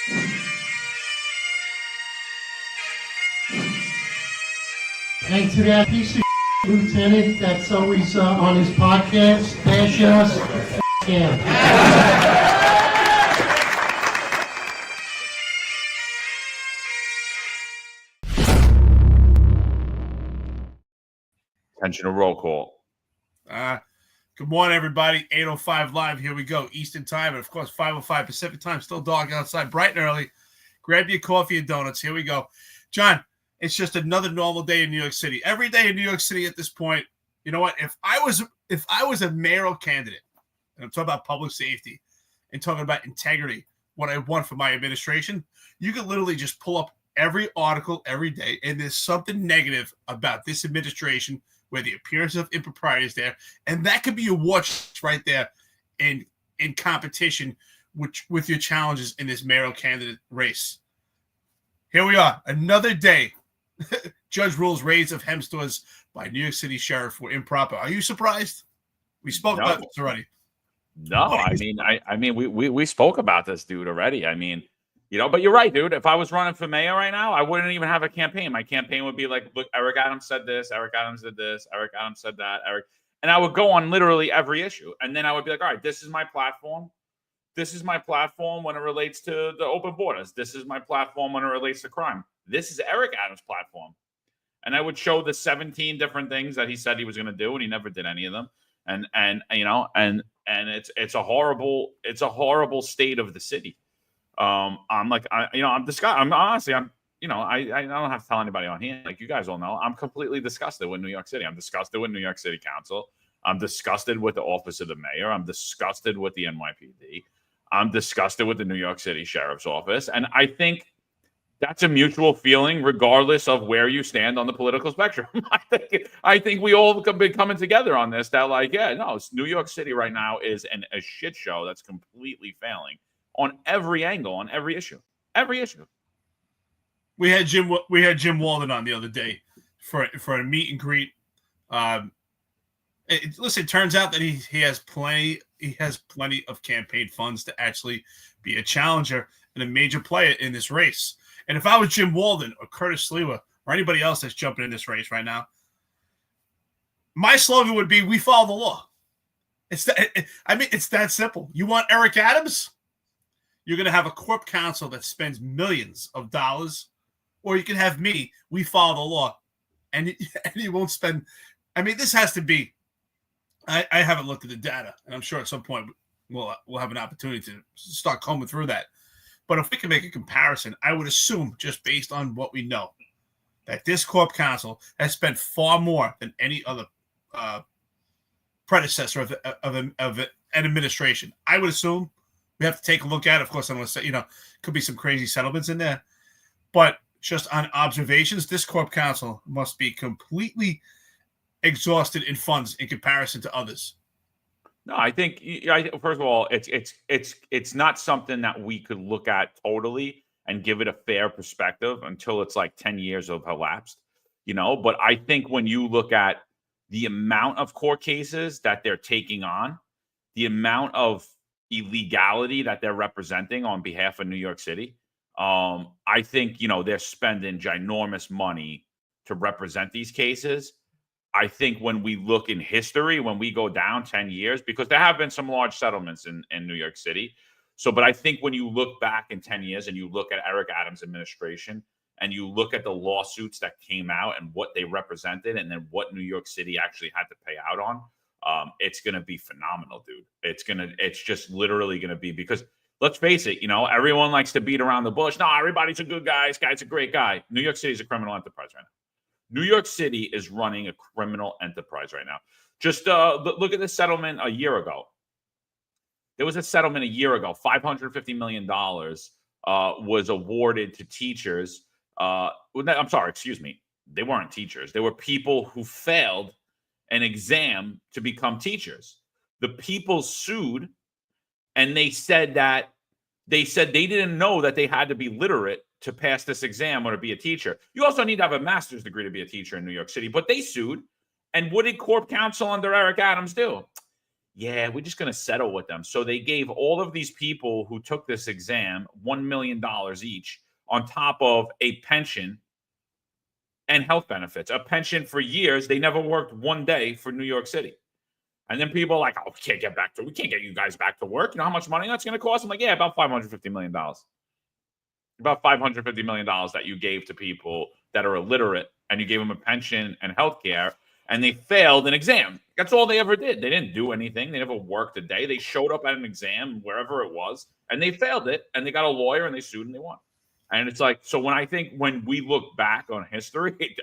And to that piece of lieutenant that's always on his podcast, bash us, him. Attention to roll call. Good morning, everybody. 8:05 live. Here we go. Eastern time, and of course, 5:05 Pacific time. Still dark outside, bright and early. Grab your coffee and donuts. Here we go. John, it's just another normal day in New York City. Every day in New York City at this point, you know what? If I was a mayoral candidate, and I'm talking about public safety and talking about integrity, what I want for my administration, you could literally just pull up every article every day, and there's something negative about this administration where the appearance of impropriety is there, and that could be your watch right there in competition with your challenges in this mayoral candidate race. Here we are, another day. Judge rules raids of hemp stores by New York City sheriff were improper. Are you surprised? We spoke about this already. No, I mean, we spoke about this, dude, already. I mean, you know, but you're right, dude. If I was running for mayor right now, I wouldn't even have a campaign. My campaign would be like, look, Eric Adams said this, Eric Adams did this, Eric Adams said that, and I would go on literally every issue. And then I would be like, all right, this is my platform. This is my platform when it relates to the open borders. This is my platform when it relates to crime. This is Eric Adams' platform. And I would show the 17 different things that he said he was going to do, and he never did any of them. And you know, and it's a horrible state of the city. I'm disgusted. I don't have to tell anybody on here. Like, you guys all know, I'm completely disgusted with New York City. I'm disgusted with New York City Council. I'm disgusted with the office of the mayor. I'm disgusted with the NYPD. I'm disgusted with the New York City Sheriff's Office. And I think that's a mutual feeling, regardless of where you stand on the political spectrum. I think we all have been coming together on this. That, like, yeah, no, New York City right now is a shit show that's completely failing on every angle, on every issue. We had Jim Walden on the other day for a meet and greet. Listen, it turns out that he has plenty of campaign funds to actually be a challenger and a major player in this race. And if I was Jim Walden or Curtis Sliwa or anybody else that's jumping in this race right now, my slogan would be, we follow the law. It's that simple. You want Eric Adams? You're going to have a corp counsel that spends millions of dollars, or you can have me. We follow the law, and you won't spend. I mean, this has to be. I haven't looked at the data, and I'm sure at some point we'll have an opportunity to start combing through that. But if we can make a comparison, I would assume, just based on what we know, that this corp counsel has spent far more than any other predecessor of an administration. I would assume. We have to take a look at it. Of course, I'm going to say, could be some crazy settlements in there. But just on observations, this corp counsel must be completely exhausted in funds in comparison to others. No, I think, first of all, it's not something that we could look at totally and give it a fair perspective until it's like 10 years have elapsed, But I think when you look at the amount of court cases that they're taking on, the amount of illegality that they're representing on behalf of New York City, I think, they're spending ginormous money to represent these cases. I think when we look in history, when we go down 10 years, because there have been some large settlements in New York City. But I think when you look back in 10 years and you look at Eric Adams' administration and you look at the lawsuits that came out and what they represented and then what New York City actually had to pay out on, it's going to be phenomenal, dude. It's just literally going to be, because let's face it, everyone likes to beat around the bush. No, everybody's a good guy. This guy's a great guy. New York City is a criminal enterprise right now. New York City is running a criminal enterprise right now. Just look at the settlement a year ago. There was a settlement a year ago. $550 million was awarded to teachers. I'm sorry, excuse me. They weren't teachers. They were people who failed an exam to become teachers. The people sued, and they said they didn't know that they had to be literate to pass this exam or to be a teacher. You also need to have a master's degree to be a teacher in New York City, but they sued. And what did Corp Counsel under Eric Adams do? yeah, we're just going to settle with them. So they gave all of these people who took this exam $1 million each on top of a pension and health benefits. A pension for years. They never worked one day for New York City. And then people are like, oh, we can't get you guys back to work. You know how much money that's going to cost? I'm like, yeah, about $550 million. About $550 million that you gave to people that are illiterate, and you gave them a pension and health care, and they failed an exam. That's all they ever did. They didn't do anything. They never worked a day. They showed up at an exam, wherever it was, and they failed it, and they got a lawyer, and they sued, and they won. And it's like, so when we look back on history,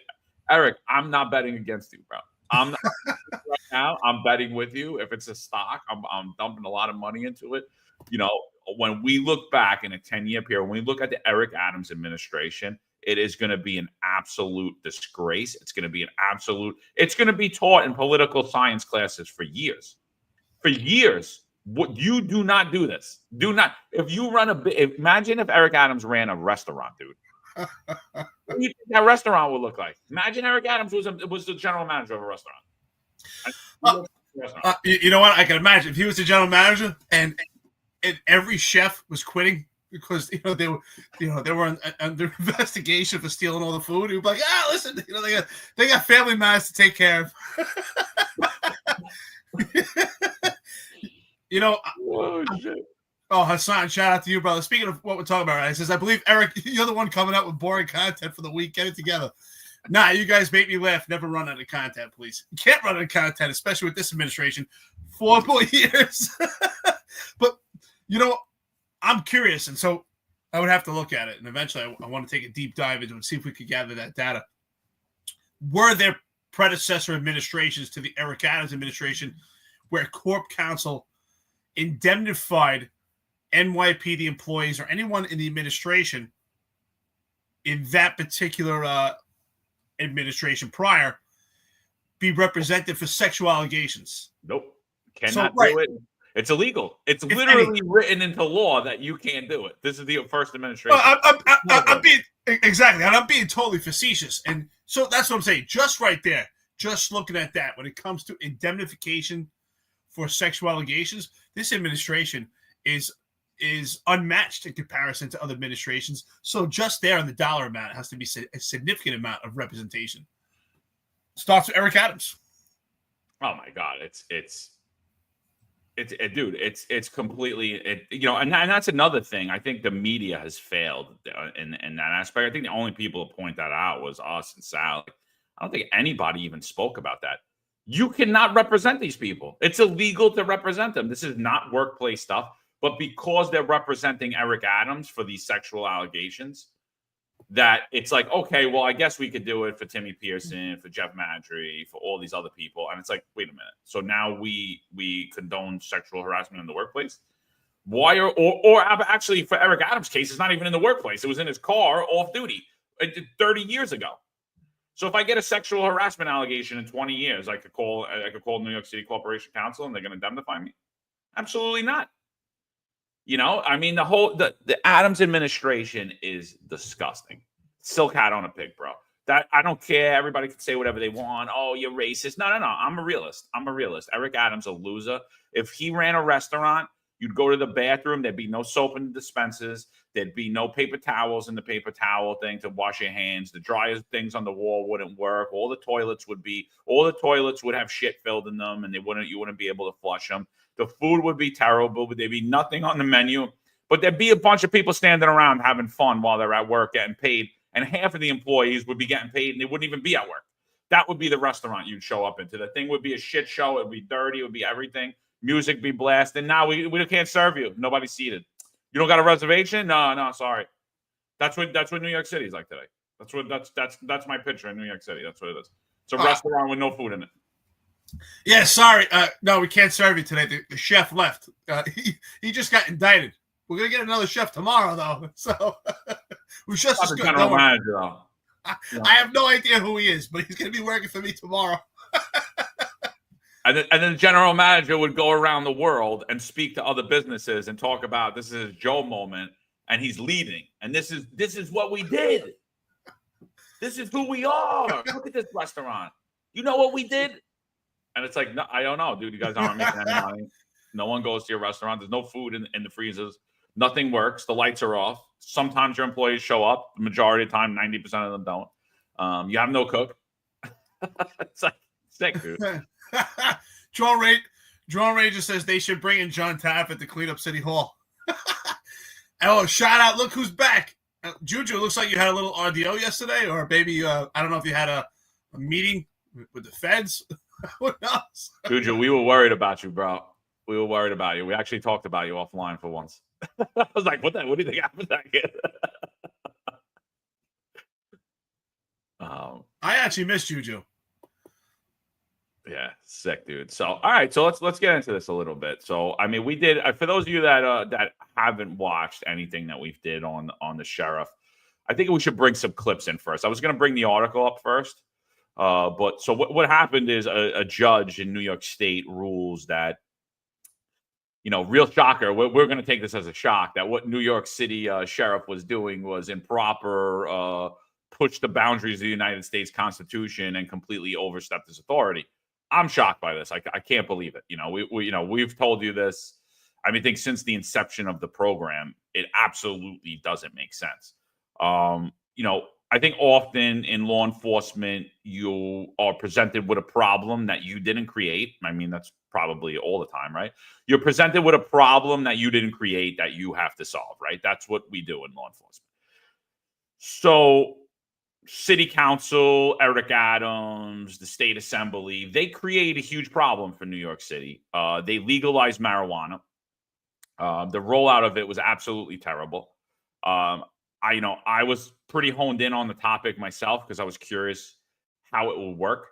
Eric, I'm not betting against you, bro. I'm not right now. I'm betting with you. If it's a stock, I'm dumping a lot of money into it. You know, when we look back in a 10-year period, when we look at the Eric Adams administration, it is going to be an absolute disgrace. It's going to be taught in political science classes for years. For years. What you do not do this. Do not. If you run imagine if Eric Adams ran a restaurant, dude. What do you think that restaurant would look like? Imagine Eric Adams was the general manager of a restaurant. You know what? I can imagine if he was the general manager and every chef was quitting because they were under investigation for stealing all the food. He would be like, listen, they got family matters to take care of. Hassan, shout out to you, brother. Speaking of what we're talking about, right? It says, I believe, Eric, you're the one coming out with boring content for the week. Get it together. Nah, you guys make me laugh. Never run out of content, please. You can't run out of content, especially with this administration. 4 more years. But, I'm curious, and so I would have to look at it, and eventually I want to take a deep dive into it and see if we could gather that data. Were there predecessor administrations to the Eric Adams administration where Corp Counsel indemnified NYPD employees or anyone in the administration in that particular administration prior be represented for sexual allegations? Nope. Cannot do it. It's illegal. It's literally written into law that you can't do it. This is the first administration. I'm being totally facetious. And so that's what I'm saying. Just right there, just looking at that, when it comes to indemnification for sexual allegations, this administration is unmatched in comparison to other administrations. So just there on the dollar amount, it has to be a significant amount of representation. Starts with Eric Adams. Oh my God, it's completely and that's another thing. I think the media has failed in that aspect. I think the only people to point that out was us and Sal. I don't think anybody even spoke about that. You cannot represent these people. It's illegal to represent them. This is not workplace stuff. But because they're representing Eric Adams for these sexual allegations, that it's like, okay, well, I guess we could do it for Timmy Pearson, for Jeff Madry, for all these other people. And it's like, wait a minute. So now we condone sexual harassment in the workplace? Why or actually for Eric Adams' case, it's not even in the workplace. It was in his car off duty 30 years ago. So if I get a sexual harassment allegation in 20 years, I could call New York City Corporation Counsel and they're going to indemnify me? Absolutely not. I mean, the Adams administration is disgusting. Silk hat on a pig, bro. That I don't care. Everybody can say whatever they want. Oh, you're racist. No. I'm a realist. Eric Adams, a loser. If he ran a restaurant, you'd go to the bathroom. There'd be no soap in the dispensers. There'd be no paper towels in the paper towel thing to wash your hands. The dryer things on the wall wouldn't work. All the toilets would have shit filled in them, and you wouldn't be able to flush them. The food would be terrible, but there'd be nothing on the menu. But there'd be a bunch of people standing around having fun while they're at work getting paid. And half of the employees would be getting paid and they wouldn't even be at work. That would be the restaurant you'd show up into. The thing would be a shit show. It would be dirty. It would be everything. Music be blasted. Now we can't serve you. Nobody's seated. You don't got a reservation? No, sorry. That's what New York City is like today. That's my picture in New York City. That's what it is. It's a restaurant with no food in it. Yeah, sorry. No, we can't serve you today. The chef left. He just got indicted. We're gonna get another chef tomorrow, though. So we're just as good. General manager, though. I have no idea who he is, but he's gonna be working for me tomorrow. And then the general manager would go around the world and speak to other businesses and talk about this is his Joe moment, and he's leading. And this is what we did. This is who we are. Look at this restaurant. You know what we did? And it's like, no, I don't know, dude. You guys aren't making any money. No one goes to your restaurant. There's no food in the freezers. Nothing works. The lights are off. Sometimes your employees show up. The majority of the time, 90% of them don't. You have no cook. It's like sick, dude. Drone Ranger says they should bring in John Taffet to clean up City Hall. Oh, shout out. Look who's back. Juju, it looks like you had a little RDO yesterday, or maybe, I don't know if you had a meeting with the feds. Who knows? Juju, we were worried about you, bro. We were worried about you. We actually talked about you offline for once. I was like, what do you think happened to that kid? I actually missed Juju. Yeah, sick, dude. So, all right, so let's get into this a little bit. So, I mean, we did for those of you that haven't watched anything that we've did on the sheriff, I think we should bring some clips in first. I was going to bring the article up first, but so what happened is a judge in New York State rules that, real shocker. We're going to take this as a shock that what New York City sheriff was doing was improper, pushed the boundaries of the United States Constitution and completely overstepped his authority. I'm shocked by this. I can't believe it. We've told you this. I mean, I think since the inception of the program, it absolutely doesn't make sense. I think often in law enforcement, you are presented with a problem that you didn't create. I mean, that's probably all the time, right? You're presented with a problem that you didn't create that you have to solve, right? That's what we do in law enforcement. So City Council, Eric Adams, the state assembly, they create a huge problem for New York City. They legalized marijuana. The rollout of it was absolutely terrible. I was pretty honed in on the topic myself because I was curious how it will work.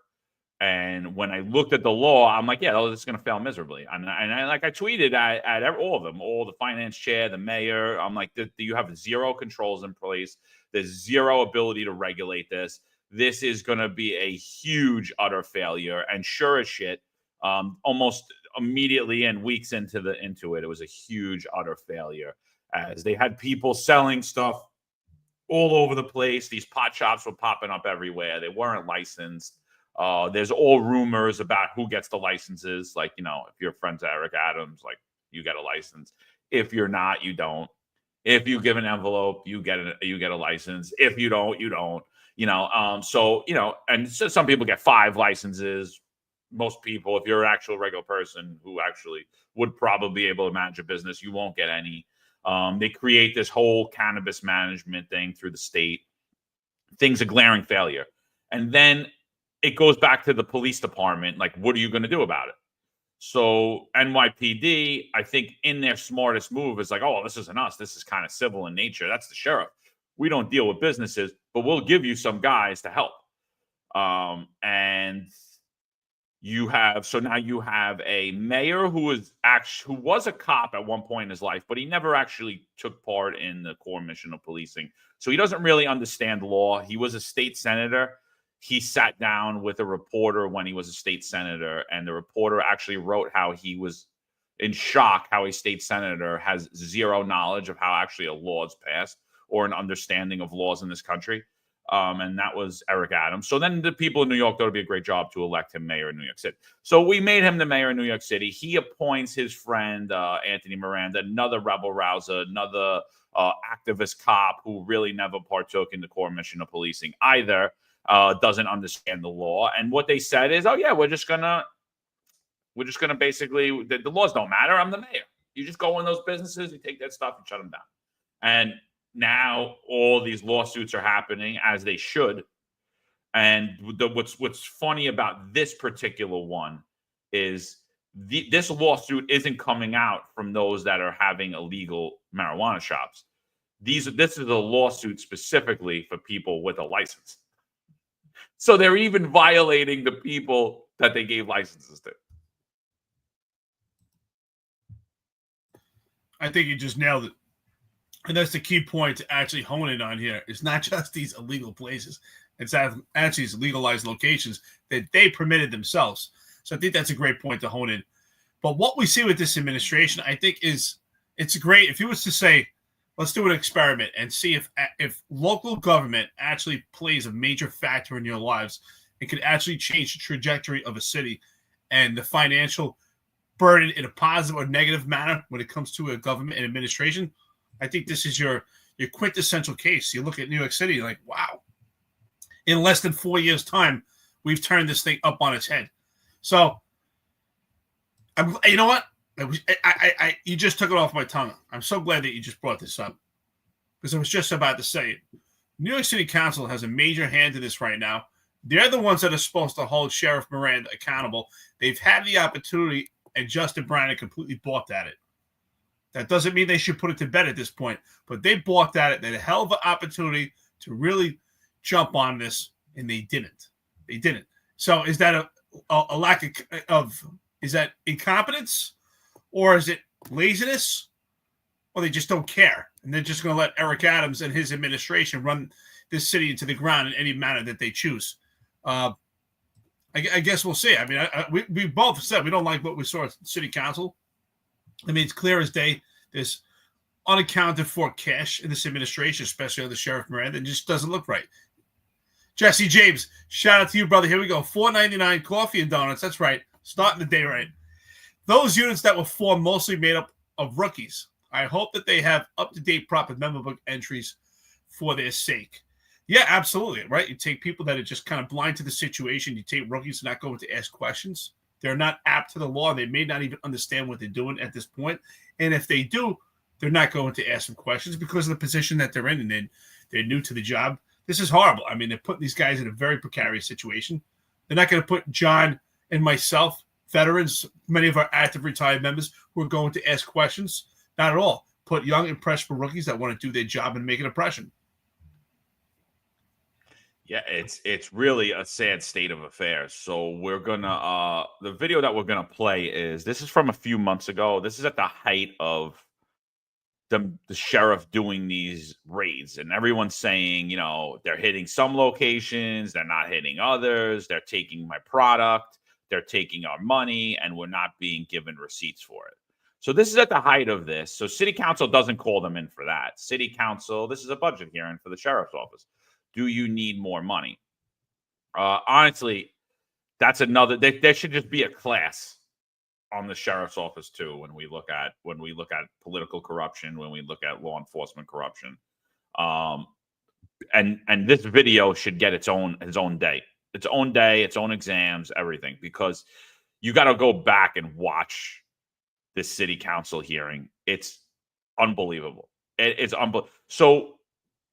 And when I looked at the law, I'm like, yeah, this is going to fail miserably. I tweeted at all of them, all the finance chair, the mayor. I'm like, you have zero controls in place. There's zero ability to regulate this. This is going to be a huge, utter failure. And sure as shit, almost immediately and weeks into it, it was a huge, utter failure. As they had people selling stuff all over the place. These pot shops were popping up everywhere. They weren't licensed. There's all rumors about who gets the licenses. Like, if you're friends with Eric Adams, like you get a license. If you're not, you don't. If you give an envelope, you get a license. If you don't, you don't. And so some people get 5 licenses. Most people, if you're an actual regular person who actually would probably be able to manage a business, you won't get any. They create this whole cannabis management thing through the state. Things a glaring failure. And then it goes back to the police department. Like, what are you going to do about it? So NYPD, I think in their smartest move is like, oh, this isn't us. This is kind of civil in nature. That's the sheriff. We don't deal with businesses, but we'll give you some guys to help. And now you have a mayor who was a cop at one point in his life, but he never actually took part in the core mission of policing. So he doesn't really understand law. He was a state senator. He sat down with a reporter when he was a state senator, and the reporter actually wrote how he was in shock how a state senator has zero knowledge of how actually a law is passed or an understanding of laws in this country. And that was Eric Adams. So then the people in New York thought it'd be a great job to elect him mayor in New York City. So we made him the mayor in New York City. He appoints his friend, Anthony Miranda, another rebel rouser, another activist cop who really never partook in the core mission of policing either, doesn't understand the law. And what they said is, oh yeah, we're just gonna basically, the laws don't matter. I'm the mayor. You just go in those businesses, you take that stuff and shut them down. And now all these lawsuits are happening, as they should. And what's funny about this particular one is this lawsuit isn't coming out from those that are having illegal marijuana shops. This is a lawsuit specifically for people with a license. So they're even violating the people that they gave licenses to. I think you just nailed it. And that's the key point to actually hone in on here. It's not just these illegal places. It's actually these legalized locations that they permitted themselves. So I think that's a great point to hone in. But what we see with this administration, I think, is it's great. If you was to say, let's do an experiment and see if local government actually plays a major factor in your lives, it could actually change the trajectory of a city. and the financial burden in a positive or negative manner when it comes to a government and administration, I think this is your quintessential case. You look at New York City, you're like, wow, in less than 4 years' time, we've turned this thing up on its head. So, you know what? You just took it off my tongue. I'm so glad that you just brought this up, because I was just about to say it. New York City Council has a major hand in this right now. They're the ones that are supposed to hold Sheriff Miranda accountable. They've had the opportunity, and Justin Brandon completely balked at it. That doesn't mean they should put it to bed at this point, but they balked at it. They had a hell of an opportunity to really jump on this, and they didn't. They didn't. So is that a lack of is that incompetence, or is it laziness, or they just don't care, and they're just going to let Eric Adams and his administration run this city into the ground in any manner that they choose? I guess we'll see. I mean, we both said we don't like what we saw at City Council. I mean, it's clear as day. There's unaccounted for cash in this administration, especially on the Sheriff Miranda. It just doesn't look right. Jesse James, shout out to you, brother. Here we go. $4.99 coffee and donuts. That's right. Starting the day right. Those units that were formed mostly made up of rookies. I hope that they have up-to-date proper memo book entries for their sake. Yeah, absolutely. Right. You take people that are just kind of blind to the situation. You take rookies not going to ask questions. They're not apt to the law. They may not even understand what they're doing at this point. And if they do, they're not going to ask them questions because of the position that they're in, and they're new to the job. This is horrible. I mean, they're putting these guys in a very precarious situation. They're not going to put John and myself, veterans, many of our active retired members, who are going to ask questions. Not at all. Put young, impressionable rookies that want to do their job and make an impression. Yeah, it's really a sad state of affairs. So we're gonna the video that we're gonna play is from a few months ago. This is at the height of the sheriff doing these raids, and everyone's saying, you know, they're hitting some locations, they're not hitting others, they're taking my product, they're taking our money, and we're not being given receipts for it. So this is at the height of this. So City Council doesn't call them in for that. City Council, this is a budget hearing for the sheriff's office. Do you need more money? Honestly, that's another. There should just be a class on the sheriff's office too. When we look at political corruption, when we look at law enforcement corruption, and this video should get its own day, its own exams, everything, because you got to go back and watch this city council hearing. It's unbelievable. It's unbelievable. So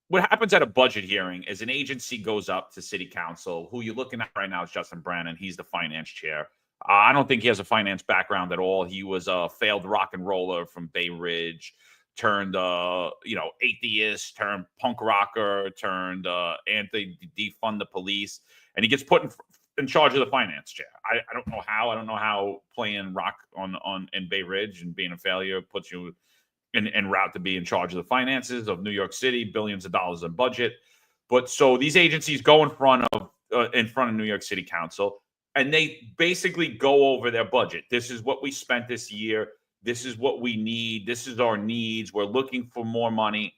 what happens at a budget hearing is an agency goes up to city council. Who you're looking at right now is Justin Brandon. He's the finance chair. I don't think he has a finance background at all. He was a failed rock and roller from Bay Ridge, turned atheist, turned punk rocker, turned anti-defund the police, and he gets put in charge of the finance chair. I don't know how. I don't know how playing rock in Bay Ridge and being a failure puts you en route to be in charge of the finances of New York City, billions of dollars in budget. But so these agencies go in front of New York City Council, and they basically go over their budget. This is what we spent this year. This is what we need. This is our needs. We're looking for more money.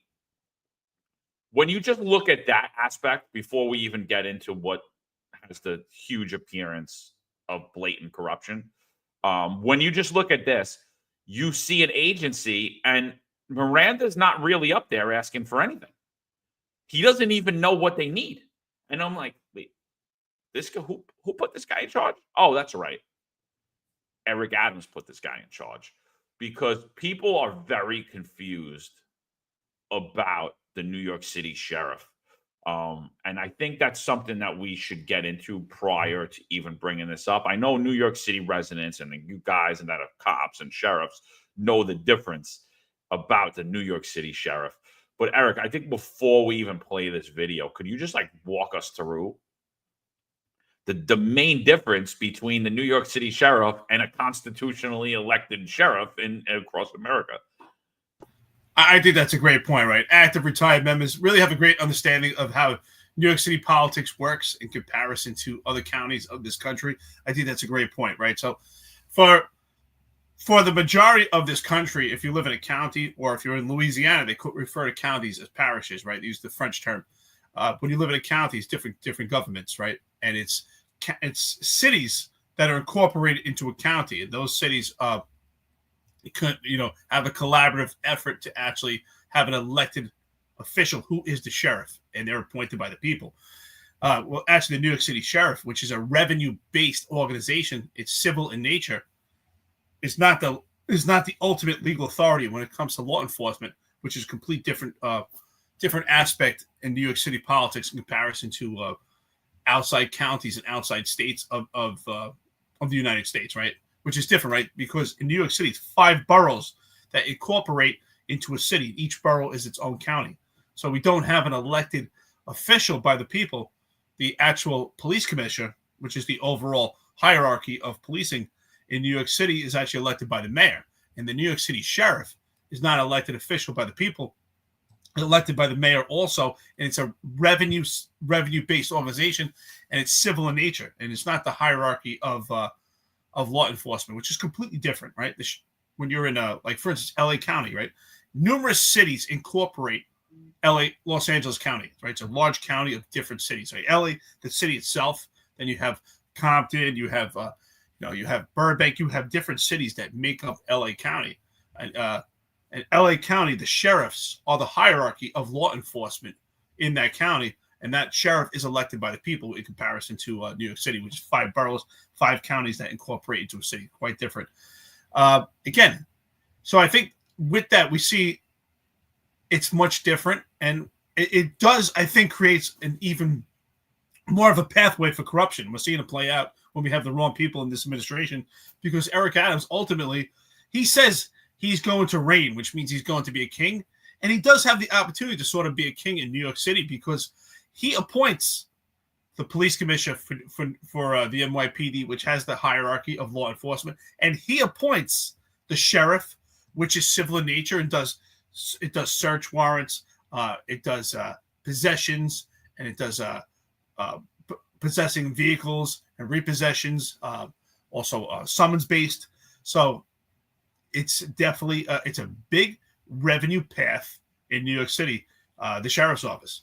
When you just look at that aspect, before we even get into what has the huge appearance of blatant corruption, when you just look at this, you see an agency, and Miranda's not really up there asking for anything. He doesn't even know what they need. And I'm like, wait, this guy, who put this guy in charge? Oh, that's right. Eric Adams put this guy in charge, because people are very confused about the New York City sheriff. And I think that's something that we should get into prior to even bringing this up. I know New York City residents and you guys and that are cops and sheriffs know the difference about the New York City sheriff. But Eric, I think before we even play this video, could you just walk us through the main difference between the New York City sheriff and a constitutionally elected sheriff across America? I think that's a great point, right? Active retired members really have a great understanding of how New York City politics works in comparison to other counties of this country. I think that's a great point, right? So for the majority of this country, if you live in a county, or if you're in Louisiana, they could refer to counties as parishes, right? They use the French term. When you live in a county, it's different governments, right? And it's cities that are incorporated into a county. And those cities could, have a collaborative effort to actually have an elected official who is the sheriff, and they're appointed by the people. Well, actually, the New York City Sheriff, which is a revenue-based organization, it's civil in nature, is not the ultimate legal authority when it comes to law enforcement, which is a complete different aspect in New York City politics in comparison to outside counties and outside states of the United States, right? Which is different, right? Because in New York City, it's 5 boroughs that incorporate into a city. Each borough is its own county. So we don't have an elected official by the people. The actual police commissioner, which is the overall hierarchy of policing in New York City, is actually elected by the mayor. And the New York City sheriff is not an elected official by the people, elected by the mayor also. And it's a revenue-based organization, and it's civil in nature. And it's not the hierarchy of law enforcement, which is completely different, right? When you're in like, for instance, LA County, right? Numerous cities incorporate Los Angeles County, right? It's a large county of different cities, right? LA, the city itself. Then you have Compton, you have you have Burbank, you have different cities that make up LA County. And LA County, the sheriffs are the hierarchy of law enforcement in that county, and that sheriff is elected by the people in comparison to New York City, which is 5 boroughs, 5 counties that incorporate into a city. Quite different. Again, so I think with that, we see it's much different, and it does, I think, creates an even more of a pathway for corruption. We're seeing it play out when we have the wrong people in this administration, because Eric Adams, ultimately, he says he's going to reign, which means he's going to be a king, and he does have the opportunity to sort of be a king in New York City, because he appoints the police commissioner for the NYPD, which has the hierarchy of law enforcement, and he appoints the sheriff, which is civil in nature and does search warrants, it does possessions, and it does possessing vehicles and repossessions, also summons based. So it's definitely it's a big revenue path in New York City, the sheriff's office.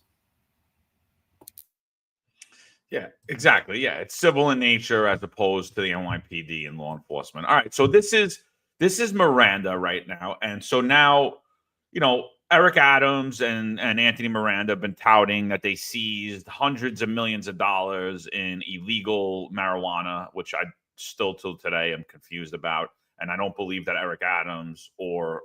Yeah, exactly. Yeah, it's civil in nature as opposed to the NYPD and law enforcement. All right, so this is Miranda right now, and so now, Eric Adams and Anthony Miranda have been touting that they seized hundreds of millions of dollars in illegal marijuana, which I still till today am confused about, and I don't believe that Eric Adams or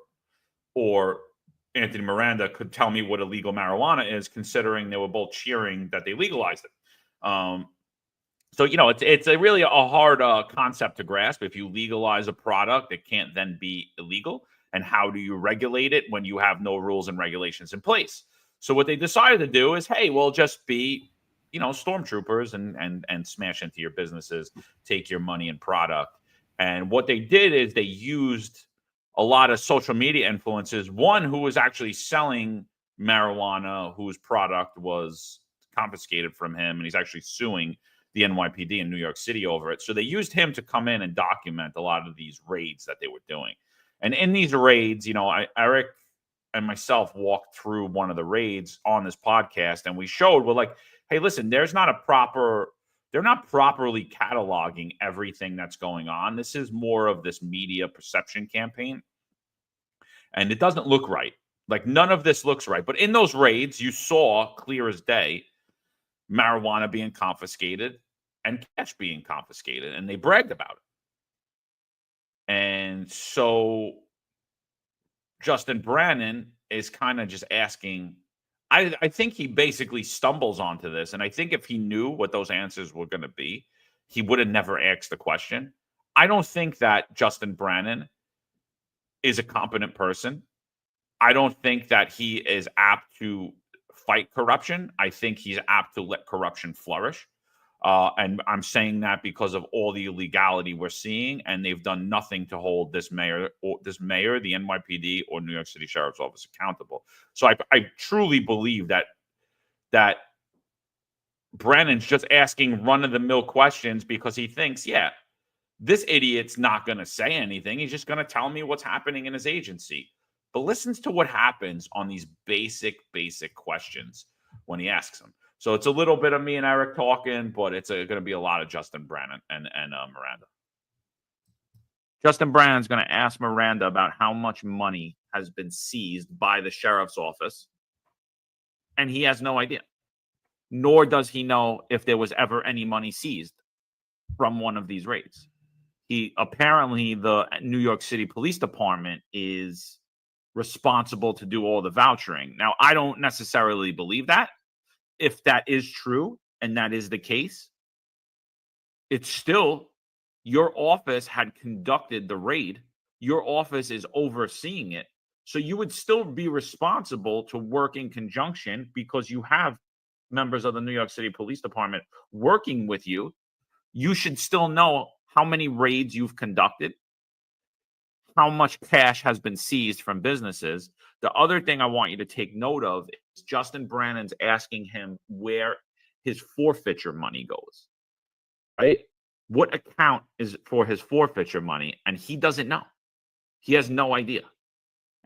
Anthony Miranda could tell me what illegal marijuana is, considering they were both cheering that they legalized it. So it's a really a hard concept to grasp. If you legalize a product, it can't then be illegal. And how do you regulate it when you have no rules and regulations in place? So what they decided to do is, hey, we'll just be, stormtroopers and smash into your businesses, take your money and product. And what they did is they used a lot of social media influencers, one who was actually selling marijuana, whose product was confiscated from him, and he's actually suing the NYPD in New York City over it. So they used him to come in and document a lot of these raids that they were doing. And in these raids, Eric and myself walked through one of the raids on this podcast, and we showed, we're like, hey, listen, they're not properly cataloging everything that's going on. This is more of this media perception campaign, and it doesn't look right. Like, none of this looks right. But in those raids, you saw clear as day marijuana being confiscated and cash being confiscated, and they bragged about it. And so Justin Brannon is kind of just asking, I think he basically stumbles onto this. And I think if he knew what those answers were going to be, he would have never asked the question. I don't think that Justin Brannon is a competent person. I don't think that he is apt to fight corruption. I think he's apt to let corruption flourish. And I'm saying that because of all the illegality we're seeing, and they've done nothing to hold this mayor, the NYPD, or New York City Sheriff's Office accountable. So I truly believe that Brannon's just asking run-of-the-mill questions because he thinks, yeah, this idiot's not going to say anything. He's just going to tell me what's happening in his agency. But listen to what happens on these basic questions when he asks them. So it's a little bit of me and Eric talking, but it's going to be a lot of Justin Brannon and Miranda. Justin Brannon's going to ask Miranda about how much money has been seized by the sheriff's office, and he has no idea. Nor does he know if there was ever any money seized from one of these raids. Apparently, the New York City Police Department is responsible to do all the vouchering. Now, I don't necessarily believe that. If that is true and that is the case, it's still your office had conducted the raid. Your office is overseeing it. So you would still be responsible to work in conjunction because you have members of the New York City Police Department working with you. You should still know how many raids you've conducted, how much cash has been seized from businesses. The other thing I want you to take note of is Justin Brannon's asking him where his forfeiture money goes, right? What account is for his forfeiture money? And he doesn't know. He has no idea.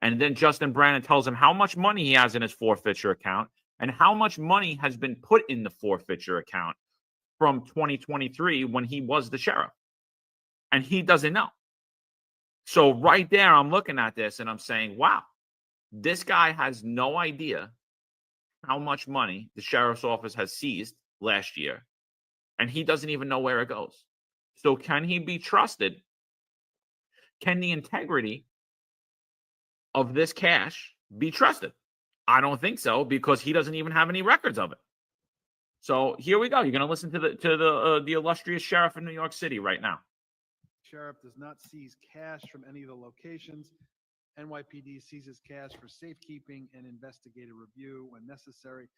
And then Justin Brannon tells him how much money he has in his forfeiture account and how much money has been put in the forfeiture account from 2023 when he was the sheriff. And he doesn't know. So right there, I'm looking at this and I'm saying, wow, this guy has no idea how much money the sheriff's office has seized last year. And he doesn't even know where it goes. So can he be trusted? Can the integrity of this cash be trusted? I don't think so, because he doesn't even have any records of it. So here we go. You're going to listen to the illustrious sheriff in New York City right now. Sheriff does not seize cash from any of the locations. NYPD seizes cash for safekeeping and investigative review when necessary.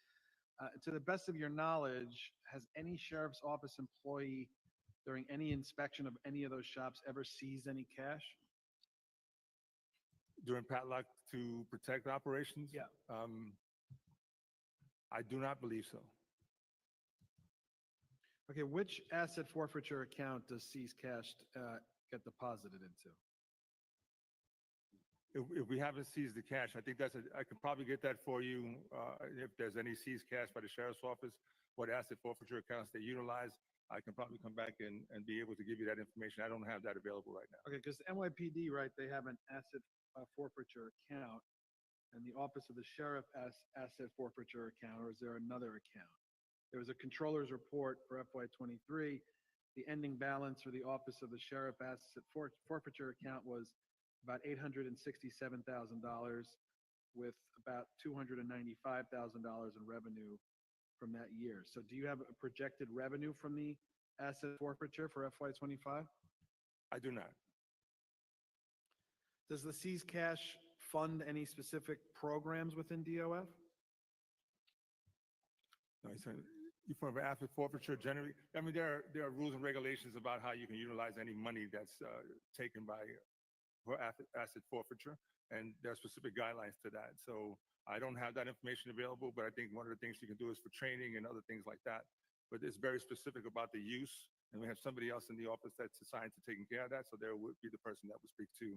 To the best of your knowledge, has any sheriff's office employee during any inspection of any of those shops ever seized any cash? During padlock to protect operations? Yeah. I do not believe so. Okay, which asset forfeiture account does seized cash get deposited into? If we haven't seized the cash, I think I could probably get that for you. If there's any seized cash by the sheriff's office, what asset forfeiture accounts they utilize, I can probably come back and be able to give you that information. I don't have that available right now. Okay, because NYPD, right, they have an asset forfeiture account, and the Office of the Sheriff asset forfeiture account, or is there another account? There was a controller's report for FY23. The ending balance for the Office of the Sheriff asset forfeiture account was about $867,000, with about $295,000 in revenue from that year. So do you have a projected revenue from the asset forfeiture for FY25? I do not. Does the seized cash fund any specific programs within DOF? No, you from asset forfeiture generally. I mean, there are rules and regulations about how you can utilize any money that's taken for asset forfeiture, and there are specific guidelines to that. So I don't have that information available, but I think one of the things you can do is for training and other things like that. But it's very specific about the use, and we have somebody else in the office that's assigned to taking care of that. So there would be the person that would speak to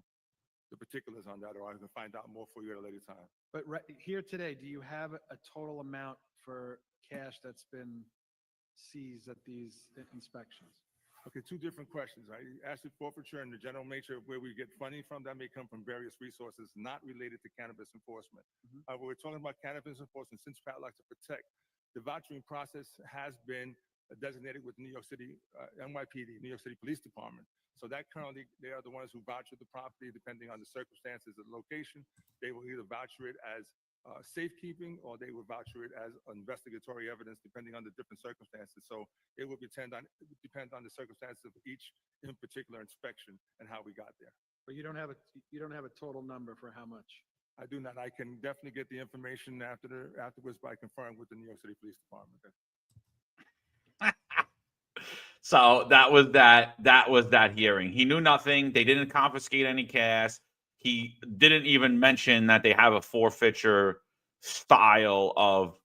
the particulars on that, or I can find out more for you at a later time. But right here today, do you have a total amount for cash that's been seized at these inspections? Okay, two different questions, right? Asset forfeiture and the general nature of where we get funding from, that may come from various resources not related to cannabis enforcement. We're talking about cannabis enforcement since padlock to protect. The vouchering process has been designated with New York City, NYPD, New York City Police Department. So that currently, they are the ones who voucher the property depending on the circumstances of the location. They will either voucher it as safekeeping, or they will voucher it as investigatory evidence depending on the different circumstances. So it will depend on the circumstances of each in particular inspection and how we got there. But you don't have a total number for how much? I do not. I can definitely get the information afterwards by conferring with the New York City Police Department. So that was that hearing. He knew nothing. They didn't confiscate any cash. He didn't even mention that they have a forfeiture style of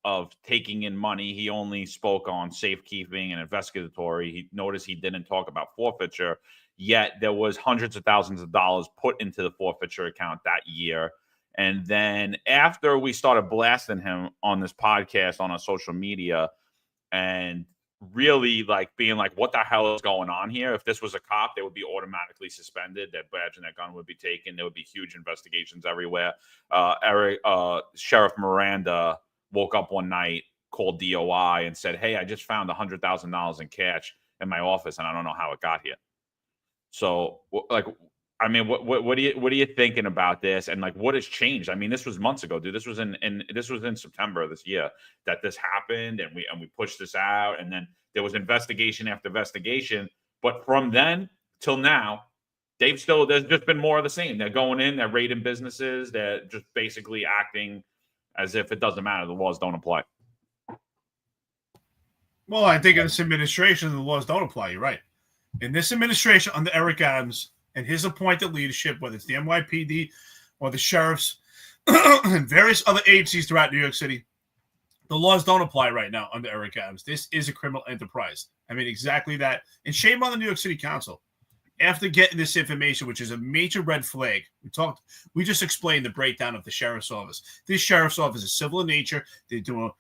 taking in money. He only spoke on safekeeping and investigatory. He noticed he didn't talk about forfeiture, yet there was hundreds of thousands of dollars put into the forfeiture account that year. And then after we started blasting him on this podcast, on our social media, and really like being like, what the hell is going on here? If this was a cop, they would be automatically suspended. Their badge and their gun would be taken. There would be huge investigations everywhere. Sheriff Miranda woke up one night, called DOI, and said, "Hey, I just found $100,000 in cash in my office, and I don't know how it got here." So, like, I mean, what are you thinking about this? And like, what has changed? I mean, this was months ago, dude. This was in September of this year that this happened, and we pushed this out, and then there was investigation after investigation. But from then till now, there's just been more of the same. They're going in, they're raiding businesses, they're just basically acting as if it doesn't matter. The laws don't apply. Well, I think in this administration, the laws don't apply. You're right. In this administration under Eric Adams and his appointed leadership, whether it's the NYPD or the sheriffs and various other agencies throughout New York City, the laws don't apply right now under Eric Adams. This is a criminal enterprise. I mean, exactly that. And shame on the New York City Council. After getting this information, which is a major red flag, we just explained the breakdown of the sheriff's office. This sheriff's office is civil in nature. They're doing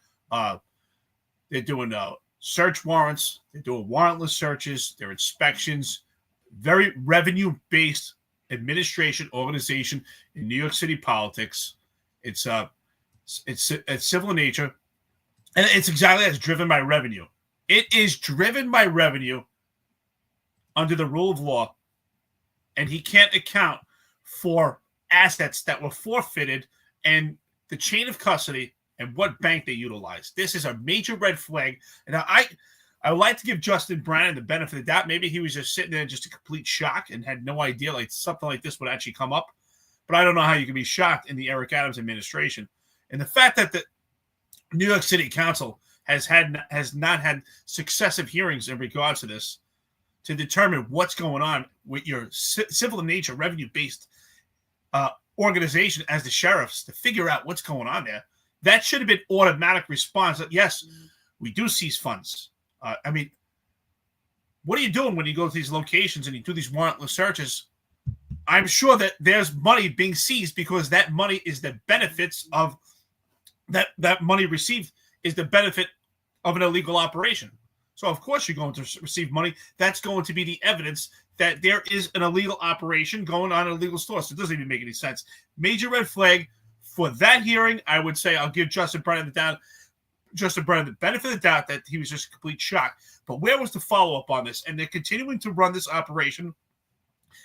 search warrants. They're doing warrantless searches. They're inspections. Very revenue-based administration organization in New York City politics. It's civil in nature, and it's exactly as driven by revenue. It is driven by revenue under the rule of law, and he can't account for assets that were forfeited and the chain of custody and what bank they utilized. This is a major red flag. And I would like to give Justin Brannon the benefit of the doubt. Maybe he was just sitting there just a complete shock and had no idea like something like this would actually come up. But I don't know how you can be shocked in the Eric Adams administration. And the fact that the New York City Council has not had successive hearings in regards to this to determine what's going on with your civil in nature, revenue-based organization as the sheriffs to figure out what's going on there. That should have been automatic response that, yes, we do seize funds. I mean, what are you doing when you go to these locations and you do these warrantless searches? I'm sure that there's money being seized because that money is the benefits of that money received is the benefit of an illegal operation. So, of course, you're going to receive money. That's going to be the evidence that there is an illegal operation going on in illegal stores. So it doesn't even make any sense. Major red flag. For that hearing, I would say I'll give Justin Brannon the benefit of the doubt that he was just a complete shock. But where was the follow-up on this? And they're continuing to run this operation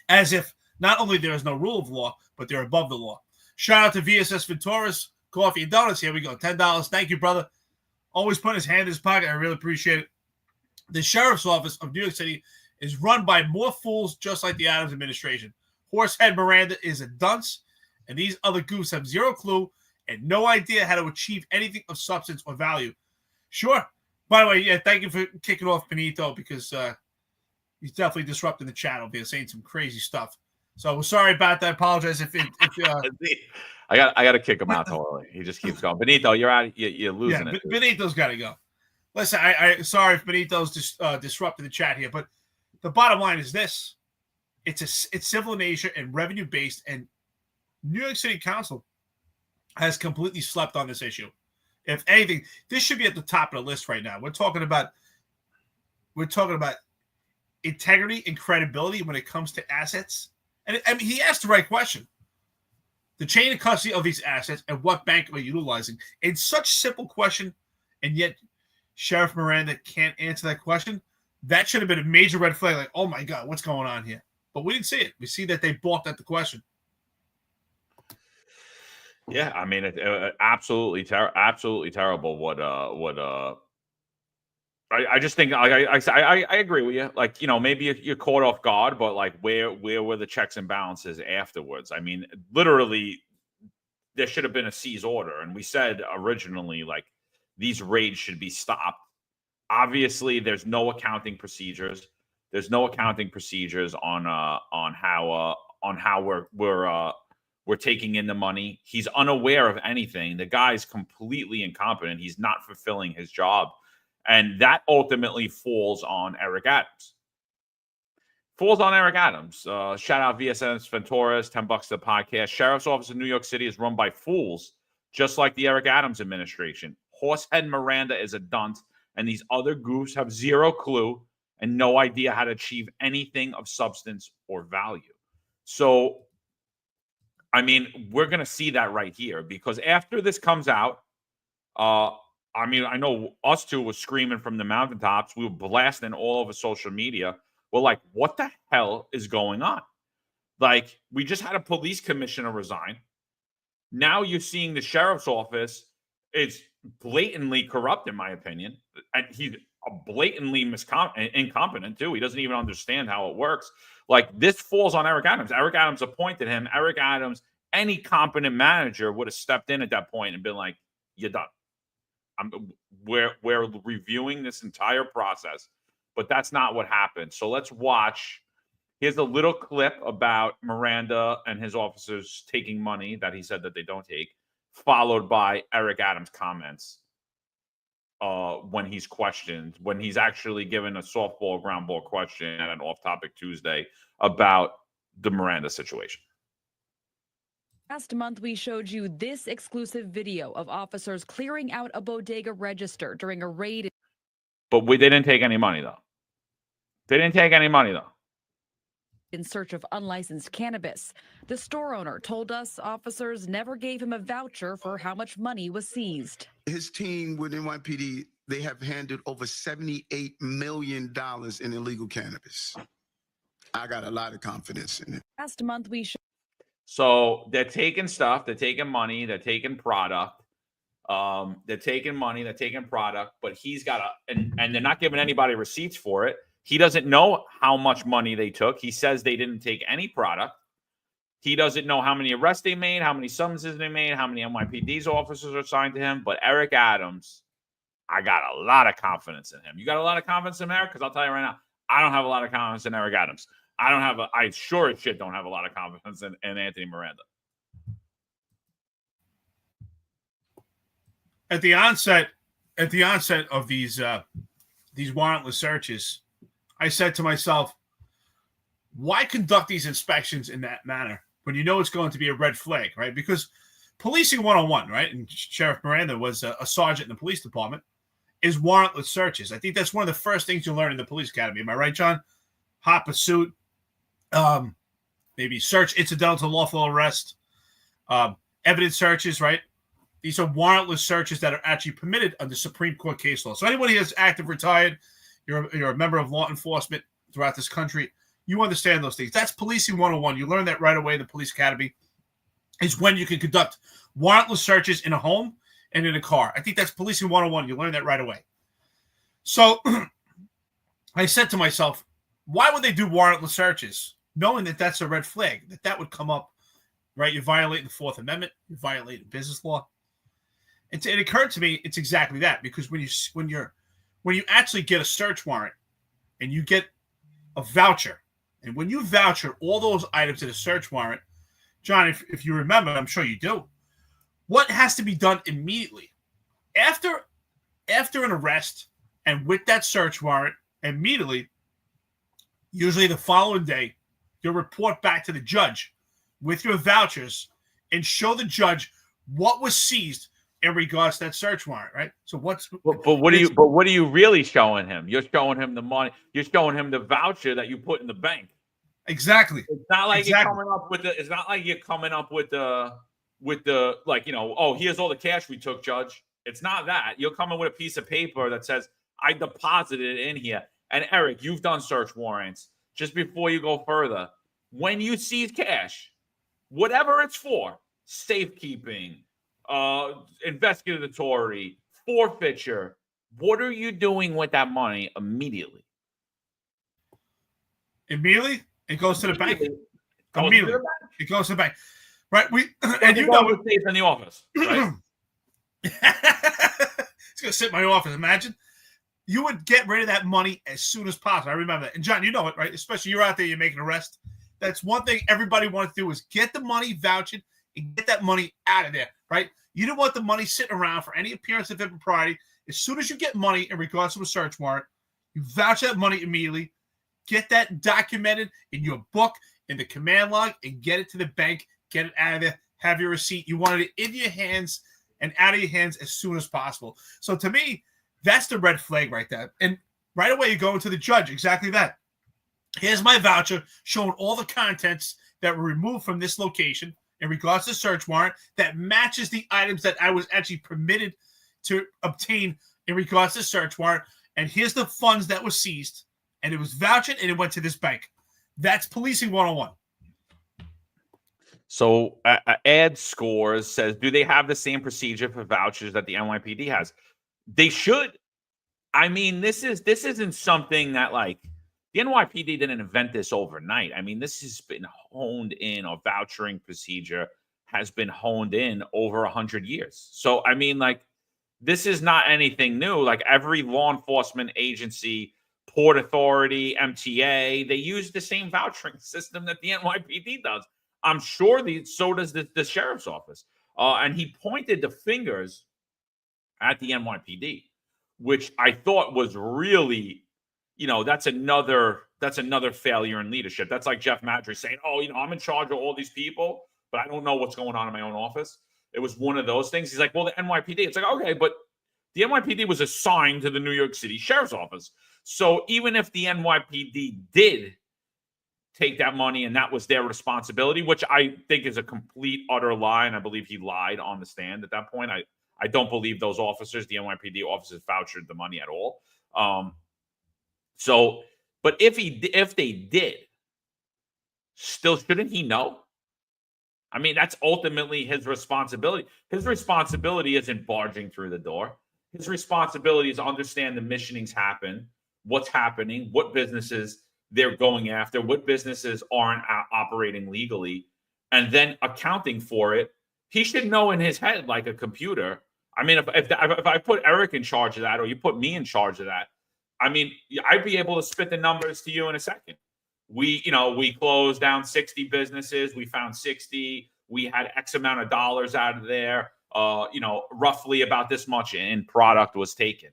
as if not only there is no rule of law, but they're above the law. Shout out to VSS Ventura's Coffee and Donuts. Here we go. $10. Thank you, brother. Always putting his hand in his pocket. I really appreciate it. The sheriff's office of New York City is run by more fools just like the Adams administration. Horsehead Miranda is a dunce. And these other goofs have zero clue and no idea how to achieve anything of substance or value. Sure. By the way, yeah, thank you for kicking off Benito because he's definitely disrupting the channel via saying some crazy stuff. So we're sorry about that. I apologize if I got to kick him out totally. He just keeps going. Benito, you're out. You're losing it. Benito's got to go. Listen, I sorry if Benito's disrupting the chat here, but the bottom line is this: it's civil in nature and revenue based, and New York City Council has completely slept on this issue. If anything, this should be at the top of the list right now. We're talking about integrity and credibility when it comes to assets. And I mean, he asked the right question. The chain of custody of these assets and what bank are you utilizing? It's such a simple question, and yet Sheriff Miranda can't answer that question. That should have been a major red flag. Like, oh my God, what's going on here? But we didn't see it. We see that they balked at the question. Yeah, I mean, absolutely terrible. I just think I agree with you. Like, you know, maybe you're caught off guard, but like, where were the checks and balances afterwards? I mean, literally, there should have been a seize order, and we said originally like these raids should be stopped. Obviously, there's no accounting procedures. There's no accounting procedures on how we're taking in the money. He's unaware of anything. The guy's completely incompetent. He's not fulfilling his job. And that ultimately falls on Eric Adams. Shout out VSS Venturas, $10 to the podcast. Sheriff's Office in New York City is run by fools, just like the Eric Adams administration. Horsehead Miranda is a dunce, and these other goofs have zero clue and no idea how to achieve anything of substance or value. So, I mean, we're going to see that right here, because after this comes out, I mean, I know us two were screaming from the mountaintops. We were blasting all over social media. We're like, what the hell is going on? Like, we just had a police commissioner resign. Now you're seeing the sheriff's office is blatantly corrupt, in my opinion. And he's blatantly incompetent, too. He doesn't even understand how it works. Like, this falls on Eric Adams. Eric Adams appointed him. Eric Adams, any competent manager would have stepped in at that point and been like, you're done. We're reviewing this entire process. But that's not what happened. So let's watch. Here's a little clip about Miranda and his officers taking money that he said that they don't take, followed by Eric Adams' comments when he's questioned, when he's actually given a softball, ground ball question at an off-topic Tuesday about the Miranda situation. Last month, we showed you this exclusive video of officers clearing out a bodega register during a raid. But they didn't take any money, though. They didn't take any money, though. In search of unlicensed cannabis. The store owner told us officers never gave him a voucher for how much money was seized. His team with NYPD, they have handled over $78 million in illegal cannabis. I got a lot of confidence in it. Last month, we showed. So they're taking stuff, they're taking money, they're taking product. They're taking money, they're taking product, but he's got and they're not giving anybody receipts for it. He doesn't know how much money they took. He says they didn't take any product. He doesn't know how many arrests they made, how many summonses they made, how many NYPD's officers are assigned to him. But Eric Adams, I got a lot of confidence in him. You got a lot of confidence in Eric? Because I'll tell you right now, I don't have a lot of confidence in Eric Adams. I sure as shit don't have a lot of confidence in Anthony Miranda. At the onset of these warrantless searches, I said to myself, why conduct these inspections in that manner when you know it's going to be a red flag, right? Because policing 101, right? And Sheriff Miranda was a sergeant in the police department, is warrantless searches. I think that's one of the first things you learn in the police academy. Am I right, John? Hot pursuit, maybe search incidental to lawful arrest, evidence searches, right? These are warrantless searches that are actually permitted under Supreme Court case law. So anybody that's active, retired, you're a member of law enforcement throughout this country, you understand those things. That's policing 101. You learn that right away in the police academy, is when you can conduct warrantless searches in a home and in a car. I think that's policing 101. You learn that right away. So I said to myself, why would they do warrantless searches, knowing that that's a red flag, that would come up, right? You're violating the Fourth Amendment. You're violating business law. It occurred to me it's exactly that, because when you actually get a search warrant and you get a voucher, and when you voucher all those items in a search warrant, John, if you remember, I'm sure you do, what has to be done immediately after an arrest and with that search warrant, immediately, usually the following day, you'll report back to the judge with your vouchers and show the judge what was seized in regards to that search warrant, right? So what are you really showing him? You're showing him the money. You're showing him the voucher that you put in the bank. Exactly. It's not like you're coming up with the. It's not like you're coming up with the like, you know, oh, here's all the cash we took, Judge. It's not that. You're coming with a piece of paper that says I deposited it in here. And Eric, you've done search warrants. Just before you go further, when you seize cash, whatever it's for, safekeeping, investigatory, forfeiture, what are you doing with that money immediately? Immediately, it goes to the bank. Immediately, it goes to the bank. Right? And you know it's safe in the office, right? It's gonna sit in my office. Imagine. You would get rid of that money as soon as possible. I remember that. And John, you know it, right? Especially you're out there, you're making an arrest. That's one thing everybody wants to do, is get the money vouched and get that money out of there, right? You don't want the money sitting around for any appearance of impropriety. As soon as you get money in regards to a search warrant, you vouch that money immediately, get that documented in your book, in the command log, and get it to the bank, get it out of there, have your receipt. You wanted it in your hands and out of your hands as soon as possible. So to me, That's the red flag right there. And right away, you go to the judge. Exactly that. Here's my voucher showing all the contents that were removed from this location in regards to search warrant that matches the items that I was actually permitted to obtain in regards to search warrant. And here's the funds that were seized. And it was vouchered and it went to this bank. That's policing 101. So Ad Scores says, do they have the same procedure for vouchers that the NYPD has? They should. I mean, this isn't something that like the NYPD didn't invent this overnight. I mean, this has been honed in, or vouchering procedure has been honed in over 100 years. So, I mean, like, this is not anything new. Like every law enforcement agency, Port Authority, MTA, they use the same vouchering system that the NYPD does. I'm sure so does the sheriff's office. And he pointed the fingers at the NYPD, which I thought was really, that's another failure in leadership. That's like Jeff Madry saying, oh, I'm in charge of all these people, but I don't know what's going on in my own office. It was one of those things. He's like, well, the NYPD. It's like, okay, but the NYPD was assigned to the New York City Sheriff's Office. So even if the NYPD did take that money and that was their responsibility, which I think is a complete, utter lie, and I believe he lied on the stand at that point. I don't believe those officers, the NYPD officers, vouchered the money at all. But if they did, still shouldn't he know? I mean, that's ultimately his responsibility. His responsibility isn't barging through the door. His responsibility is to understand the missionings happen, what's happening, what businesses they're going after, what businesses aren't operating legally, and then accounting for it. He should know in his head, like a computer. I mean, if I put Eric in charge of that, or you put me in charge of that, I mean, I'd be able to spit the numbers to you in a second. We closed down 60 businesses. We found 60. We had X amount of dollars out of there. Roughly about this much in product was taken.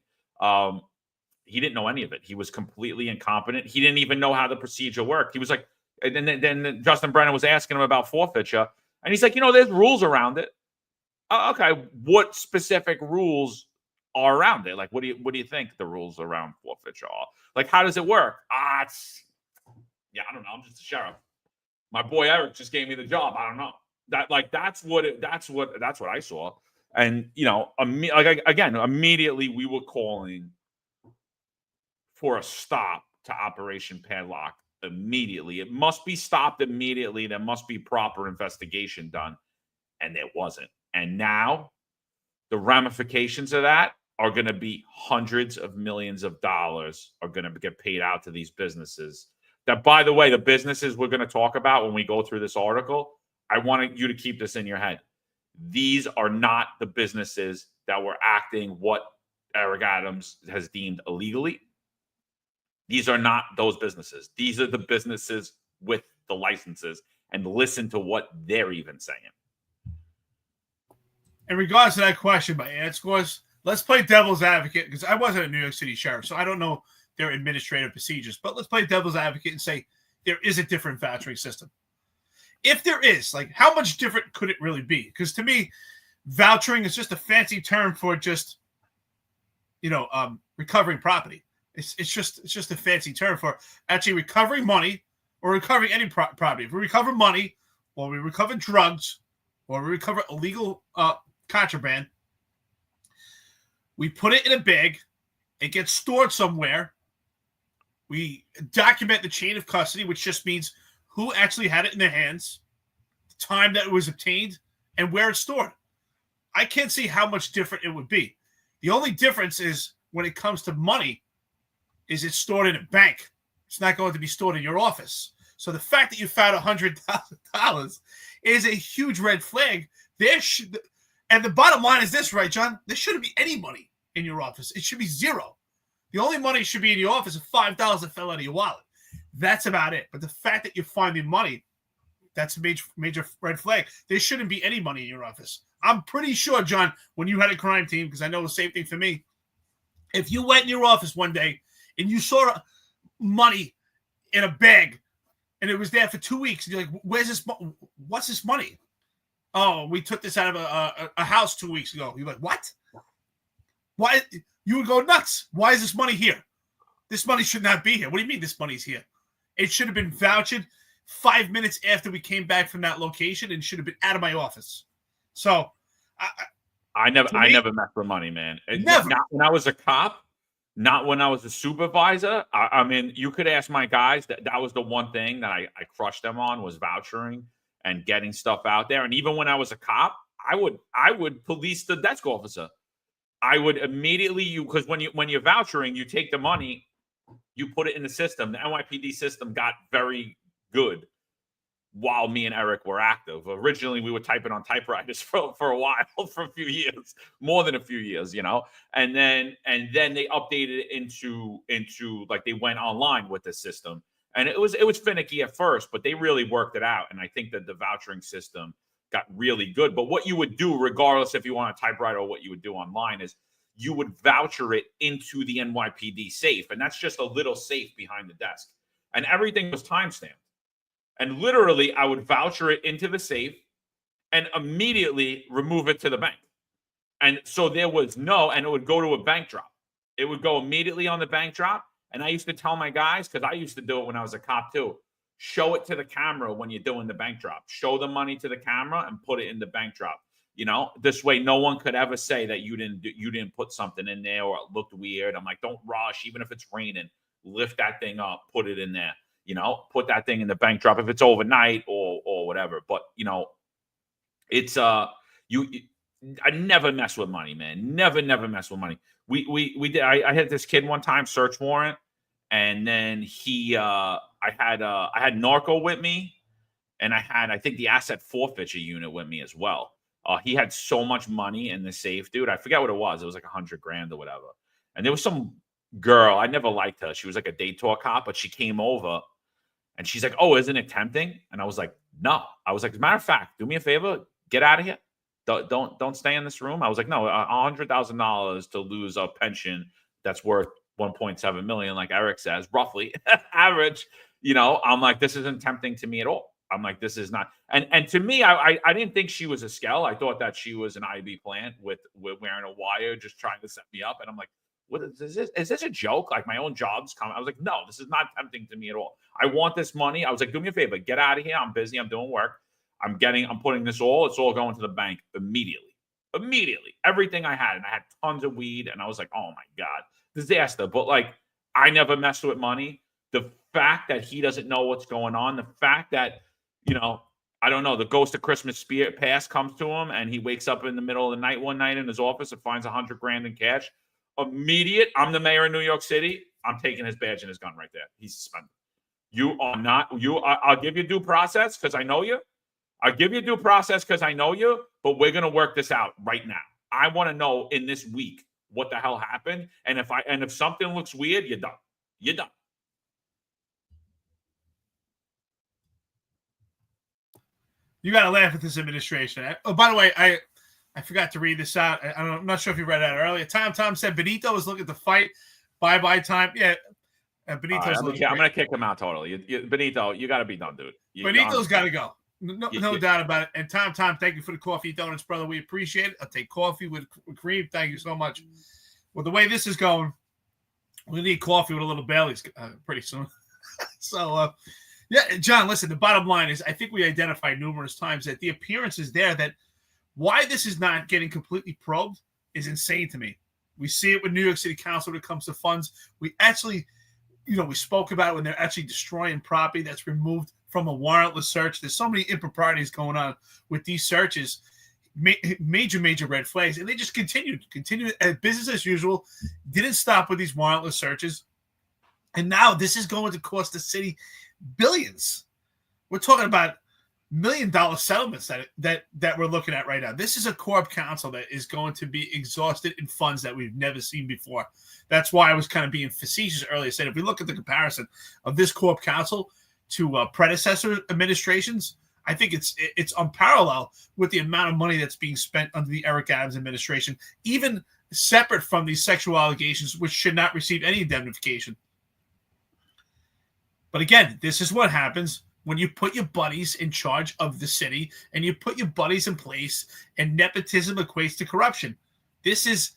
He didn't know any of it. He was completely incompetent. He didn't even know how the procedure worked. He was like, and then Justin Brennan was asking him about forfeiture, and he's like, there's rules around it. Okay, what specific rules are around it? Like, what do you think the rules around forfeiture are? Like, how does it work? I don't know. I'm just a sheriff. My boy Eric just gave me the job. I don't know. That's what I saw. And immediately we were calling for a stop to Operation Padlock immediately. It must be stopped immediately. There must be proper investigation done, and there wasn't. And now the ramifications of that are going to be hundreds of millions of dollars are going to get paid out to these businesses. That, by the way, the businesses we're going to talk about when we go through this article, I want you to keep this in your head. These are not the businesses that were acting what Eric Adams has deemed illegally. These are not those businesses. These are the businesses with the licenses, and listen to what they're even saying. In regards to that question by Ad Scores, let's play devil's advocate, because I wasn't a New York City sheriff, so I don't know their administrative procedures. But let's play devil's advocate and say there is a different vouchering system. If there is, like, how much different could it really be? Because to me, vouchering is just a fancy term for just, recovering property. It's just a fancy term for actually recovering money or recovering any property. If we recover money, or we recover drugs, or we recover illegal contraband, we put it in a bag. It gets stored somewhere. We document the chain of custody, which just means who actually had it in their hands, the time that it was obtained, and where it's stored. I can't see how much different it would be. The only difference is when it comes to money, is it's stored in a bank. It's not going to be stored in your office. So the fact that you found $100,000 is a huge red flag. And the bottom line is this, right, John? There shouldn't be any money in your office. It should be zero. The only money should be in your office is $5 that fell out of your wallet. That's about it. But the fact that you're finding money, that's a major red flag. There shouldn't be any money in your office. I'm pretty sure, John, when you had a crime team, because I know the same thing for me, if you went in your office one day and you saw money in a bag and it was there for 2 weeks, and you're like, where's this? What's this money? Oh, we took this out of a house 2 weeks ago. You're like, what? Why? you would go nuts. Why is this money here? This money should not be here. What do you mean this money's here? It should have been vouched 5 minutes after we came back from that location and should have been out of my office. So I never messed with money, man. Never. Not when I was a cop, not when I was a supervisor. I mean, you could ask my guys. That was the one thing that I crushed them on, was vouchering and getting stuff out there. And even when I was a cop, I would police the desk officer. I would immediately, because when you're vouchering, you take the money, you put it in the system. The NYPD system got very good while me and Eric were active. Originally, we were typing on typewriters for a while, for a few years, more than a few years, and then they updated it into like, they went online with the system, and it was finicky at first, but they really worked it out. And I think that the vouchering system got really good. But what you would do, regardless if you want a typewriter or what you would do online, is you would voucher it into the NYPD safe, and that's just a little safe behind the desk, and everything was timestamped. And literally, I would voucher it into the safe and immediately remove it to the bank. And so there was and it would go to a bank drop. It would go immediately on the bank drop. And I used to tell my guys, because I used to do it when I was a cop too, show it to the camera when you're doing the bank drop. Show the money to the camera and put it in the bank drop. This way, no one could ever say that you didn't put something in there or it looked weird. I'm like, don't rush, even if it's raining. Lift that thing up, put it in there. Put that thing in the bank drop if it's overnight or whatever. But it's I never mess with money, man. Never mess with money. We did. I had this kid one time, search warrant, and then I had narco with me, and I think the asset forfeiture unit with me as well. He had so much money in the safe, dude. I forget what it was. It was like $100,000 or whatever. And there was some girl. I never liked her. She was like a daytime cop, but she came over. And she's like, "Oh, isn't it tempting?" And I was like, "No." I was like, "As a matter of fact, do me a favor, get out of here. Don't stay in this room." I was like, "No, $100,000 to lose a pension that's worth 1.7 million, like Eric says, roughly average." I'm like, this isn't tempting to me at all. I'm like, this is not. And to me, I didn't think she was a scale. I thought that she was an IB plant with wearing a wire, just trying to set me up. And I'm like, what is this? Is this a joke? Like, my own job's coming. I was like, no, this is not tempting to me at all. I want this money. I was like, do me a favor, get out of here. I'm busy. I'm doing work. I'm putting it's all going to the bank immediately. Everything I had. And I had tons of weed. And I was like, oh my God, disaster. But like, I never messed with money. The fact that he doesn't know what's going on, the fact that, I don't know, the ghost of Christmas past comes to him and he wakes up in the middle of the night one night in his office and finds $100,000 in cash. Immediate. I'm the mayor of New York City. I'm taking his badge and his gun right there. He's suspended. I'll give you due process because I know you. I'll give you due process because I know you, but we're going to work this out right now. I want to know in this week what the hell happened. And if something looks weird, you're done. You're done. You got to laugh at this administration. Oh, by the way, I forgot to read this out. I'm not sure if you read that earlier. Tom said Benito was looking to fight. Bye time. Yeah. Benito's I'm going to kick him out totally. Benito, you got to be done, dude. Benito's got to go. No doubt about it. And Tom, thank you for the coffee donuts, brother. We appreciate it. I'll take coffee with cream. Thank you so much. Well, the way this is going, we need coffee with a little Bailey's pretty soon. So, yeah, John, listen, the bottom line is I think we identified numerous times that the appearance is there that why this is not getting completely probed is insane to me. We see it with New York City Council when it comes to funds. We actually, we spoke about it when they're actually destroying property that's removed from a warrantless search. There's so many improprieties going on with these searches, major red flags, and they just continued business as usual, didn't stop with these warrantless searches. And now this is going to cost the city billions. We're talking about $1 million settlements that we're looking at right now. This is a corp council that is going to be exhausted in funds that we've never seen before. That's why I was kind of being facetious earlier, saying if we look at the comparison of this corp council to predecessor administrations, I think it's unparalleled with the amount of money that's being spent under the Eric Adams administration, even separate from these sexual allegations, which should not receive any indemnification. But again, this is what happens when you put your buddies in charge of the city and you put your buddies in place and nepotism equates to corruption. This is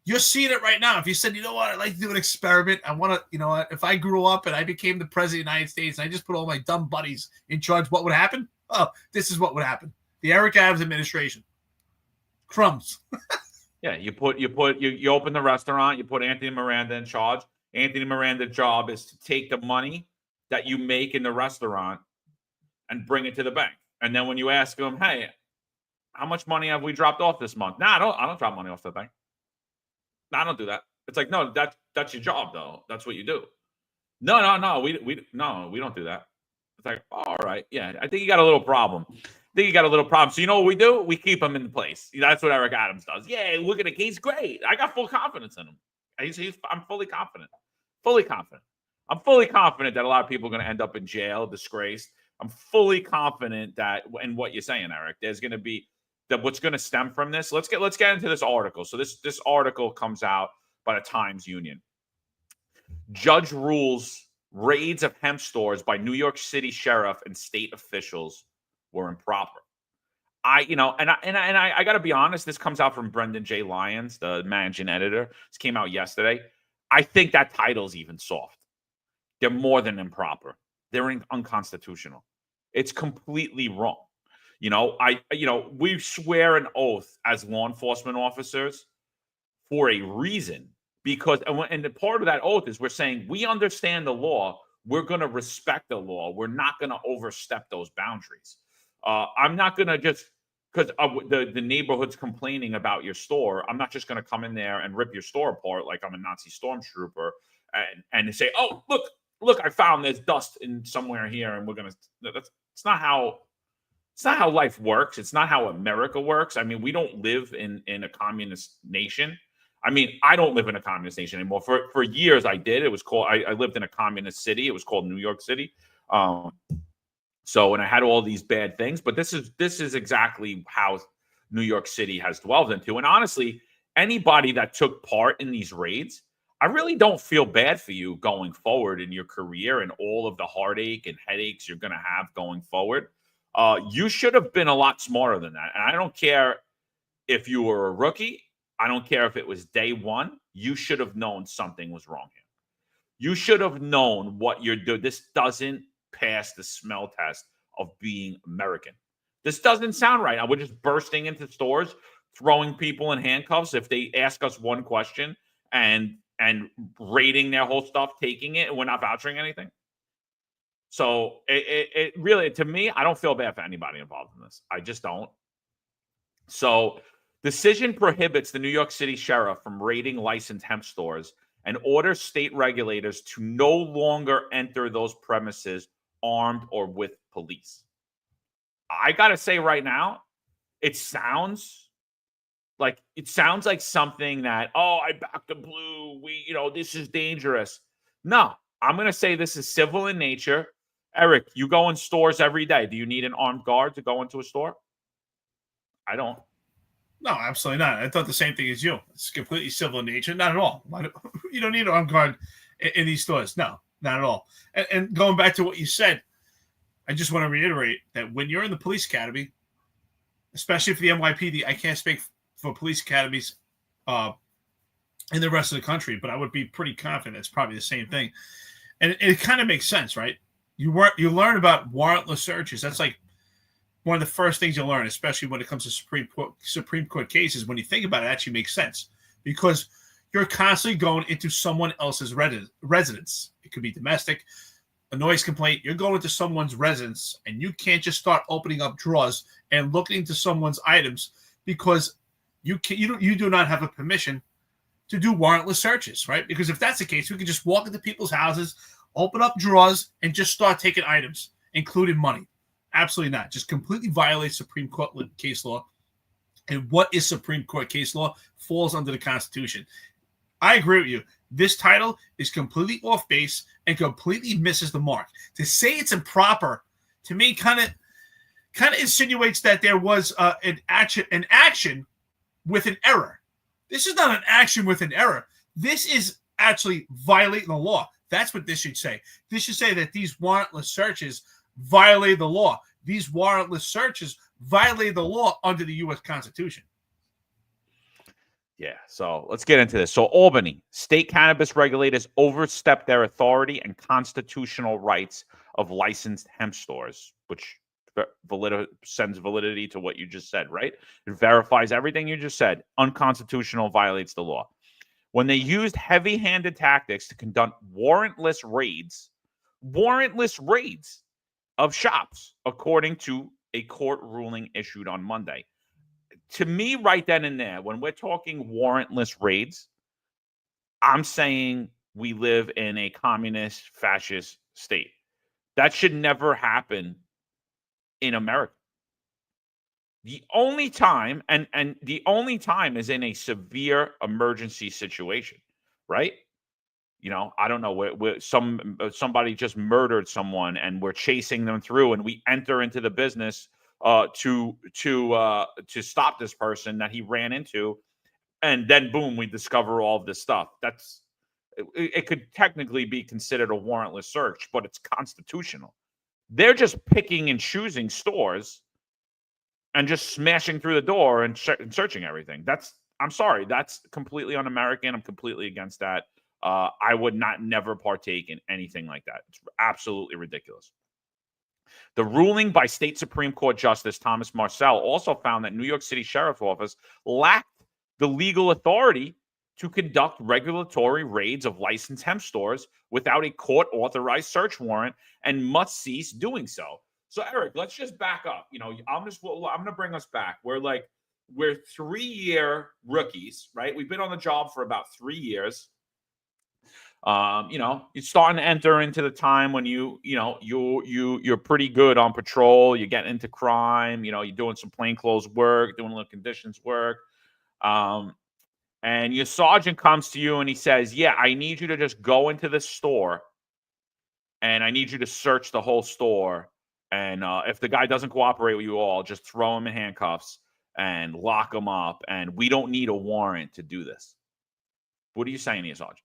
You're seeing it right now. If you said, you know what, I'd like to do an experiment. I want to, you know, if I grew up and I became the president of the United States and I just put all my dumb buddies in charge, what would happen? Oh, this is what would happen. The Eric Adams administration. Crumbs. Yeah, you open the restaurant, you put Anthony Miranda in charge. Anthony Miranda's job is to take the money that you make in the restaurant and bring it to the bank. And then when you ask him, hey, how much money have we dropped off this month? Nah, I don't drop money off the bank. No, I don't do that. It's like, no, that's your job though. That's what you do. No, we don't do that. It's like, all right, yeah, I think you got a little problem. So you know what we do? We keep him in place. That's what Eric Adams does. Yeah, look at it. He's great. I got full confidence in him. I'm fully confident. I'm fully confident that a lot of people are going to end up in jail, disgraced. I'm fully confident that, and what you're saying, Eric, there's going to be that what's going to stem from this. Let's get into this article. So this article comes out by the Times Union. Judge rules raids of hemp stores by New York City sheriff and state officials were improper. I got to be honest. This comes out from Brendan J. Lyons, the managing editor. This came out yesterday. I think that title's even soft. They're more than improper. They're unconstitutional. It's completely wrong. We swear an oath as law enforcement officers for a reason, because and part of that oath is we're saying we understand the law. We're going to respect the law. We're not going to overstep those boundaries. I'm not going to just because the neighborhood's complaining about your store. I'm not just going to come in there and rip your store apart like I'm a Nazi stormtrooper and say, oh, look, I found there's dust in somewhere here, and we're going to. It's not how life works. It's not how America works. I mean, we don't live in a communist nation. I mean, I don't live in a communist nation anymore. For years, I did. It was called. I lived in a communist city. It was called New York City. And I had all these bad things. But this is exactly how New York City has dwelled into. And honestly, anybody that took part in these raids, I really don't feel bad for you going forward in your career and all of the heartache and headaches you're going to have going forward. You should have been a lot smarter than that. And I don't care if you were a rookie. I don't care if it was day one. You should have known something was wrong here. You should have known what you're doing. This doesn't pass the smell test of being American. This doesn't sound right. We're just bursting into stores, throwing people in handcuffs if they ask us one question and raiding their whole stuff, taking it, and we're not vouchering anything. So it really, to me, I don't feel bad for anybody involved in this. I just don't. So decision prohibits the New York City sheriff from raiding licensed hemp stores and orders state regulators to no longer enter those premises armed or with police. I got to say right now, it sounds like something that, I backed the blue. This is dangerous. No, I'm going to say this is civil in nature. Eric, you go in stores every day. Do you need an armed guard to go into a store? I don't. No, absolutely not. I thought the same thing as you. It's completely civil in nature. Not at all. You don't need an armed guard in these stores. No, not at all. And going back to what you said, I just want to reiterate that when you're in the police academy, especially for the NYPD, I can't speak for police academies in the rest of the country, but I would be pretty confident it's probably the same thing. And it kind of makes sense, right? You learn about warrantless searches. That's like one of the first things you learn, especially when it comes to Supreme Court cases. When you think about it, it actually makes sense because you're constantly going into someone else's residence. It could be domestic, a noise complaint. You're going into someone's residence, and you can't just start opening up drawers and looking into someone's items because you do not have a permission to do warrantless searches, right? Because if that's the case, we could just walk into people's houses, open up drawers, and just start taking items, including money. Absolutely not. Just completely violates Supreme Court case law. And what is Supreme Court case law falls under the Constitution. I agree with you. This title is completely off base and completely misses the mark. To say it's improper, to me, kind of insinuates that there was an action with an error. This is not an action with an error. This is actually violating the law. That's what this should say. This should say that these warrantless searches violate the law. These warrantless searches violate the law under the U.S. Constitution. Yeah, so let's get into this. So Albany, state cannabis regulators overstepped their authority and constitutional rights of licensed hemp stores, which sends validity to what you just said, right? It verifies everything you just said. Unconstitutional, violates the law. When they used heavy-handed tactics to conduct warrantless raids of shops, according to a court ruling issued on Monday. To me, right then and there, when we're talking warrantless raids, I'm saying we live in a communist fascist state. That should never happen in America. The only time, and the only time is in a severe emergency situation, right? You know, I don't know, where somebody just murdered someone and we're chasing them through, and we enter into the business to stop this person that he ran into, and then boom, we discover all of this stuff. It could technically be considered a warrantless search, but it's constitutional. They're just picking and choosing stores and just smashing through the door and searching everything. I'm sorry, that's completely un-American. I'm completely against that. I would never partake in anything like that. It's absolutely ridiculous. The ruling by State Supreme Court Justice Thomas Marcel also found that New York City Sheriff's Office lacked the legal authority to conduct regulatory raids of licensed hemp stores without a court-authorized search warrant and must cease doing so. So, Eric, let's just back up. You know, I'm going to bring us back. We're 3-year rookies, right? We've been on the job for about 3 years. You know, you're starting to enter into the time when you're pretty good on patrol. You're getting into crime. You know, you're doing some plainclothes work, doing a little conditions work. And your sergeant comes to you and he says, yeah, I need you to just go into the store and I need you to search the whole store. And if the guy doesn't cooperate with you all, just throw him in handcuffs and lock him up. And we don't need a warrant to do this. What are you saying to your sergeant?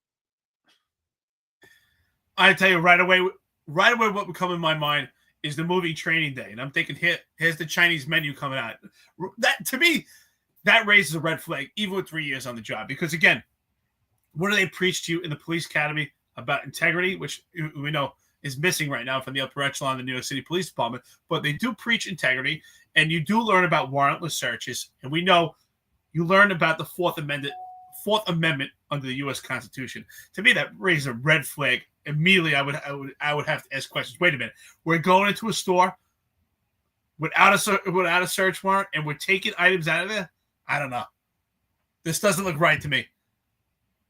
I tell you right away what would come in my mind is the movie Training Day. And I'm thinking, here's the Chinese menu coming out. That, to me, that raises a red flag, even with 3 years on the job. Because, again, what do they preach to you in the police academy about integrity, which we know is missing right now from the upper echelon of the New York City Police Department. But they do preach integrity, and you do learn about warrantless searches. And we know you learn about the Fourth Amendment under the U.S. Constitution. To me, that raises a red flag. Immediately, I would have to ask questions. Wait a minute, we're going into a store without a search warrant, and we're taking items out of there. I don't know. This doesn't look right to me.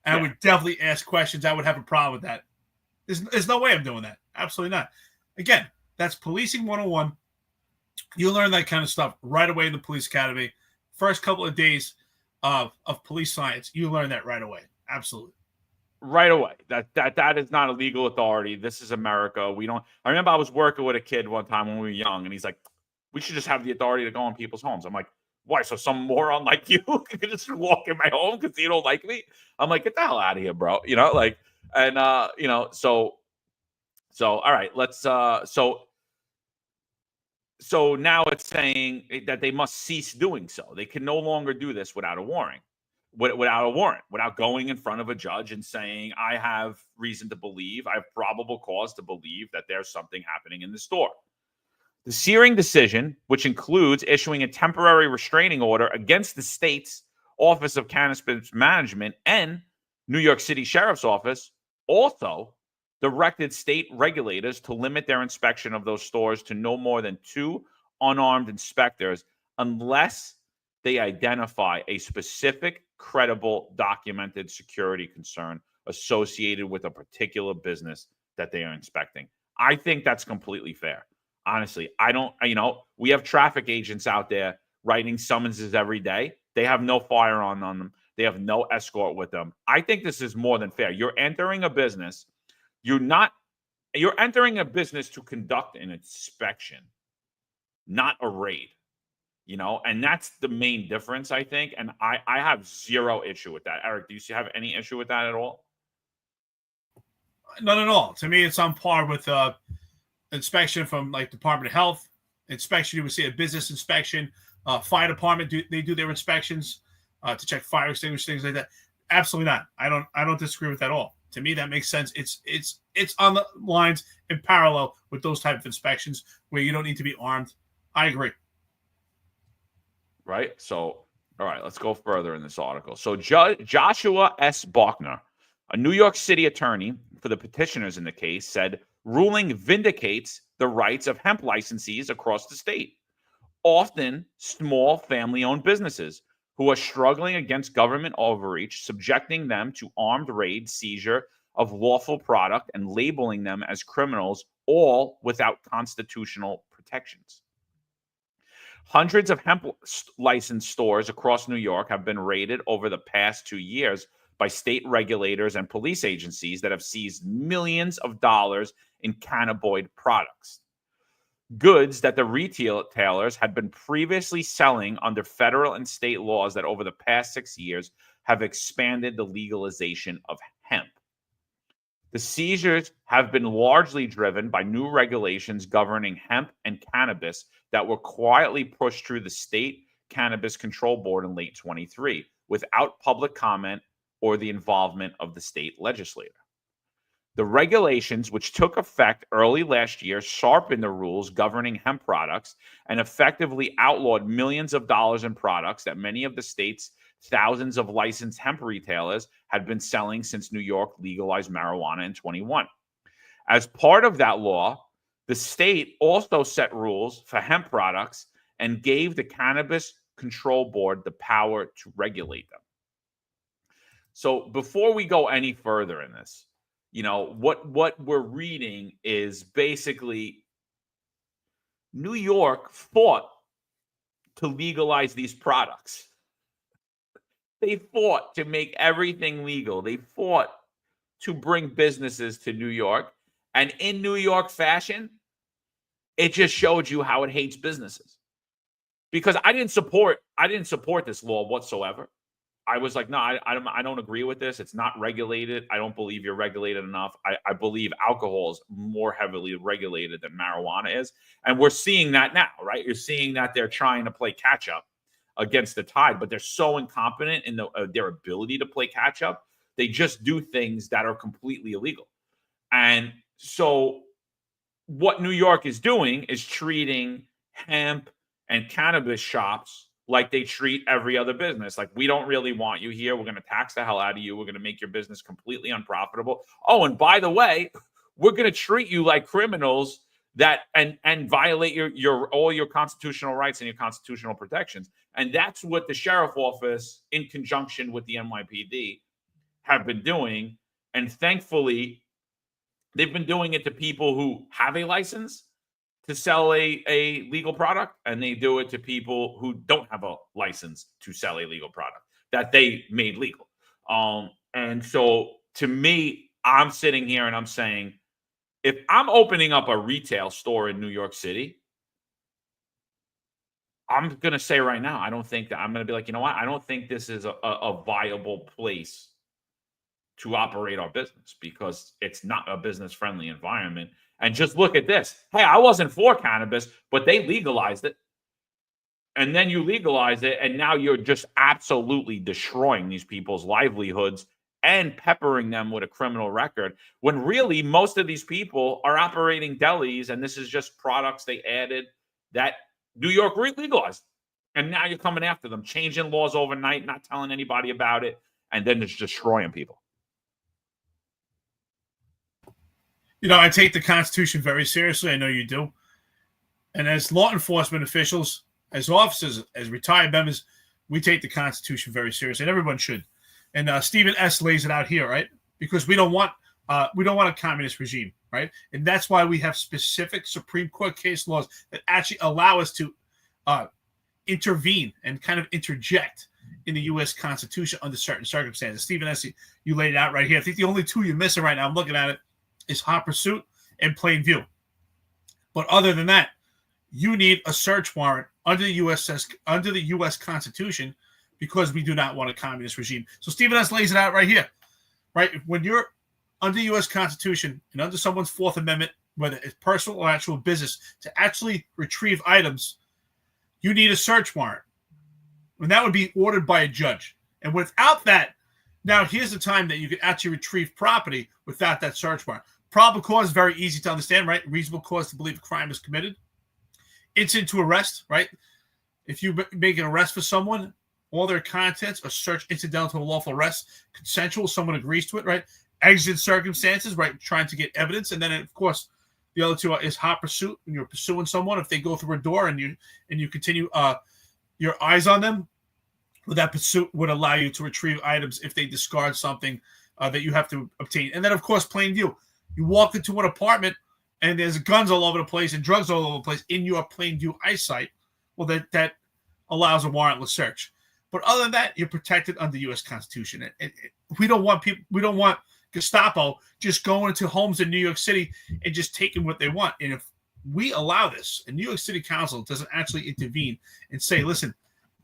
I would definitely ask questions. I would have a problem with that. There's no way I'm doing that. Absolutely not. Again, that's policing 101. You learn that kind of stuff right away in the police academy. First couple of days of police science, you learn that right away. Absolutely. Right away. That is not a legal authority. This is America. I remember I was working with a kid one time when we were young, and he's like, we should just have the authority to go in people's homes. I'm like, why? So some moron like you can just walk in my home because you don't like me? I'm like, get the hell out of here, bro. You know, like, and so all right, let's so now it's saying that they must cease doing so. They can no longer do this without a warrant, without going in front of a judge and saying, I have reason to believe, I have probable cause to believe that there's something happening in the store. The Searing decision, which includes issuing a temporary restraining order against the state's Office of Cannabis Management and New York City Sheriff's Office, also directed state regulators to limit their inspection of those stores to no more than 2 unarmed inspectors unless they identify a specific, credible, documented security concern associated with a particular business that they are inspecting. I think that's completely fair. Honestly, we have traffic agents out there writing summonses every day. They have no firearm on them. They have no escort with them. I think this is more than fair. You're entering a business. You're entering a business to conduct an inspection, not a raid. And that's the main difference, I think. And I have zero issue with that. Eric, do you have any issue with that at all? None at all. To me, it's on par with inspection from like Department of Health. Inspection, you would see a business inspection. Fire department, they do their inspections. to check fire extinguishers, things like that. Absolutely not. I don't disagree with that at all. To me, that makes sense. It's on the lines in parallel with those type of inspections where you don't need to be armed. I agree. Right. So, all right, let's go further in this article. So Joshua S. Bachner, a New York City attorney for the petitioners in the case, said ruling vindicates the rights of hemp licensees across the state, often small family-owned businesses who are struggling against government overreach, subjecting them to armed raid, seizure of lawful product, and labeling them as criminals, all without constitutional protections. Hundreds of hemp licensed stores across New York have been raided over the past 2 years by state regulators and police agencies that have seized millions of dollars in cannabinoid products, goods that the retailers had been previously selling under federal and state laws that over the past 6 years have expanded the legalization of hemp. The seizures have been largely driven by new regulations governing hemp and cannabis that were quietly pushed through the state Cannabis Control Board in late 23 without public comment or the involvement of the state legislature. The regulations, which took effect early last year, sharpened the rules governing hemp products and effectively outlawed millions of dollars in products that many of the state's thousands of licensed hemp retailers had been selling since New York legalized marijuana in 21. As part of that law, the state also set rules for hemp products and gave the Cannabis Control Board the power to regulate them. So before we go any further in this, what we're reading is basically New York fought to legalize these products. They fought to make everything legal. They fought to bring businesses to New York. And in New York fashion, it just showed you how it hates businesses. Because I didn't support this law whatsoever. I was like, no, I don't agree with this. It's not regulated. I don't believe you're regulated enough. I believe alcohol is more heavily regulated than marijuana is. And we're seeing that now, right? You're seeing that they're trying to play catch up against the tide, but they're so incompetent in their ability to play catch up. They just do things that are completely illegal. And so what New York is doing is treating hemp and cannabis shops like they treat every other business. Like, we don't really want you here. We're going to tax the hell out of you. We're going to make your business completely unprofitable. Oh, and by the way, we're going to treat you like criminals that and violate your all your constitutional rights and your constitutional protections. And that's what the sheriff office, in conjunction with the NYPD, have been doing. And thankfully, they've been doing it to people who have a license to sell a legal product, and they do it to people who don't have a license to sell a legal product that they made legal. And so to me, I'm sitting here and I'm saying, if I'm opening up a retail store in New York City, I'm going to say right now, I don't think that I'm going to be like, you know what? I don't think this is a viable place to operate our business because it's not a business-friendly environment. And just look at this. Hey, I wasn't for cannabis, but they legalized it. And then you legalize it, and now you're just absolutely destroying these people's livelihoods and peppering them with a criminal record, when really most of these people are operating delis, and this is just products they added that New York legalized. And now you're coming after them, changing laws overnight, not telling anybody about it, and then it's destroying people. I take the Constitution very seriously. I know you do. And as law enforcement officials, as officers, as retired members, we take the Constitution very seriously, and everyone should. And Stephen S. lays it out here, right? Because we don't want a communist regime, right? And that's why we have specific Supreme Court case laws that actually allow us to intervene and kind of interject in the U.S. Constitution under certain circumstances. Stephen S., you laid it out right here. I think the only two you're missing right now, I'm looking at it, is hot pursuit and plain view. But other than that, you need a search warrant under the U.S. Constitution, because we do not want a communist regime. So Stephen S. lays it out right here, right? When you're under the U.S. Constitution and under someone's Fourth Amendment, whether it's personal or actual business, to actually retrieve items, you need a search warrant. And that would be ordered by a judge. And without that, now here's the time that you can actually retrieve property without that search warrant. Probable cause is very easy to understand, right? Reasonable cause to believe a crime is committed. Instant to arrest, right? If you make an arrest for someone, all their contents are search incidental to a lawful arrest, consensual, someone agrees to it, right? Exigent circumstances, right? Trying to get evidence. And then, of course, the other two is hot pursuit. When you're pursuing someone, if they go through a door and you continue your eyes on them, well, that pursuit would allow you to retrieve items if they discard something that you have to obtain. And then, of course, plain view. You walk into an apartment and there's guns all over the place and drugs all over the place in your plain view eyesight. Well, that allows a warrantless search. But other than that, you're protected under the U.S. Constitution. We don't want Gestapo just going into homes in New York City and just taking what they want. And if we allow this, and New York City Council doesn't actually intervene and say, listen,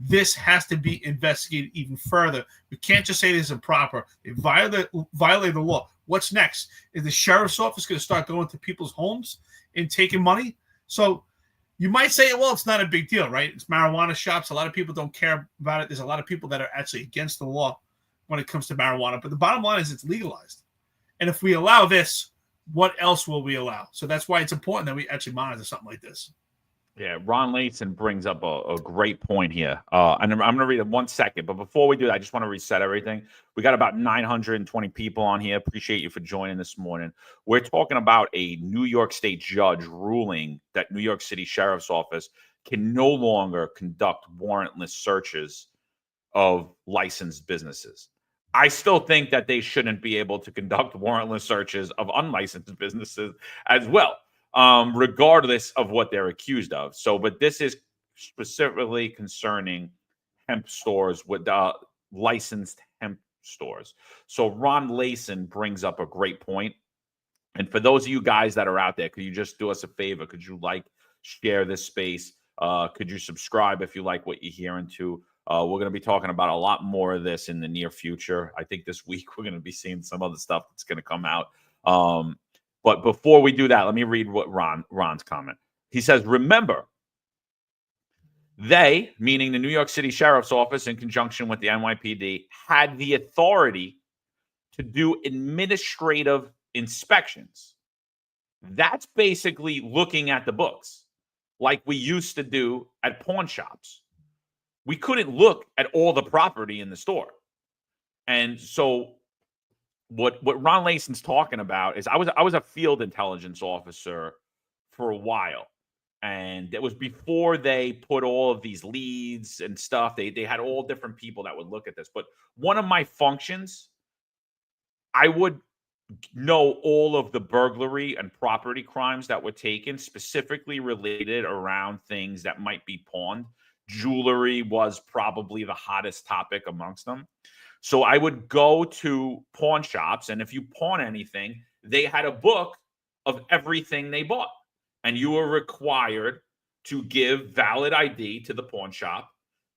this has to be investigated even further. We can't just say this is improper. They violate the law. What's next? Is the sheriff's office going to start going to people's homes and taking money? So you might say, well, it's not a big deal, right? It's marijuana shops. A lot of people don't care about it. There's a lot of people that are actually against the law when it comes to marijuana. But the bottom line is it's legalized. And if we allow this, what else will we allow? So that's why it's important that we actually monitor something like this. Yeah, Ron Layson brings up a great point here. And I'm going to read it 1 second. But before we do that, I just want to reset everything. We got about 920 people on here. Appreciate you for joining this morning. We're talking about a New York State judge ruling that New York City Sheriff's Office can no longer conduct warrantless searches of licensed businesses. I still think that they shouldn't be able to conduct warrantless searches of unlicensed businesses as well, regardless of what they're accused of. So, but this is specifically concerning hemp stores with licensed hemp stores. So Ron Layson brings up a great point. And for those of you guys that are out there, could you just do us a favor? Could you share this space? Could you subscribe if you like what you're hearing too? We're going to be talking about a lot more of this in the near future. I think this week we're going to be seeing some other stuff that's going to come out. But before we do that, let me read what Ron's comment. He says, remember, they, meaning the New York City Sheriff's Office in conjunction with the NYPD, had the authority to do administrative inspections. That's basically looking at the books like we used to do at pawn shops. We couldn't look at all the property in the store. And so what Ron Layson's talking about is I was a field intelligence officer for a while. And it was before they put all of these leads and stuff. They had all different people that would look at this. But one of my functions, I would know all of the burglary and property crimes that were taken, specifically related around things that might be pawned. Jewelry was probably the hottest topic amongst them. So I would go to pawn shops, and if you pawn anything, they had a book of everything they bought. And you were required to give valid ID to the pawn shop,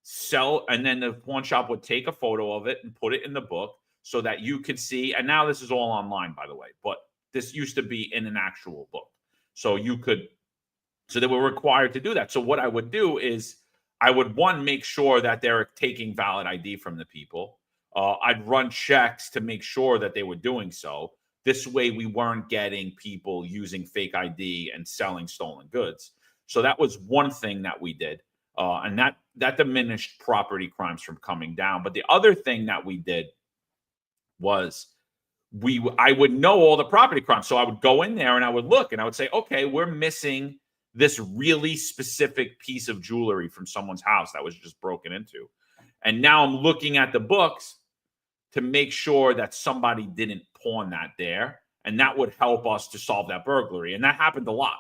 sell, and then the pawn shop would take a photo of it and put it in the book so that you could see. And now this is all online, by the way, but this used to be in an actual book. So they were required to do that. So what I would do is I would, one, make sure that they're taking valid ID from the people. I'd run checks to make sure that they were doing so. This way we weren't getting people using fake ID and selling stolen goods. So that was one thing that we did. And that diminished property crimes from coming down. But the other thing that we did was I would know all the property crimes. So I would go in there and I would look and I would say, okay, we're missing this really specific piece of jewelry from someone's house that was just broken into. And now I'm looking at the books to make sure that somebody didn't pawn that there. And that would help us to solve that burglary. And that happened a lot.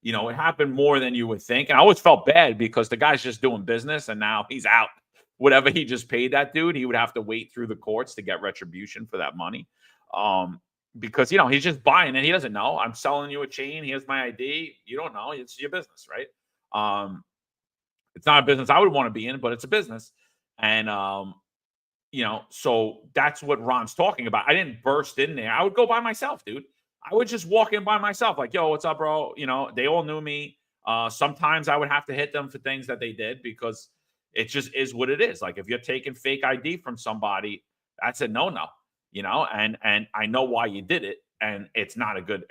You know, it happened more than you would think. And I always felt bad because the guy's just doing business and now he's out. Whatever he just paid that dude, he would have to wait through the courts to get retribution for that money. Because, you know, he's just buying and he doesn't know. I'm selling you a chain. Here's my ID. You don't know. It's your business, right? It's not a business I would want to be in, but it's a business. And, you know, so that's what Ron's talking about. I didn't burst in there. I would go by myself, dude. I would just walk in by myself like, yo, what's up, bro? You know, they all knew me. Sometimes I would have to hit them for things that they did because, It just is what it is. Like if you're taking fake ID from somebody, that's a no-no, and I know why you did it. And it's not a good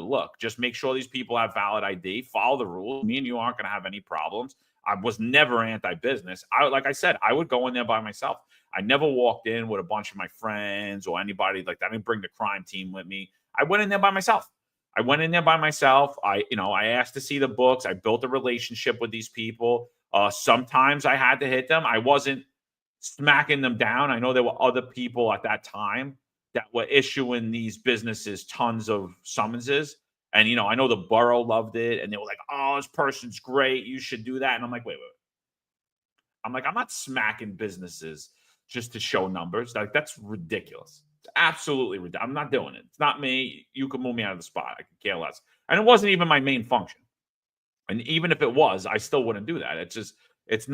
look. Just make sure these people have valid ID, follow the rules. Me and you aren't going to have any problems. I was never anti-business. Like I said, I would go in there by myself. I never walked in with a bunch of my friends or anybody like that. I didn't bring the crime team with me. I went in there by myself. I asked to see the books. I built a relationship with these people. Sometimes I had to hit them. I wasn't smacking them down. I know there were other people at that time that were issuing these businesses tons of summonses. And, I know the borough loved it. And they were like, oh, this person's great. You should do that. And I'm like, wait. I'm like, I'm not smacking businesses just to show numbers. Like, that's ridiculous. It's absolutely ridiculous. I'm not doing it. It's not me. You can move me out of the spot. I could care less. And it wasn't even my main function. And even if it was, I still wouldn't do that. It's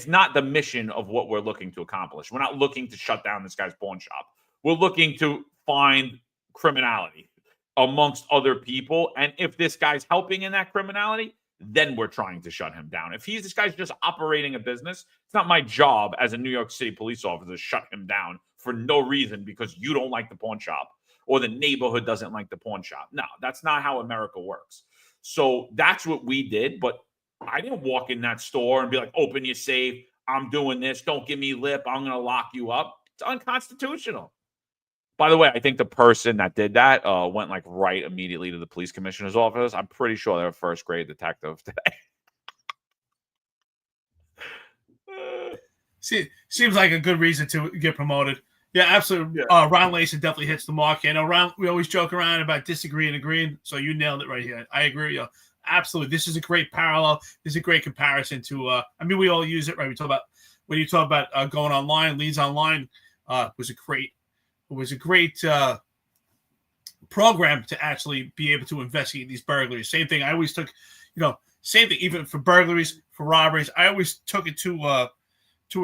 not the mission of what we're looking to accomplish. We're not looking to shut down this guy's pawn shop. We're looking to find criminality amongst other people. And if this guy's helping in that criminality, then we're trying to shut him down. If this guy's just operating a business, it's not my job as a New York City police officer to shut him down for no reason because you don't like the pawn shop or the neighborhood doesn't like the pawn shop. No, that's not how America works. So that's what we did. But I didn't walk in that store and be like, open your safe. I'm doing this. Don't give me lip. I'm going to lock you up. It's unconstitutional. By the way, I think the person that did that went like right immediately to the police commissioner's office. I'm pretty sure they're a first grade detective today. Seems like a good reason to get promoted. Yeah, absolutely. Yeah. Ron Layson definitely hits the mark. I know Ron, we always joke around about disagreeing and agreeing. So you nailed it right here. I agree with you. Absolutely. This is a great parallel. This is a great comparison to, we all use it, right? When you talk about going online, leads online was a great program to actually be able to investigate these burglaries. Same thing. I always took, same thing, even for burglaries, for robberies. I always took it to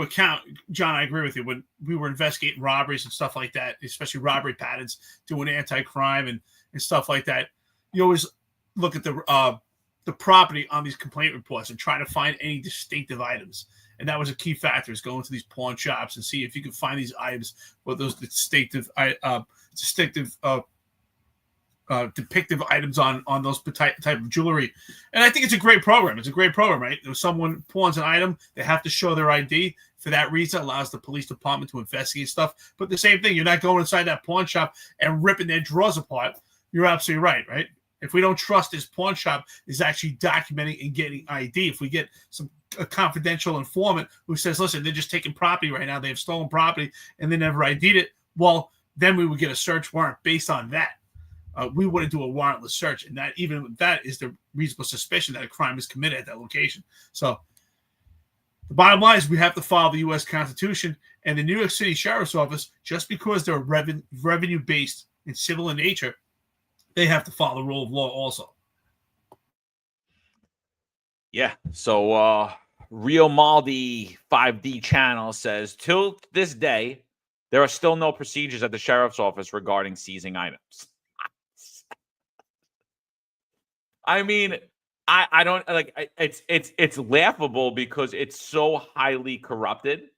account. John, I agree with you. When we were investigating robberies and stuff like that, especially robbery patterns, doing anti-crime and stuff like that, you always look at the property on these complaint reports and try to find any distinctive items. And that was a key factor, is going to these pawn shops and see if you can find these items or those depictive items on those type of jewelry. And I think it's a great program. It's a great program, right? If someone pawns an item, they have to show their ID. For that reason, it allows the police department to investigate stuff. But the same thing, you're not going inside that pawn shop and ripping their drawers apart. You're absolutely right? If we don't trust this pawn shop is actually documenting and getting ID, if we get a confidential informant who says, listen, they're just taking property right now, they have stolen property and they never ID'd it, well, then we would get a search warrant based on that. We wouldn't do a warrantless search, and that even that is the reasonable suspicion that a crime is committed at that location. So the bottom line is we have to follow the U.S. Constitution, and the New York City Sheriff's Office, just because they're revenue-based and civil in nature, they have to follow the rule of law also. Yeah. So Real Maldi 5D channel says, till this day, there are still no procedures at the sheriff's office regarding seizing items. I mean, I don't like it's laughable because it's so highly corrupted.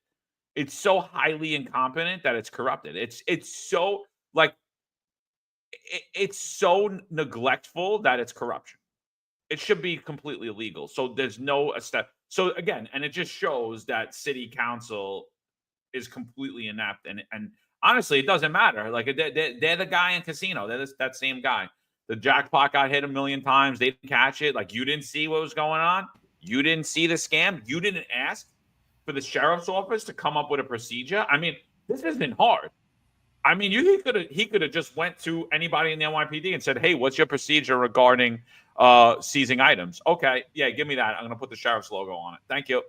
It's so highly incompetent that it's corrupted. It's so like it's so neglectful that it's corruption. It should be completely illegal. So there's no step. So again, and it just shows that city council is completely inept. And honestly, it doesn't matter. Like they're the guy in casino. They're that same guy. The jackpot got hit 1 million times. They didn't catch it. Like you didn't see what was going on. You didn't see the scam. You didn't ask for the sheriff's office to come up with a procedure. I mean, this isn't hard. I mean, he could have just went to anybody in the NYPD and said, "Hey, what's your procedure regarding seizing items?" Okay, yeah, give me that. I'm gonna put the sheriff's logo on it. Thank you.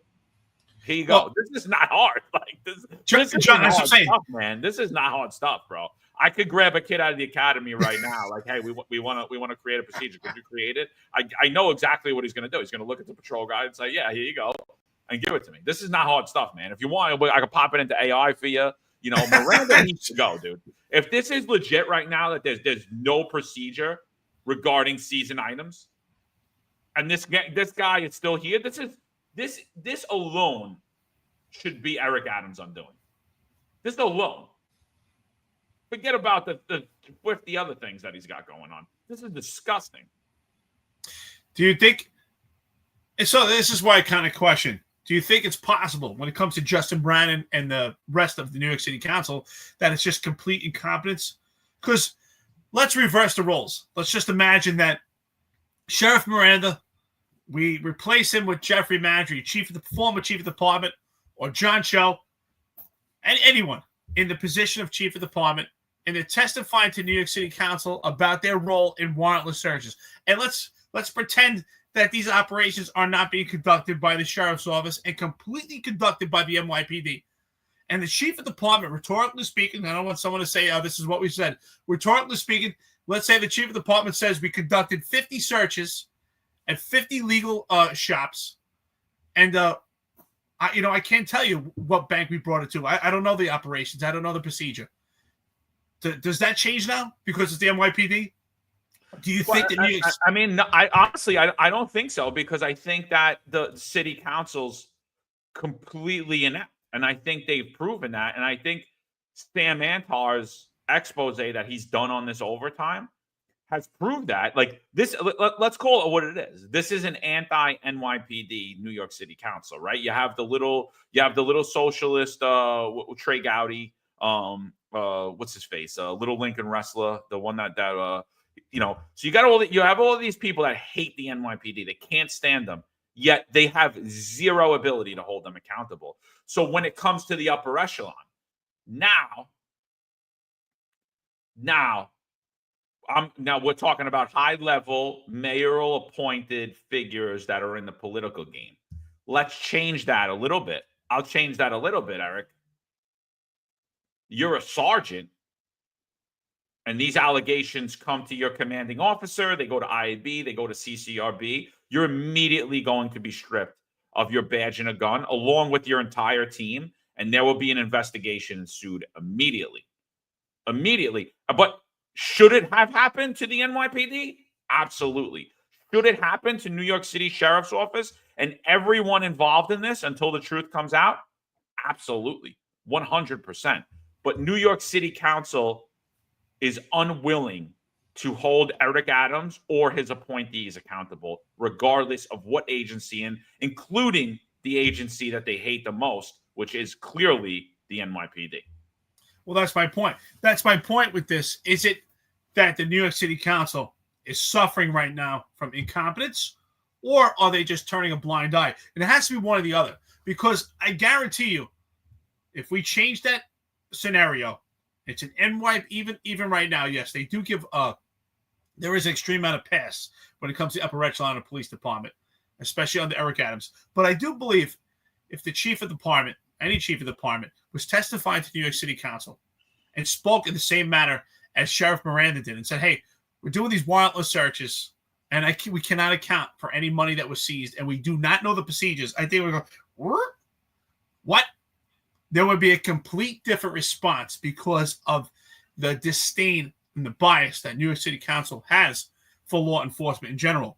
Here you go. Well, this is not hard. Like this John, that's what I'm saying, man. This is not hard stuff, bro. I could grab a kid out of the academy right now, like, hey, we want to create a procedure. Could you create it? I know exactly what he's gonna do. He's gonna look at the patrol guide and say, "Yeah, here you go," and give it to me. This is not hard stuff, man. If you want, I can pop it into AI for you. You know, Miranda needs to go, dude. If this is legit right now, that there's no procedure regarding seizing items, and this guy is still here, this This alone should be Eric Adams' undoing. This alone. Forget about the 50 other things that he's got going on. This is disgusting. Do you think? And so this is why I kind of question. Do you think it's possible when it comes to Justin Brannan and the rest of the New York City Council that it's just complete incompetence? Because let's reverse the roles. Let's just imagine that Sheriff Miranda, we replace him with Jeffrey Madry, former chief of department, or John Cho, and anyone in the position of chief of department, and they're testifying to New York City Council about their role in warrantless searches. And let's pretend that these operations are not being conducted by the sheriff's office and completely conducted by the NYPD. And the chief of department, rhetorically speaking, I don't want someone to say, oh, this is what we said. Rhetorically speaking, let's say the chief of department says we conducted 50 searches at 50 legal shops. And, I can't tell you what bank we brought it to. I don't know the operations. I don't know the procedure. Does that change now because it's the NYPD? Do you think that New York? I mean, I honestly, I don't think so, because I think that the city council's completely inept, and I think they've proven that. And I think Sam Antar's expose that he's done on this overtime has proved that. Like this, let's call it what it is. This is an anti-NYPD New York City Council, right? You have the little socialist Trey Gowdy, what's his face, little Lincoln wrestler, the one that so you have all of these people that hate the NYPD. They can't stand them, yet they have zero ability to hold them accountable. So when it comes to the upper echelon, now we're talking about high-level mayoral appointed figures that are in the political game. Let's change that a little bit. I'll change that a little bit, Eric. You're a sergeant, and these allegations come to your commanding officer. They go to IAB. They go to CCRB. You're immediately going to be stripped of your badge and a gun, along with your entire team, and there will be an investigation ensued immediately. But should it have happened to the NYPD? Absolutely. Should it happen to New York City Sheriff's Office and everyone involved in this until the truth comes out? Absolutely. 100%. But New York City Council is unwilling to hold Eric Adams or his appointees accountable, regardless of what agency, including the agency that they hate the most, which is clearly the NYPD. Well, that's my point. That's my point with this. Is it that the New York City Council is suffering right now from incompetence, or are they just turning a blind eye? And it has to be one or the other, because I guarantee you, if we change that scenario, it's an NYPD, even right now, yes, they do give there is an extreme amount of pass when it comes to upper echelon of police department, especially under Eric Adams. But I do believe if the chief of department, any chief of department, was testifying to New York City Council and spoke in the same manner as Sheriff Miranda did and said, hey, we're doing these warrantless searches and we cannot account for any money that was seized and we do not know the procedures. I think we're going, what? There would be a complete different response because of the disdain and the bias that New York City Council has for law enforcement in general.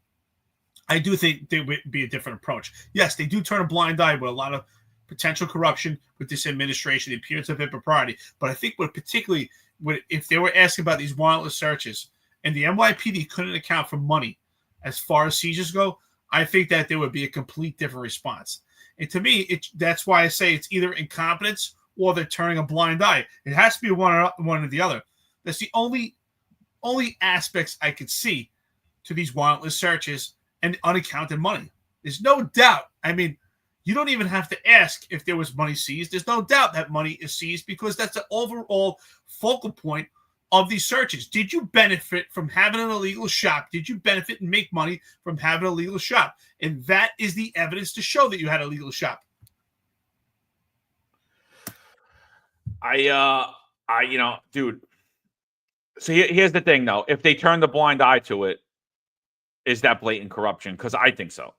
I do think there would be a different approach. Yes, they do turn a blind eye with a lot of potential corruption with this administration, the appearance of impropriety. But I think if they were asking about these warrantless searches and the NYPD couldn't account for money as far as seizures go, I think that there would be a complete different response. And to me, that's why I say it's either incompetence or they're turning a blind eye. It has to be one or the other. That's the only aspects I could see to these warrantless searches and unaccounted money. There's no doubt. I mean, you don't even have to ask if there was money seized. There's no doubt that money is seized because that's the overall focal point of these searches. Did you benefit from having an illegal shop? Did you benefit and make money from having a legal shop? And that is the evidence to show that you had a legal shop. Dude. So here's the thing, though. If they turn the blind eye to it, is that blatant corruption? Because I think so.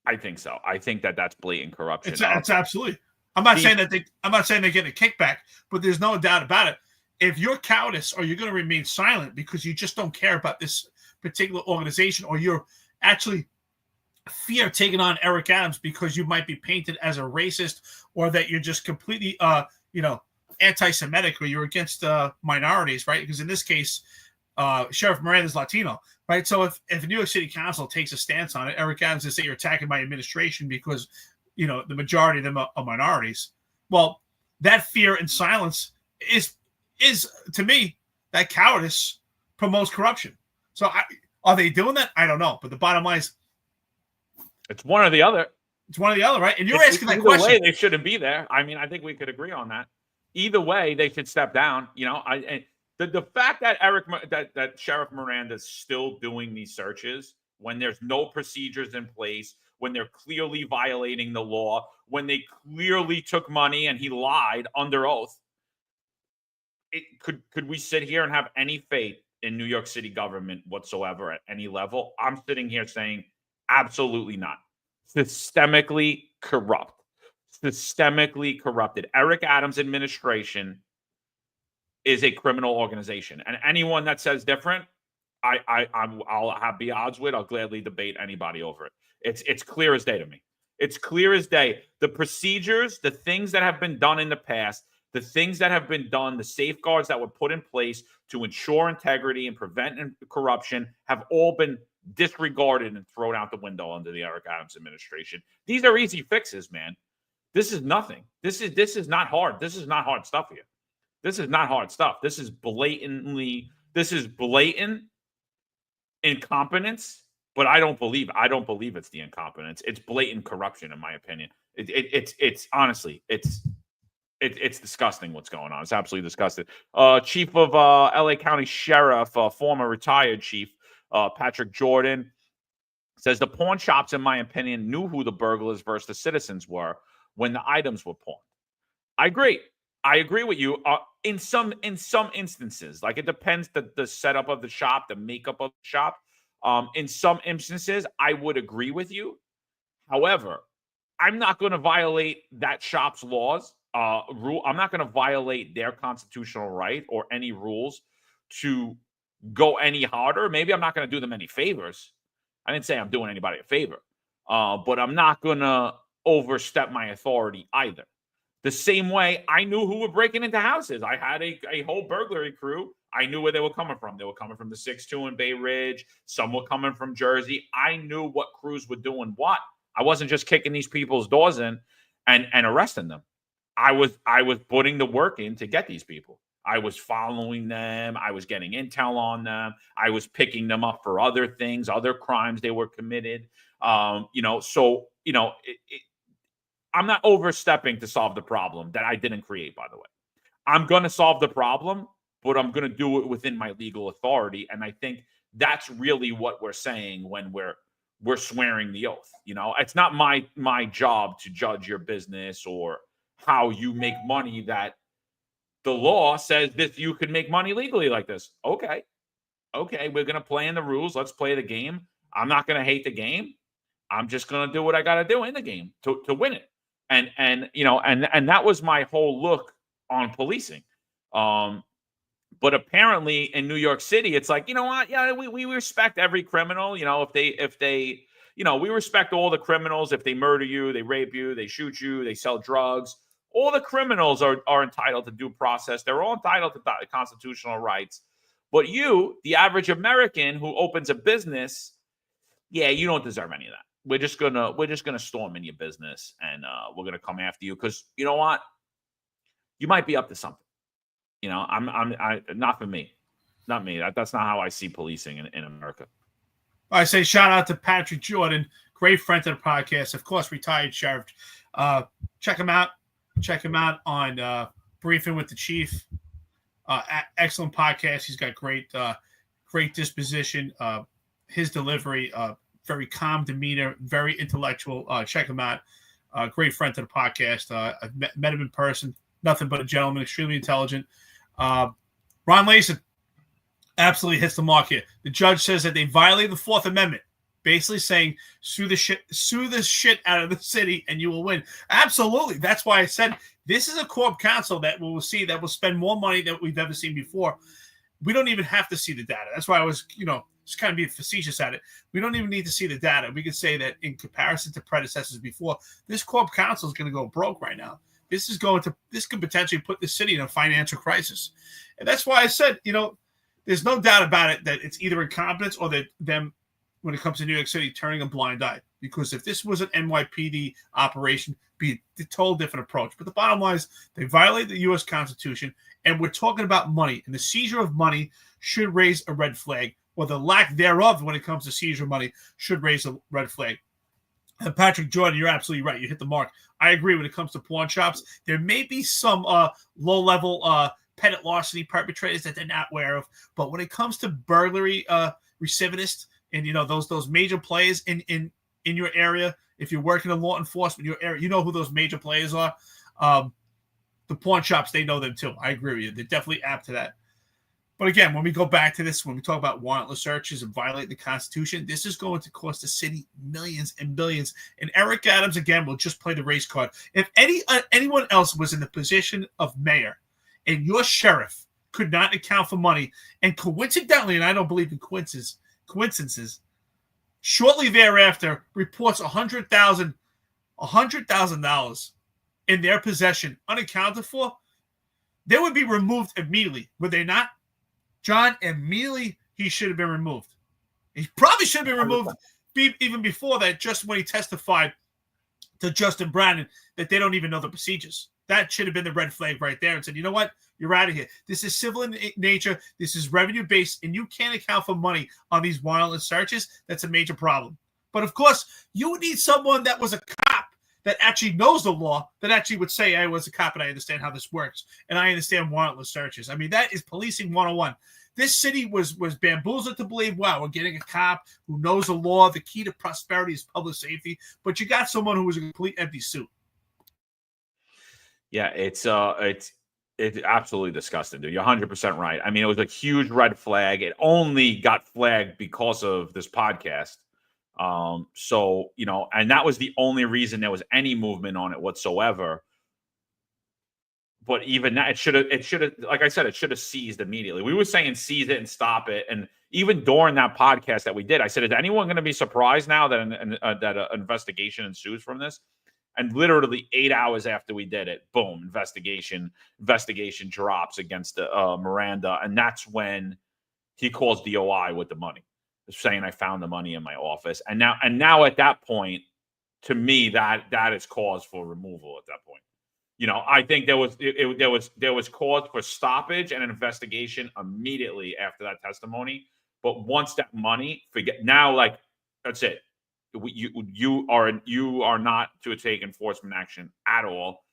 I think so. I think that that's blatant corruption. It's absolutely. I'm not saying they're getting a kickback, but there's no doubt about it. If you're cowardice or you're going to remain silent because you just don't care about this particular organization, or you're actually fear taking on Eric Adams because you might be painted as a racist or that you're just completely, anti-Semitic or you're against minorities, right? Because in this case, Sheriff Miranda is Latino, right? So if New York City Council takes a stance on it, Eric Adams is say you're attacking my administration because, the majority of them are minorities. Well, that fear and silence is to me, that cowardice promotes corruption. So are they doing that? I don't know. But the bottom line is, it's one or the other. it's one or the other, right? And you're It's asking that either question. way, they shouldn't be there. I mean, I think we could agree on that. Either way, they should step down. The fact that that Sheriff Miranda is still doing these searches when there's no procedures in place, when they're clearly violating the law, when they clearly took money and he lied under oath. Could we sit here and have any faith in New York City government whatsoever at any level? I'm sitting here saying absolutely not. Systemically corrupt. Systemically corrupted. Eric Adams' administration is a criminal organization, and anyone that says different, I'll be odds with. I'll gladly debate anybody over it. It's clear as day to me. It's clear as day. The procedures, the things that have been done in the past, the things that have been done, the safeguards that were put in place to ensure integrity and prevent corruption have all been disregarded and thrown out the window under the Eric Adams administration. These are easy fixes, man. This is nothing. This is not hard. This is not hard stuff here. This is not hard stuff. This is blatant incompetence, but I don't believe it's the incompetence. It's blatant corruption, in my opinion. It's honestly, it's disgusting what's going on. It's absolutely disgusting. Chief of LA County Sheriff, former retired chief, Patrick Jordan, says the pawn shops, in my opinion, knew who the burglars versus the citizens were when the items were pawned. I agree with you. In some instances, like it depends the setup of the shop, the makeup of the shop. In some instances, I would agree with you. However, I'm not going to violate that shop's laws. I'm not going to violate their constitutional right or any rules to go any harder. Maybe I'm not going to do them any favors. I didn't say I'm doing anybody a favor, but I'm not going to overstep my authority either. The same way I knew who were breaking into houses. I had a whole burglary crew. I knew where they were coming from. They were coming from the 6-2 in Bay Ridge. Some were coming from Jersey. I knew what crews were doing what. I wasn't just kicking these people's doors in and arresting them. I was putting the work in to get these people. I was following them. I was getting intel on them. I was picking them up for other things, other crimes they were committed. I'm not overstepping to solve the problem that I didn't create, by the way. I'm going to solve the problem, but I'm going to do it within my legal authority. And I think that's really what we're saying when we're swearing the oath. It's not my job to judge your business or how you make money. That the law says that you can make money legally like this. Okay, we're going to play in the rules. Let's play the game. I'm not going to hate the game. I'm just going to do what I got to do in the game to win it. And that was my whole look on policing. But apparently in New York City, it's like, you know what? Yeah, we respect every criminal. If they, we respect all the criminals. If they murder you, they rape you, they shoot you, they sell drugs. All the criminals are entitled to due process. They're all entitled to constitutional rights. But you, the average American who opens a business, yeah, you don't deserve any of that. We're just gonna storm in your business and we're gonna come after you because you know what? You might be up to something. I'm not for me, not me. That's not how I see policing in America. I say shout out to Patrick Jordan, great friend of the podcast, of course, retired sheriff. Check him out. Check him out on Briefing with the Chief. Excellent podcast. He's got great disposition. His delivery. Very calm demeanor, very intellectual. Check him out. Great friend to the podcast. I've met him in person. Nothing but a gentleman, extremely intelligent. Ron Layson absolutely hits the mark here. The judge says that they violated the Fourth Amendment, basically saying sue the shit out of the city and you will win. Absolutely. That's why I said this is a corp council that we'll see that will spend more money than we've ever seen before. We don't even have to see the data. That's why I was, just kind of being facetious at it. We don't even need to see the data. We could say that in comparison to predecessors before, this corp council is going to go broke right now. This could potentially put the city in a financial crisis. And that's why I said, there's no doubt about it that it's either incompetence or that them, when it comes to New York City, turning a blind eye. Because if this was an NYPD operation, be a total different approach. But the bottom line is they violate the U.S. Constitution, and we're talking about money. And the seizure of money should raise a red flag, or the lack thereof when it comes to seizure of money should raise a red flag. And Patrick Jordan, you're absolutely right. You hit the mark. I agree when it comes to pawn shops. There may be some low-level petty larceny perpetrators that they're not aware of. But when it comes to burglary recidivists and, those major players in your area, if you're working in law enforcement, your area, you know who those major players are. The pawn shops, they know them too. I agree with you. They're definitely apt to that. But again, when we go back to this, when we talk about warrantless searches and violate the Constitution, this is going to cost the city millions and billions. And Eric Adams, again, will just play the race card. If anyone else was in the position of mayor and your sheriff could not account for money, and coincidentally, and I don't believe in coincidences, shortly thereafter reports $100,000 in their possession unaccounted for, they would be removed immediately, would they not? John, immediately he should have been removed. He probably should have been removed even before that, just when he testified to Justin Brandon that they don't even know the procedures. That should have been the red flag right there and said, you know what? You're out of here. This is civil in nature. This is revenue-based, and you can't account for money on these warrantless searches. That's a major problem. But, of course, you need someone that was a cop that actually knows the law, that actually would say, I was a cop and I understand how this works, and I understand warrantless searches. I mean, that is policing 101. This city was bamboozled to believe, wow, we're getting a cop who knows the law. The key to prosperity is public safety. But you got someone who was a complete empty suit. Yeah, it's absolutely disgusting, dude. You're 100% right. I mean, it was a huge red flag. It only got flagged because of this podcast. So, and that was the only reason there was any movement on it whatsoever. But even that, it should have, like I said, it should have seized immediately. We were saying seize it and stop it. And even during that podcast that we did, I said, is anyone going to be surprised now that an investigation ensues from this? And literally 8 hours after we did it, boom, investigation drops against Miranda. And that's when he calls DOI with the money, saying I found the money in my office. And now at that point, to me, that is cause for removal at that point. I think there was cause for stoppage and an investigation immediately after that testimony. But once that money, now, like, that's it. You are not to take enforcement action at all.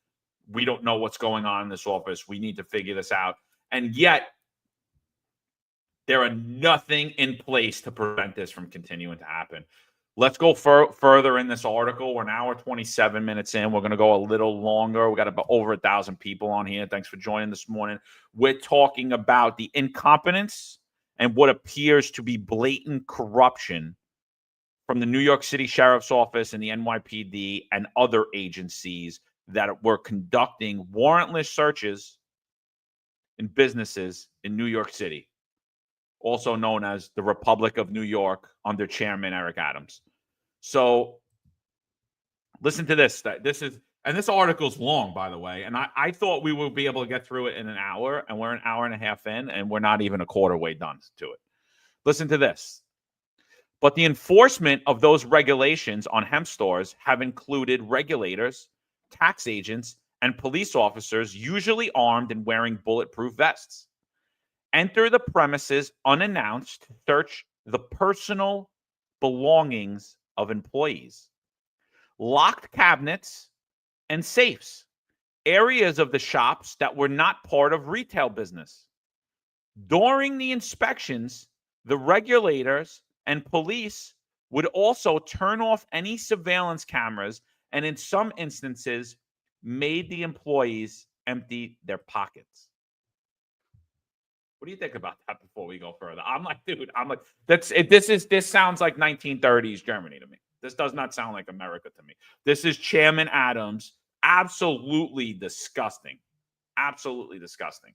We don't know what's going on in this office. We need to figure this out. And yet, there are nothing in place to prevent this from continuing to happen. Let's go further in this article. We're an hour 27 minutes in. We're going to go a little longer. We got about over 1,000 people on here. Thanks for joining this morning. We're talking about the incompetence and what appears to be blatant corruption from the New York City Sheriff's Office and the NYPD and other agencies that were conducting warrantless searches in businesses in New York City, also known as the Republic of New York under Chairman Eric Adams. So listen to this. This article's long, by the way, and I thought we would be able to get through it in an hour, and we're an hour and a half in, and we're not even a quarter way done to it. Listen to this. But the enforcement of those regulations on hemp stores have included regulators, tax agents, and police officers, usually armed and wearing bulletproof vests, enter the premises unannounced to search the personal belongings of employees, locked cabinets and safes, areas of the shops that were not part of retail business. During the inspections, the regulators and police would also turn off any surveillance cameras and in some instances made the employees empty their pockets. What do you think about that before we go further? This sounds like 1930s Germany to me. This does not sound like America to me. This is Chairman Adams. Absolutely disgusting. Absolutely disgusting.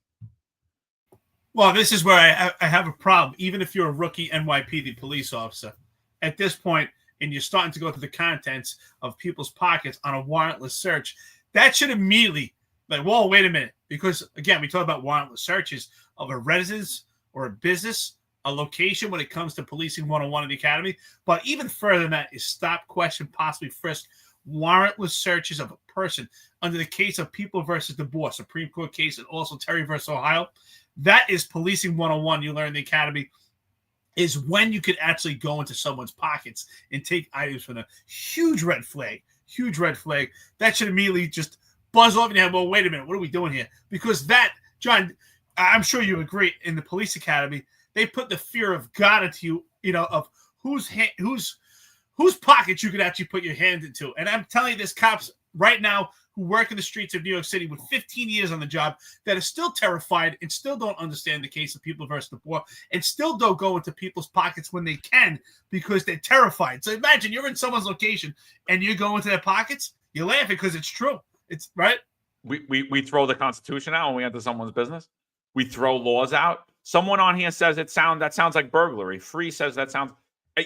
Well, this is where I have a problem. Even if you're a rookie NYPD police officer, at this point, and you're starting to go to the contents of people's pockets on a warrantless search, that should immediately, like, whoa, wait a minute. Because, again, we talk about warrantless searches of a residence or a business, a location when it comes to policing 101 in the academy. But even further than that is stop, question, possibly frisk, warrantless searches of a person under the case of People versus DuBois, Supreme Court case, and also Terry versus Ohio. That is policing 101 you learn in the academy, is when you could actually go into someone's pockets and take items from them. Huge red flag. Huge red flag. That should immediately just buzz off in your head. Well, wait a minute. What are we doing here? Because that, John, I'm sure you agree, in the police academy, they put the fear of God into you, of whose pockets you could actually put your hand into. And I'm telling you, there's cops right now who work in the streets of New York City with 15 years on the job that are still terrified and still don't understand the case of People versus DuBois and still don't go into people's pockets when they can because they're terrified. So imagine you're in someone's location and you go into their pockets, you're laughing because it's true. It's right. We throw the Constitution out when we enter someone's business. We throw laws out. Someone on here says that sounds like burglary. Free says that sounds.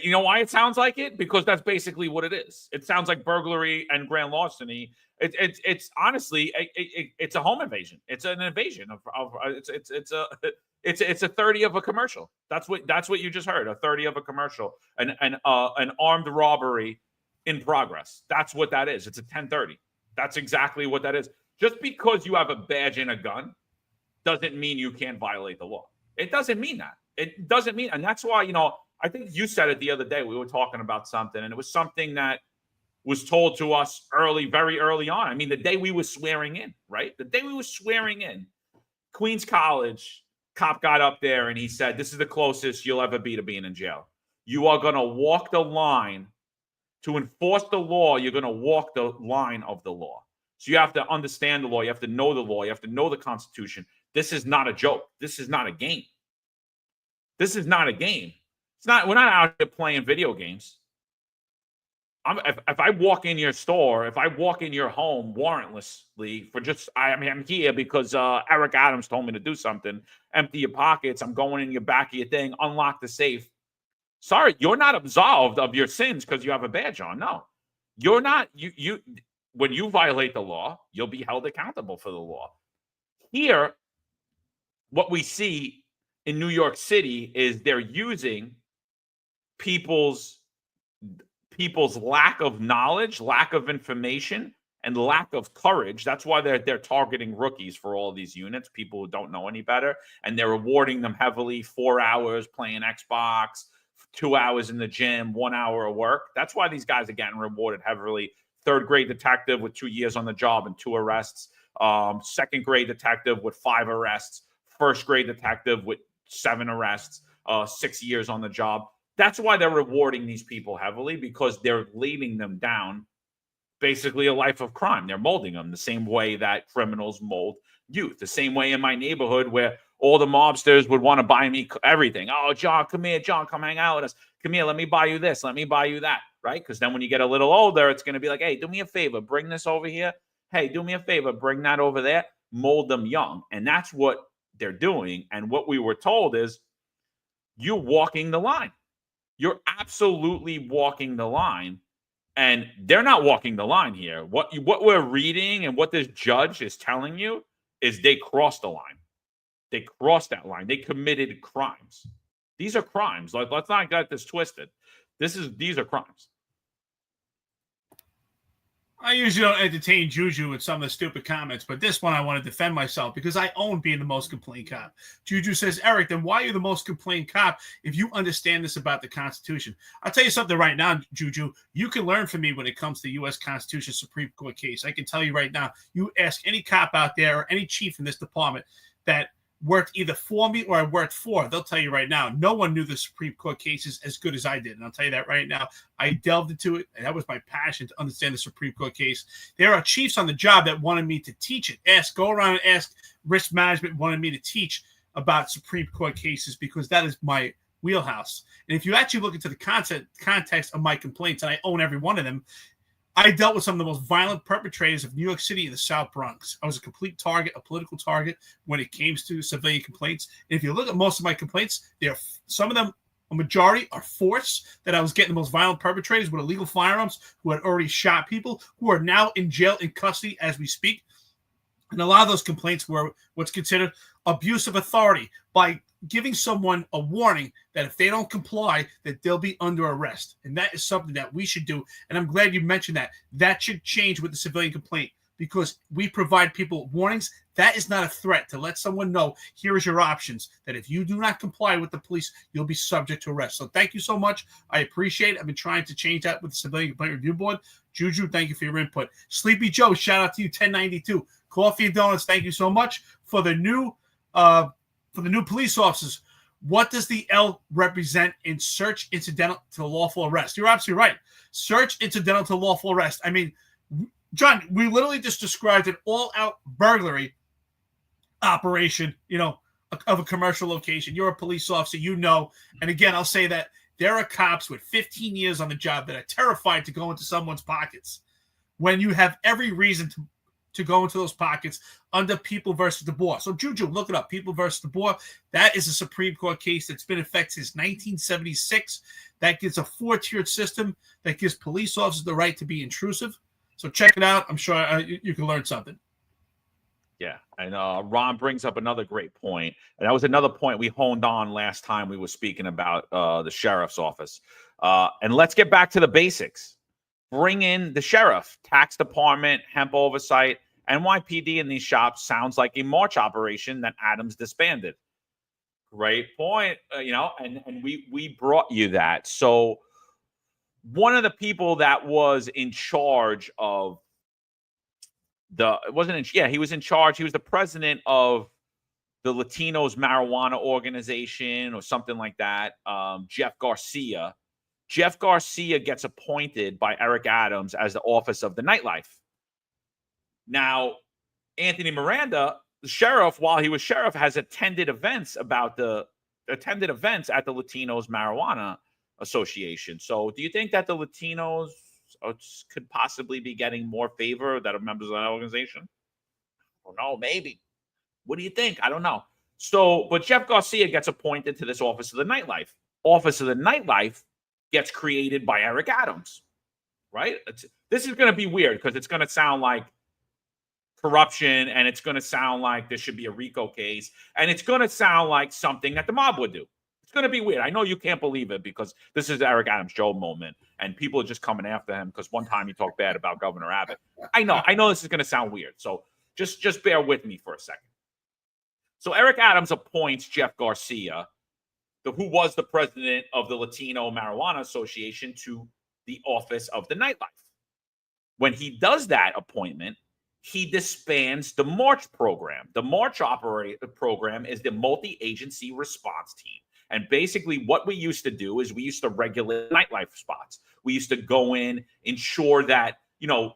You know why it sounds like it? Because that's basically what it is. It sounds like burglary and grand larceny. It's honestly it's a home invasion. It's an invasion of it's a 30 of a commercial. That's what you just heard. A 30 of a commercial. An armed robbery in progress. That's what that is. It's a 1030. That's exactly what that is. Just because you have a badge and a gun doesn't mean you can't violate the law. It doesn't mean that. It doesn't mean, and that's why, I think you said it the other day. We were talking about something, and it was something that was told to us very early on. I mean, the day we were swearing in, right? The day we were swearing in, Queens College cop got up there and he said, "This is the closest you'll ever be to being in jail. You are going to walk the line to enforce the law. You're going to walk the line of the law. So you have to understand the law. You have to know the law. You have to know the Constitution. This is not a joke. This is not a game. This is not a game. It's not. We're not out here playing video games. If I walk in your store, if I walk in your home warrantlessly for just, I'm here because Eric Adams told me to do something. Empty your pockets. I'm going in your back of your thing. Unlock the safe. Sorry, you're not absolved of your sins because you have a badge on. No, you're not. You when you violate the law, you'll be held accountable for the law. Here, what we see in New York City is they're using people's lack of knowledge, lack of information, and lack of courage. That's why they're targeting rookies for all these units, people who don't know any better, and they're rewarding them heavily. 4 hours playing Xbox, 2 hours in the gym, 1 hour of work. That's why these guys are getting rewarded heavily. Third grade detective with 2 years on the job and 2 arrests. Second grade detective with 5 arrests. First grade detective with 7 arrests. 6 years on the job. That's why they're rewarding these people heavily, because they're leading them down basically a life of crime. They're molding them the same way that criminals mold youth. The same way in my neighborhood where all the mobsters would want to buy me everything. Oh, John, come here. John, come hang out with us. Come here. Let me buy you this. Let me buy you that. Right? Because then when you get a little older, it's going to be like, hey, do me a favor. Bring this over here. Hey, do me a favor. Bring that over there. Mold them young. And that's what they're doing. And what we were told is you're walking the line. You're absolutely walking the line. And they're not walking the line here. What we're reading and what this judge is telling you is they crossed the line. They crossed that line. They committed crimes. These are crimes. Let's not get this twisted. These are crimes. I usually don't entertain Juju with some of the stupid comments, but this one I want to defend myself because I own being the most complained cop. Juju says, Eric, then why are you the most complained cop if you understand this about the Constitution? I'll tell you something right now, Juju. You can learn from me when it comes to U.S. Constitution Supreme Court case. I can tell you right now, you ask any cop out there or any chief in this department that worked either for me or I worked for, they'll tell you right now, no one knew the Supreme Court cases as good as I did. And I'll tell you that right now. I delved into it, and that was my passion to understand the Supreme Court case. There are chiefs on the job that wanted me to teach it. Go around and ask risk management wanted me to teach about Supreme Court cases because that is my wheelhouse. And if you actually look into the context of my complaints, and I own every one of them, I dealt with some of the most violent perpetrators of New York City and the South Bronx. I was a complete target, a political target when it came to civilian complaints. And if you look at most of my complaints, some of them, a majority, are force that I was getting the most violent perpetrators with illegal firearms who had already shot people, who are now in jail in custody as we speak. And a lot of those complaints were what's considered abuse of authority by giving someone a warning that if they don't comply, that they'll be under arrest. And that is something that we should do. And I'm glad you mentioned that. That should change with the civilian complaint because we provide people warnings. That is not a threat to let someone know, here is your options, that if you do not comply with the police, you'll be subject to arrest. So thank you so much. I appreciate it. I've been trying to change that with the Civilian Complaint Review Board. Juju, thank you for your input. Sleepy Joe, shout out to you, 1092. Coffee and Donuts, thank you so much. For the new police officers, what does the L represent in search incidental to lawful arrest? You're absolutely right. Search incidental to lawful arrest. I mean, John, we literally just described an all-out burglary operation, of a commercial location. You're a police officer, and again, I'll say that there are cops with 15 years on the job that are terrified to go into someone's pockets when you have every reason to go into those pockets under People versus DeBoer. So, Juju, look it up. People versus DeBoer. That is a Supreme Court case that's been in effect since 1976. That gives a 4-tiered system that gives police officers the right to be intrusive. So check it out. I'm sure you can learn something. Yeah, and Ron brings up another great point. And that was another point we honed on last time we were speaking about the sheriff's office. And let's get back to the basics. Bring in the sheriff, tax department, hemp oversight, NYPD in these shops sounds like a March operation that Adams disbanded. Great point, and we brought you that. So one of the people that was in charge of he was in charge. He was the president of the Latinos Marijuana Organization or something like that. Jeff Garcia. Jeff Garcia gets appointed by Eric Adams as the Office of the Nightlife. Now, Anthony Miranda, the sheriff, while he was sheriff, has attended events at the Latinos Marijuana Association. So do you think that the Latinos could possibly be getting more favor that are members of that organization? I don't know, maybe. What do you think? I don't know. So, but Jeff Garcia gets appointed to this Office of the Nightlife. Office of the Nightlife gets created by Eric Adams, right? This is going to be weird because it's going to sound like corruption and it's going to sound like there should be a RICO case and it's going to sound like something that the mob would do. It's going to be weird. I know you can't believe it because this is Eric Adams' Joe moment and people are just coming after him because one time he talked bad about Governor Abbott. I know this is going to sound weird. So just bear with me for a second. So Eric Adams appoints Jeff Garcia, who was the president of the Latino Marijuana Association, to the Office of the Nightlife. When he does that appointment, he disbands the March program. The March program is the multi-agency response team. And basically what we used to do is we used to regulate nightlife spots. We used to go in, ensure that,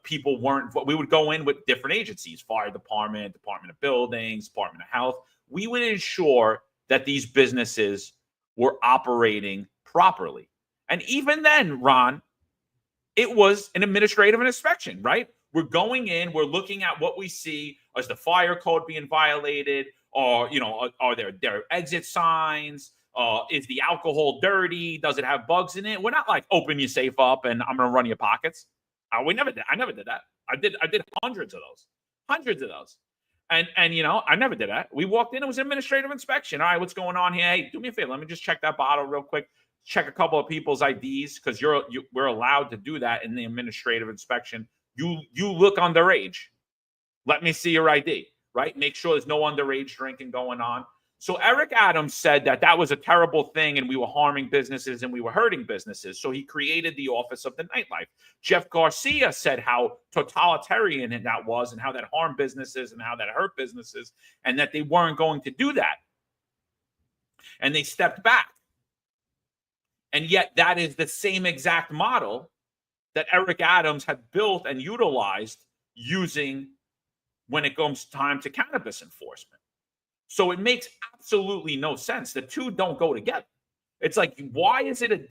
people we would go in with different agencies, fire department, Department of Buildings, Department of Health. We would ensure that these businesses were operating properly. And even then, Ron, it was an administrative inspection, right? We're going in, we're looking at what we see as the fire code being violated, or, are there exit signs? Is the alcohol dirty? Does it have bugs in it? We're not like open your safe up and I'm going to run your pockets. I never did that. I did hundreds of those. And I never did that. We walked in, it was an administrative inspection. All right, what's going on here? Hey, do me a favor. Let me just check that bottle real quick. Check a couple of people's IDs because we're allowed to do that in the administrative inspection. You look underage. Let me see your ID, right? Make sure there's no underage drinking going on. So Eric Adams said that was a terrible thing and we were harming businesses and we were hurting businesses. So he created the Office of the Nightlife. Jeff Garcia said how totalitarian that was and how that harmed businesses and how that hurt businesses and that they weren't going to do that. And they stepped back. And yet that is the same exact model that Eric Adams had built and utilized using when it comes time to cannabis enforcement. So it makes absolutely no sense. The two don't go together. It's like, why is it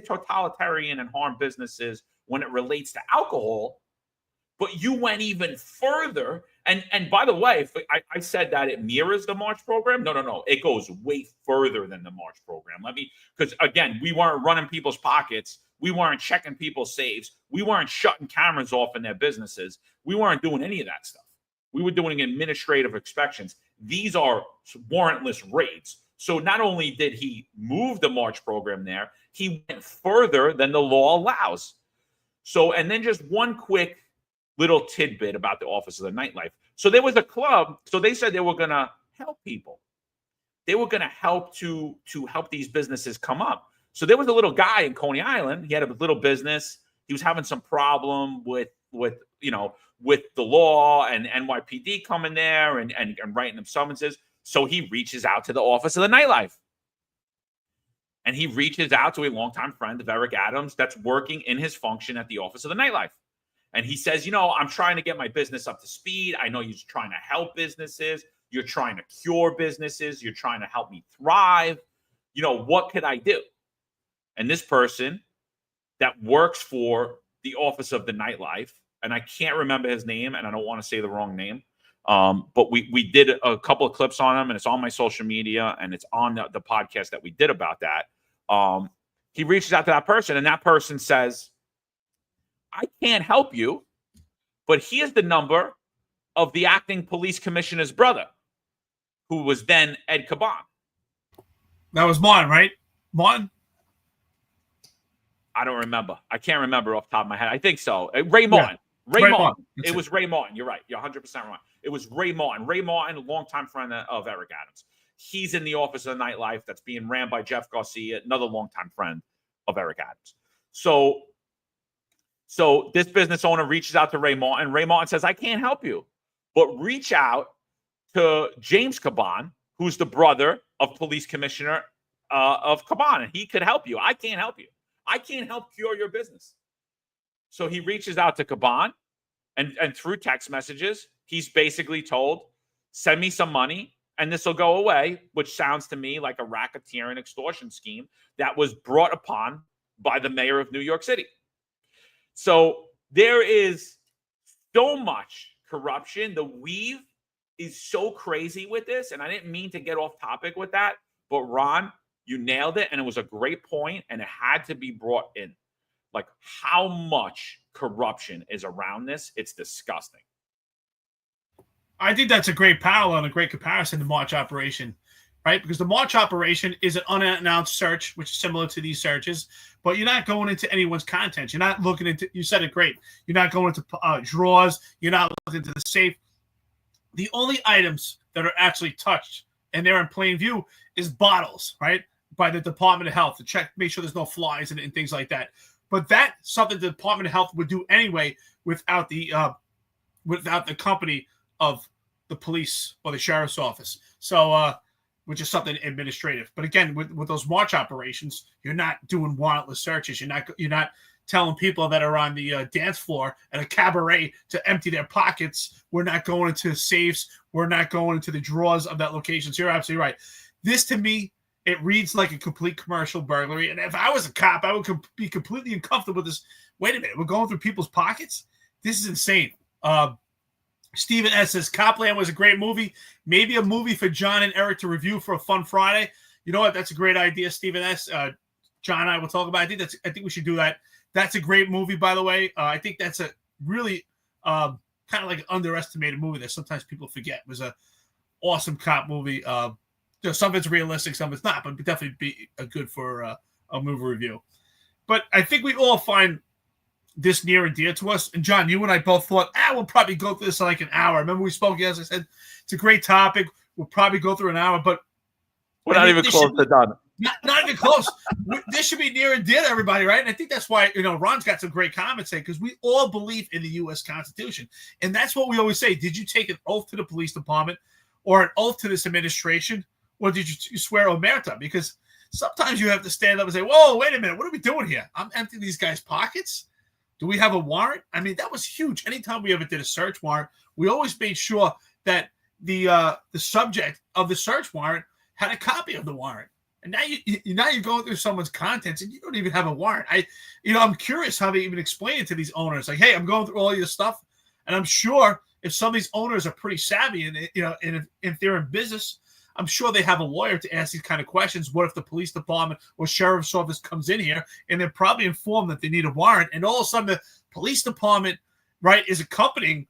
totalitarian and harm businesses when it relates to alcohol, but you went even further. And by the way, if I said that it mirrors the March program. No. It goes way further than the March program. Because again, we weren't running people's pockets. We weren't checking people's safes. We weren't shutting cameras off in their businesses. We weren't doing any of that stuff. We were doing administrative inspections. These are warrantless raids. So not only did he move the March program there, he went further than the law allows. So, and then just one quick little tidbit about the Office of the Nightlife. So there was a club. So they said they were going to help people. They were going to help to help these businesses come up. So there was a little guy in Coney Island. He had a little business. He was having some problem with the law and NYPD coming there and writing them summonses. So he reaches out to the Office of the Nightlife. And he reaches out to a longtime friend of Eric Adams that's working in his function at the Office of the Nightlife. And he says, I'm trying to get my business up to speed. I know you're trying to help businesses. You're trying to cure businesses. You're trying to help me thrive. What could I do? And this person that works for the Office of the Nightlife, and I can't remember his name, and I don't want to say the wrong name, but we did a couple of clips on him, and it's on my social media, and it's on the podcast that we did about that. He reaches out to that person, and that person says, I can't help you, but here's the number of the acting police commissioner's brother, who was then Ed Caban. That was Martin, right? Martin? I don't remember. I can't remember off the top of my head. I think so. Ray Martin. Yeah. Ray Martin. It was Ray Martin. You're right. You're 100% right. It was Ray Martin. Ray Martin, a longtime friend of Eric Adams. He's in the Office of the Nightlife that's being ran by Jeff Garcia, another longtime friend of Eric Adams. So this business owner reaches out to Ray Martin. Ray Martin says, I can't help you, but reach out to James Caban, who's the brother of police commissioner of Caban, and he could help you. I can't help you. I can't help cure your business. So he reaches out to Caban, and through text messages, he's basically told, send me some money, and this will go away, which sounds to me like a racketeering extortion scheme that was brought upon by the mayor of New York City. So there is so much corruption. The weave is so crazy with this, and I didn't mean to get off topic with that, but Ron, you nailed it, and it was a great point, and it had to be brought in. Like how much corruption is around this. It's disgusting. I think that's a great parallel and a great comparison to March operation, right? Because the March operation is an unannounced search, which is similar to these searches, but you're not going into anyone's content. You're not looking into, you said it great. You're not going into drawers. You're not looking into the safe. The only items that are actually touched and they're in plain view is bottles, right? By the Department of Health to check, make sure there's no flies and things like that. But that's something the Department of Health would do anyway without the company of the police or the sheriff's office. So, which is something administrative. But again, with those March operations, you're not doing warrantless searches. You're not telling people that are on the dance floor at a cabaret to empty their pockets. We're not going into safes. We're not going into the drawers of that location. So you're absolutely right. This, to me, it reads like a complete commercial burglary. And if I was a cop, I would be completely uncomfortable with this. Wait a minute. We're going through people's pockets? This is insane. Stephen S. says, Copland was a great movie. Maybe a movie for John and Eric to review for a fun Friday. You know what? That's a great idea, Stephen S. John and I will talk about it. I think we should do that. That's a great movie, by the way. I think that's a really kind of like an underestimated movie that sometimes people forget. It was an awesome cop movie. Some of it's realistic, some of it's not, but it'd definitely be good for a movie review. But I think we all find this near and dear to us. And John, you and I both thought, we'll probably go through this in like an hour. Remember we spoke, as I said, it's a great topic. We'll probably go through an hour, but we're not even close to done. Not even close. This should be near and dear to everybody, right? And I think that's why, Ron's got some great comments saying, because we all believe in the U.S. Constitution. And that's what we always say. Did you take an oath to the police department or an oath to this administration? Or did you swear omerta? Because sometimes you have to stand up and say, whoa, wait a minute. What are we doing here? I'm emptying these guys' pockets. Do we have a warrant? I mean, that was huge. Anytime we ever did a search warrant, we always made sure that the subject of the search warrant had a copy of the warrant. And now you're going through someone's contents and you don't even have a warrant. I'm curious how they even explain it to these owners. Like, hey, I'm going through all your stuff, and I'm sure if some of these owners are pretty savvy and and if they're in business, I'm sure they have a lawyer to ask these kind of questions. What if the police department or sheriff's office comes in here and they're probably informed that they need a warrant, and all of a sudden the police department, right, is accompanying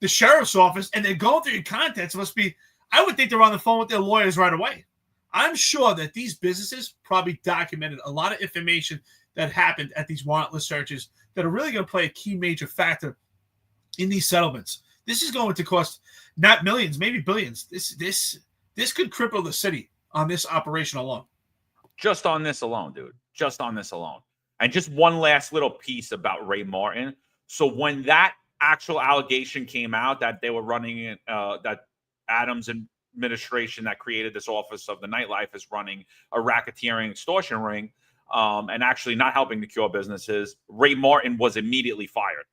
the sheriff's office and they're going through your contents? I would think they're on the phone with their lawyers right away. I'm sure that these businesses probably documented a lot of information that happened at these warrantless searches that are really going to play a key major factor in these settlements. This is going to cost not millions, maybe billions. This could cripple the city on this operation alone. Just on this alone, dude. Just on this alone. And just one last little piece about Ray Martin. So when that actual allegation came out that they were running that Adams administration that created this office of the nightlife is running a racketeering extortion ring and actually not helping to cure businesses, Ray Martin was immediately fired.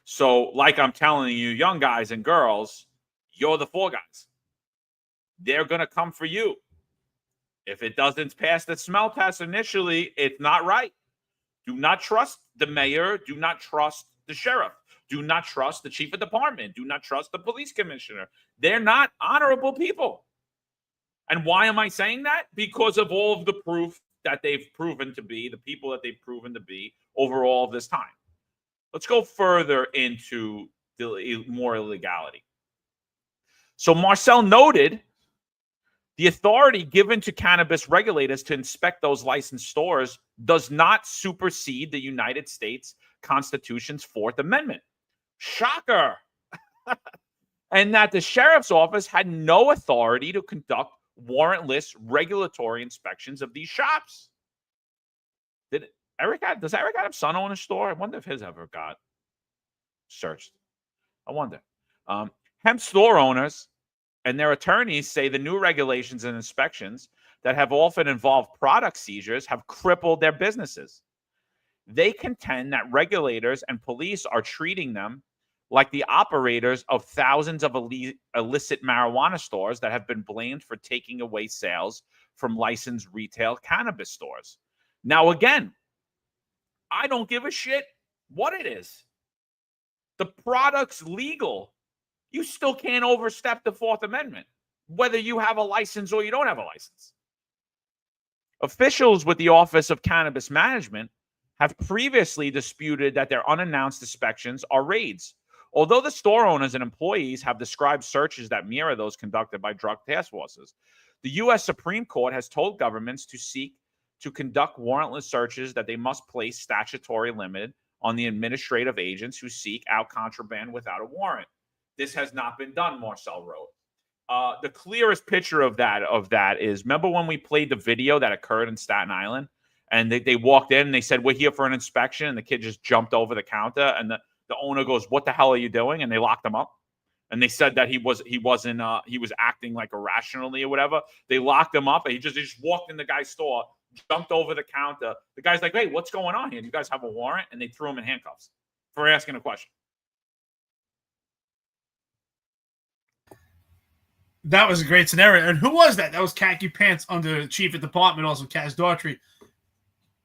So like I'm telling you, young guys and girls, you're the fall guys. They're going to come for you. If it doesn't pass the smell test initially, it's not right. Do not trust the mayor. Do not trust the sheriff. Do not trust the chief of department. Do not trust the police commissioner. They're not honorable people. And why am I saying that? Because of all of the proof that they've proven to be, the people that they've proven to be over all of this time. Let's go further into the more illegality. So Marcel noted the authority given to cannabis regulators to inspect those licensed stores does not supersede the United States Constitution's Fourth Amendment. Shocker. And that the sheriff's office had no authority to conduct warrantless regulatory inspections of these shops. Does Eric have son own a store? I wonder if his ever got searched. I wonder. Hemp store owners and their attorneys say the new regulations and inspections that have often involved product seizures have crippled their businesses. They contend that regulators and police are treating them like the operators of thousands of illicit marijuana stores that have been blamed for taking away sales from licensed retail cannabis stores. Now, again, I don't give a shit what it is. The product's legal. You still can't overstep the Fourth Amendment, whether you have a license or you don't have a license. Officials with the Office of Cannabis Management have previously disputed that their unannounced inspections are raids, although the store owners and employees have described searches that mirror those conducted by drug task forces. The U.S. Supreme Court has told governments to seek to conduct warrantless searches that they must place statutory limit on the administrative agents who seek out contraband without a warrant. This has not been done, Marcel wrote. The clearest picture of that is, remember when we played the video that occurred in Staten Island? And they walked in and they said, we're here for an inspection. And the kid just jumped over the counter. And the owner goes, what the hell are you doing? And they locked him up. And they said that he was acting like irrationally or whatever. They locked him up. And he just walked in the guy's store, jumped over the counter. The guy's like, hey, what's going on here? Do you guys have a warrant? And they threw him in handcuffs for asking a question. That was a great scenario. And who was that? That was Khaki Pants under the chief of department, also Kaz Daughtry,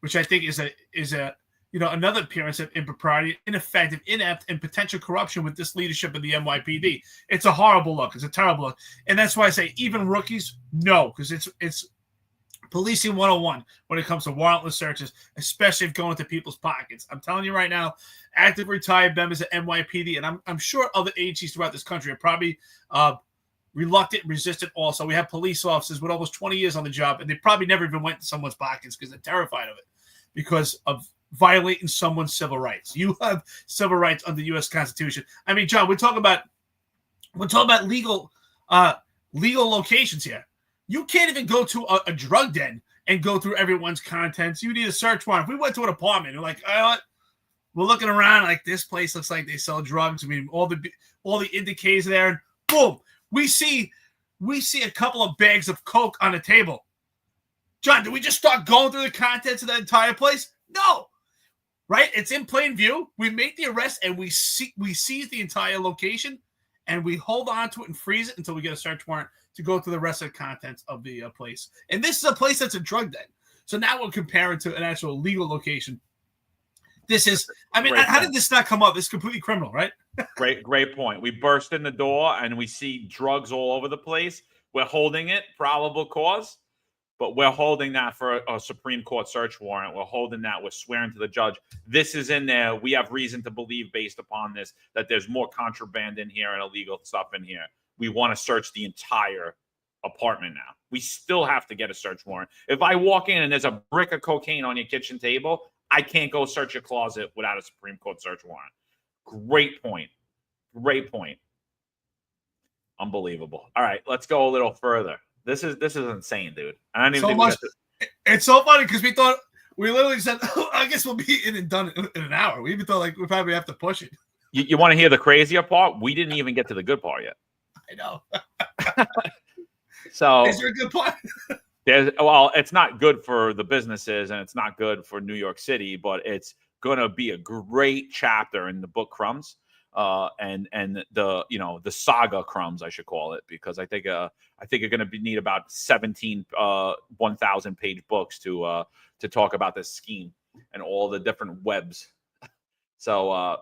which I think is another appearance of impropriety, ineffective, inept, and potential corruption with this leadership of the NYPD. It's a horrible look. It's a terrible look. And that's why I say even rookies, no, because it's policing 101 when it comes to warrantless searches, especially if going to people's pockets. I'm telling you right now, active retired members of NYPD, and I'm sure other agencies throughout this country are probably reluctant, resistant also. We have police officers with almost 20 years on the job, and they probably never even went to someone's pockets because they're terrified of it because of violating someone's civil rights. You have civil rights under the U.S. Constitution. I mean, John, we're talking about legal locations here. You can't even go to a drug den and go through everyone's contents. You need a search warrant. If we went to an apartment, you're like, we're looking around like this place looks like they sell drugs. I mean, all the indicators there, and boom, we see a couple of bags of coke on the table. John, do we just start going through the contents of the entire place? No. Right? It's in plain view. We make the arrest and we seize the entire location and we hold on to it and freeze it until we get a search warrant to go through the rest of the contents of the place. And this is a place that's a drug den. So now we'll compare it to an actual legal location. This is, I mean, how did this not come up? This is completely criminal, right? Great point. We burst in the door and we see drugs all over the place. We're holding it, probable cause, but we're holding that for a Supreme Court search warrant. We're holding that. We're swearing to the judge. This is in there. We have reason to believe, based upon this, that there's more contraband in here and illegal stuff in here. We want to search the entire apartment now. We still have to get a search warrant. If I walk in and there's a brick of cocaine on your kitchen table, I can't go search your closet without a Supreme Court search warrant. Great point. Great point. Unbelievable. All right, let's go a little further. This is insane, dude. I don't even think it's so funny because we literally said, oh, I guess we'll be in and done in an hour. We even thought like we probably have to push it. You want to hear the crazier part? We didn't even get to the good part yet. I know. So is there a good part? Well, it's not good for the businesses and it's not good for New York City, but it's gonna be a great chapter in the book Crumbs. And the saga Crumbs, I should call it, because I think you're going to need about 17 1,000-page books to talk about this scheme and all the different webs. So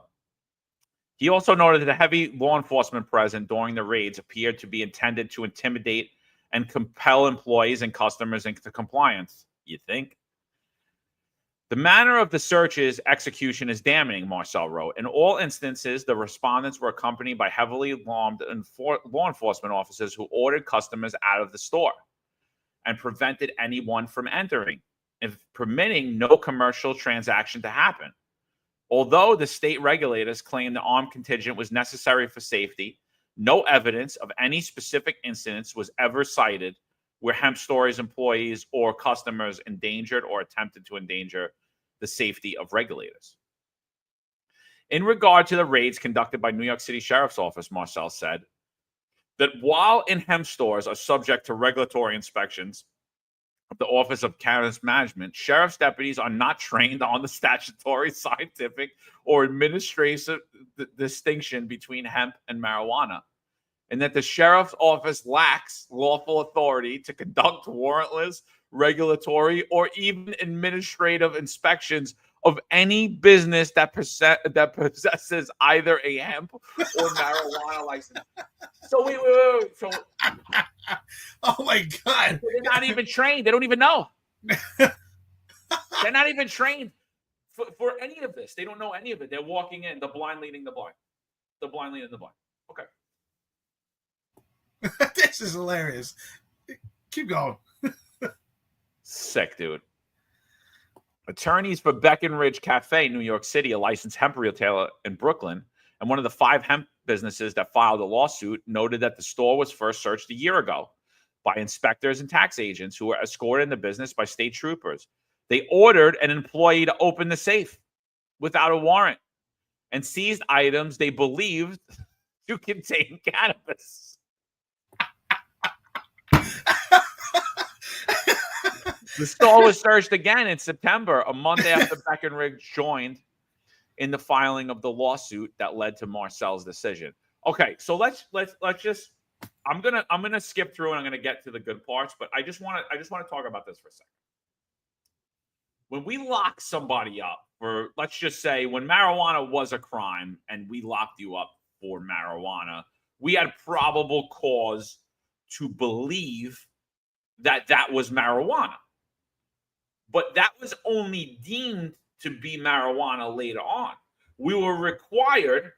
he also noted that a heavy law enforcement presence during the raids appeared to be intended to intimidate and compel employees and customers into compliance. You think? The manner of the search's execution is damning, Marcel wrote. In all instances, the respondents were accompanied by heavily armed law enforcement officers who ordered customers out of the store and prevented anyone from entering, and permitting no commercial transaction to happen. Although the state regulators claimed the armed contingent was necessary for safety, no evidence of any specific incidents was ever cited where hemp stores employees or customers endangered or attempted to endanger the safety of regulators. In regard to the raids conducted by New York City Sheriff's Office, Marcel said that while in hemp stores are subject to regulatory inspections of the Office of Cannabis Management, sheriff's deputies are not trained on the statutory, scientific, or administrative distinction between hemp and marijuana, and that the sheriff's office lacks lawful authority to conduct warrantless, regulatory, or even administrative inspections of any business that possesses either a hemp or marijuana license. So wait. So, oh my God. They're not even trained. They don't even know. They're not even trained for any of this. They don't know any of it. They're walking in, the blind leading the blind. The blind leading the blind. Okay. This is hilarious. Keep going. Sick, dude. Attorneys for Breckenridge Cafe, New York City, a licensed hemp retailer in Brooklyn, and one of the 5 hemp businesses that filed a lawsuit, noted that the store was first searched a year ago by inspectors and tax agents who were escorted in the business by state troopers. They ordered an employee to open the safe without a warrant and seized items they believed to contain cannabis. The store was searched again in September, a month after Breckenridge joined in the filing of the lawsuit that led to Marcel's decision. Okay, so let's just I'm gonna skip through and I'm gonna get to the good parts, but I just want to talk about this for a second. When we lock somebody up for, let's just say, when marijuana was a crime and we locked you up for marijuana, we had probable cause to believe that that was marijuana. But that was only deemed to be marijuana later on. We were required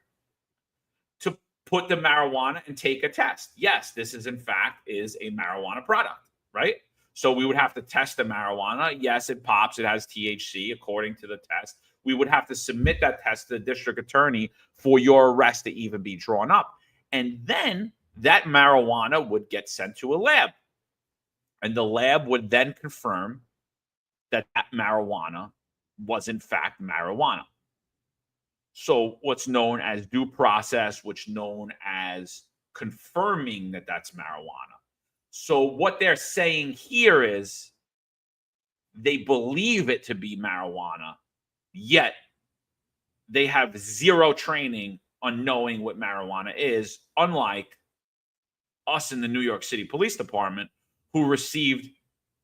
to put the marijuana and take a test. Yes, this is in fact is a marijuana product, right? So we would have to test the marijuana. Yes, it pops. It has THC according to the test. We would have to submit that test to the district attorney for your arrest to even be drawn up. And then that marijuana would get sent to a lab. And the lab would then confirm that marijuana was in fact marijuana. So what's known as due process, which known as confirming that that's marijuana. So what they're saying here is they believe it to be marijuana, yet they have zero training on knowing what marijuana is, unlike us in the New York City Police Department who received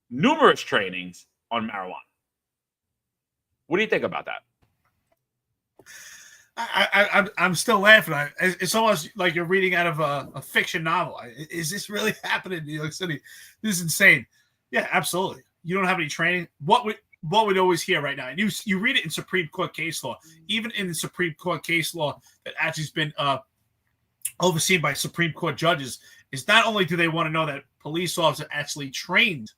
numerous trainings on marijuana. What do you think about that? I'm still laughing. It's almost like you're reading out of a fiction novel. Is this really happening in New York City? This is insane. Yeah, absolutely. You don't have any training. What we always hear right now, and you read it in Supreme Court case law, even in the Supreme Court case law that actually has been overseen by Supreme Court judges, is not only do they want to know that police officers are actually trained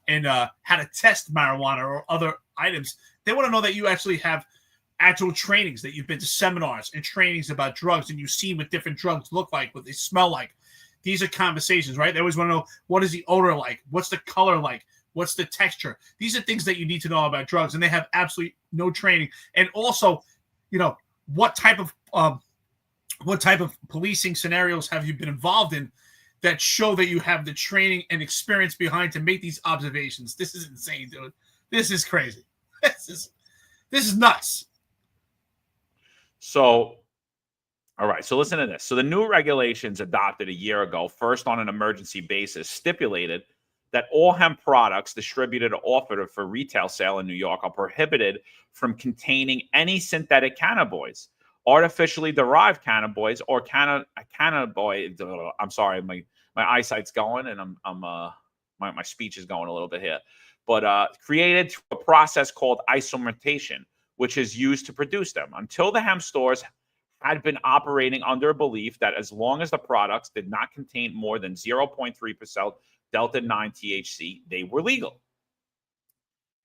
in how to test marijuana or other items, they want to know that you actually have actual trainings, that you've been to seminars and trainings about drugs, and you've seen what different drugs look like, what they smell like. These are conversations, right? They always want to know, what is the odor like? What's the color like? What's the texture? These are things that you need to know about drugs, and they have absolutely no training. And also, what type of policing scenarios have you been involved in that show that you have the training and experience behind to make these observations? This is insane, dude. This is crazy. This is nuts. So, all right. So listen to this. So the new regulations adopted a year ago, first on an emergency basis, stipulated that all hemp products distributed or offered for retail sale in New York are prohibited from containing any synthetic cannabinoids, artificially derived cannabinoids, or cannabinoid. I'm sorry, my eyesight's going, and my speech is going a little bit here. But created through a process called isomerization, which is used to produce them. Until the hemp stores had been operating under a belief that as long as the products did not contain more than 0.3% Delta-9 THC, they were legal.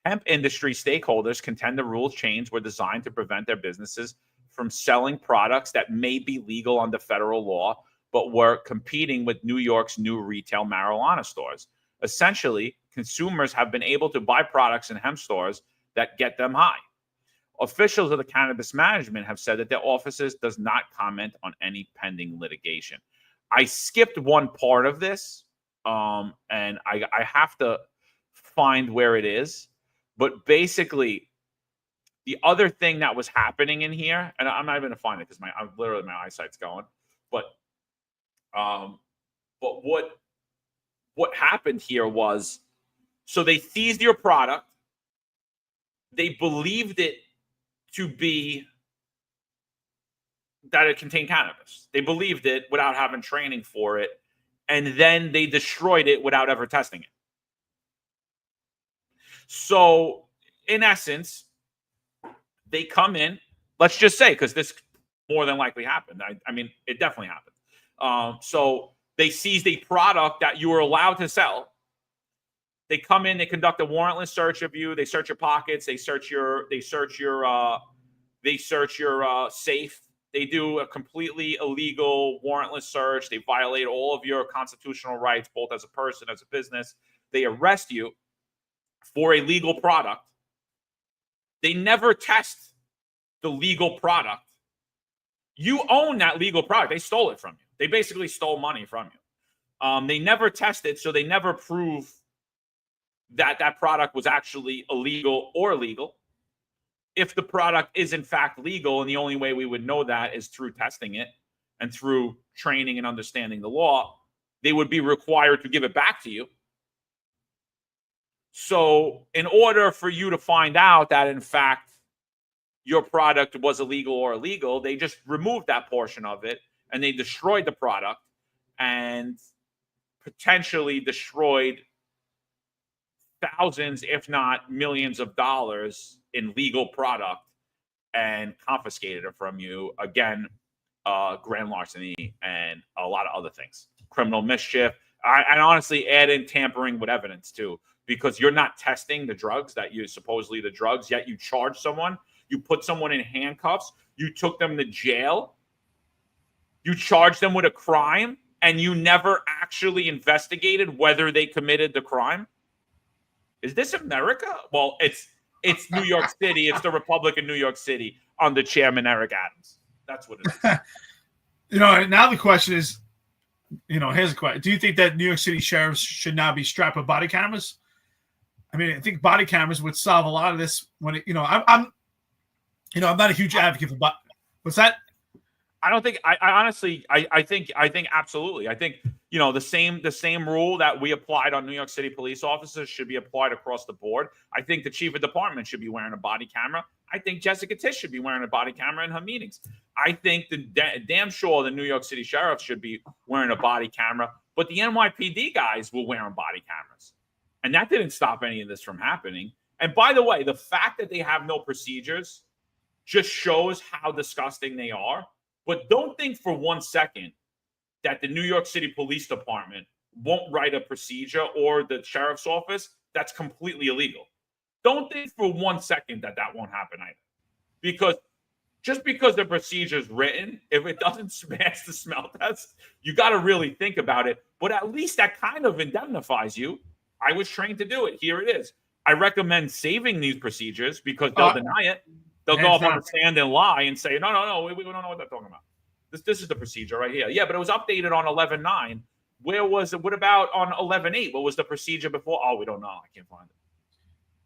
Hemp industry stakeholders contend the rules change were designed to prevent their businesses from selling products that may be legal under federal law, but were competing with New York's new retail marijuana stores. Essentially, consumers have been able to buy products in hemp stores that get them high. Officials of the cannabis management have said that their offices does not comment on any pending litigation. I skipped one part of this, and I have to find where it is. But basically, the other thing that was happening in here, and I'm not even going to find it because my eyesight's going. But what happened here was, so they seized your product. They believed it to be that it contained cannabis. They believed it without having training for it, and then they destroyed it without ever testing it. So, in essence, they come in, let's just say, because this more than likely happened. I mean, it definitely happened. So they seized a product that you were allowed to sell. They come in, they conduct a warrantless search of you. They search your pockets. They search your safe. They do a completely illegal warrantless search. They violate all of your constitutional rights, both as a person, as a business. They arrest you for a legal product. They never test the legal product. You own that legal product. They stole it from you. They basically stole money from you. They never test it, so they never prove that product was actually illegal or legal. If the product is in fact legal, and the only way we would know that is through testing it and through training and understanding the law, they would be required to give it back to you. So in order for you to find out that in fact your product was illegal or illegal, they just removed that portion of it and they destroyed the product and potentially destroyed thousands, if not millions of dollars in legal product and confiscated it from you. Again, grand larceny and a lot of other things, criminal mischief. And honestly, add in tampering with evidence too, because you're not testing the drugs that you supposedly the drugs, yet you charge someone, you put someone in handcuffs, you took them to jail, you charged them with a crime, and you never actually investigated whether they committed the crime. Is this America? Well, it's New York City. It's the Republic of New York City under Chairman Eric Adams. That's what it is. Now the question is, here's a question. Do you think that New York City sheriffs should now be strapped with body cameras? I mean, I think body cameras would solve a lot of this. When I'm not a huge advocate for what's that? I don't think. I honestly think absolutely. I think the same rule that we applied on New York City police officers should be applied across the board. I think the chief of department should be wearing a body camera. I think Jessica Tisch should be wearing a body camera in her meetings. I think damn sure the New York City sheriff should be wearing a body camera, but the NYPD guys were wearing body cameras. And that didn't stop any of this from happening. And by the way, the fact that they have no procedures just shows how disgusting they are. But don't think for 1 second that the New York City Police Department won't write a procedure, or the sheriff's office that's completely illegal. Don't think for 1 second that won't happen either. Because just because the procedure is written, if it doesn't pass the smell test, you got to really think about it. But at least that kind of indemnifies you. I was trained to do it. Here it is. I recommend saving these procedures because they'll deny it. They'll go up on the stand and lie and say, no, we don't know what they're talking about. This is the procedure right here. Yeah, but it was updated on 11/9. Where was it? What about on 11/8? What was the procedure before? Oh, we don't know. I can't find it.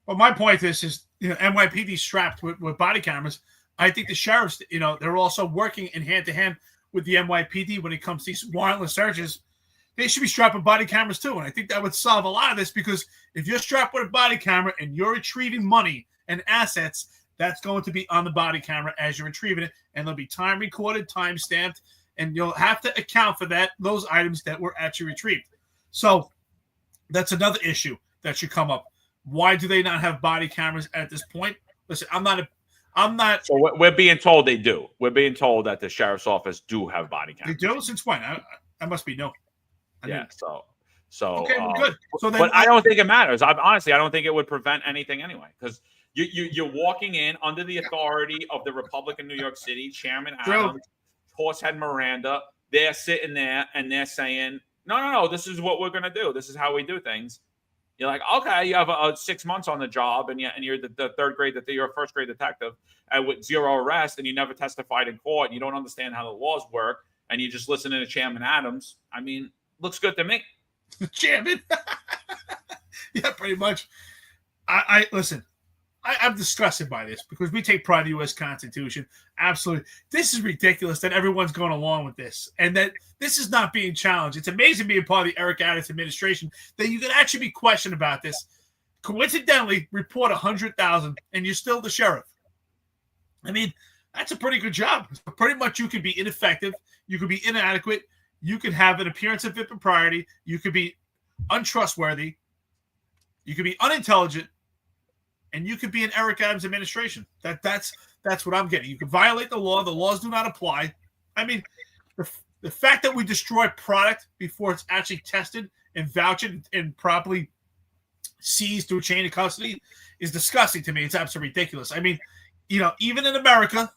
Well, my point is NYPD strapped with body cameras. I think the sheriffs, they're also working in hand to hand with the NYPD when it comes to these warrantless searches. They should be strapped with body cameras too. And I think that would solve a lot of this, because if you're strapped with a body camera and you're retrieving money and assets, that's going to be on the body camera as you're retrieving it. And there'll be time recorded, time stamped, and you'll have to account for those items that were actually retrieved. So that's another issue that should come up. Why do they not have body cameras at this point? Listen, I'm not. So we're being told they do. We're being told that the sheriff's office do have body cameras. They do? Since when? I must be no. So okay, well, good. So then, but I don't think it matters. Honestly, I don't think it would prevent anything anyway, because you're walking in under the authority of the Republic of New York City, Chairman Adams, Horsehead Miranda. They're sitting there and they're saying, no, this is what we're going to do. This is how we do things. You're like, okay, you have 6 months on the job, and you're the third grade, you're a first grade detective with 0 arrests, and you never testified in court, and you don't understand how the laws work, and you just listen to Chairman Adams. I mean, looks good to me. Chairman. Yeah, pretty much. I listen. I'm disgusted by this, because we take pride in the U.S. Constitution. Absolutely. This is ridiculous that everyone's going along with this, and that this is not being challenged. It's amazing being part of the Eric Adams administration that you can actually be questioned about this. Coincidentally, report 100,000, and you're still the sheriff. I mean, that's a pretty good job. Pretty much you could be ineffective. You could be inadequate. You could have an appearance of impropriety. You could be untrustworthy. You could be unintelligent. And you could be in Eric Adams' administration. That's what I'm getting. You can violate the law. The laws do not apply. I mean, the fact that we destroy product before it's actually tested and vouched and properly seized through chain of custody is disgusting to me. It's absolutely ridiculous. I mean, even in America,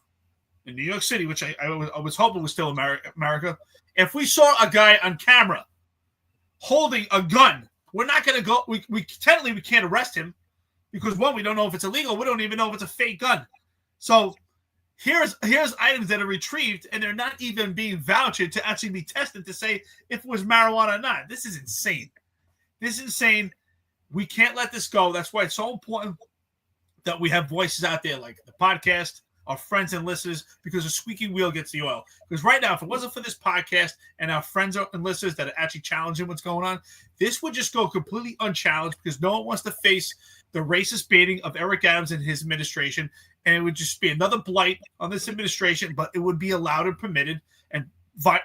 in New York City, which I was hoping was still America, if we saw a guy on camera holding a gun, we're not going to go. We technically we can't arrest him. Because one, we don't know if it's illegal. We don't even know if it's a fake gun. So here's items that are retrieved, and they're not even being vouched to actually be tested to say if it was marijuana or not. This is insane. This is insane. We can't let this go. That's why it's so important that we have voices out there like the podcast, our friends and listeners, because a squeaky wheel gets the oil. Because right now, if it wasn't for this podcast and our friends and listeners that are actually challenging what's going on, this would just go completely unchallenged, because no one wants to face the racist baiting of Eric Adams and his administration, and it would just be another blight on this administration, but it would be allowed and permitted, and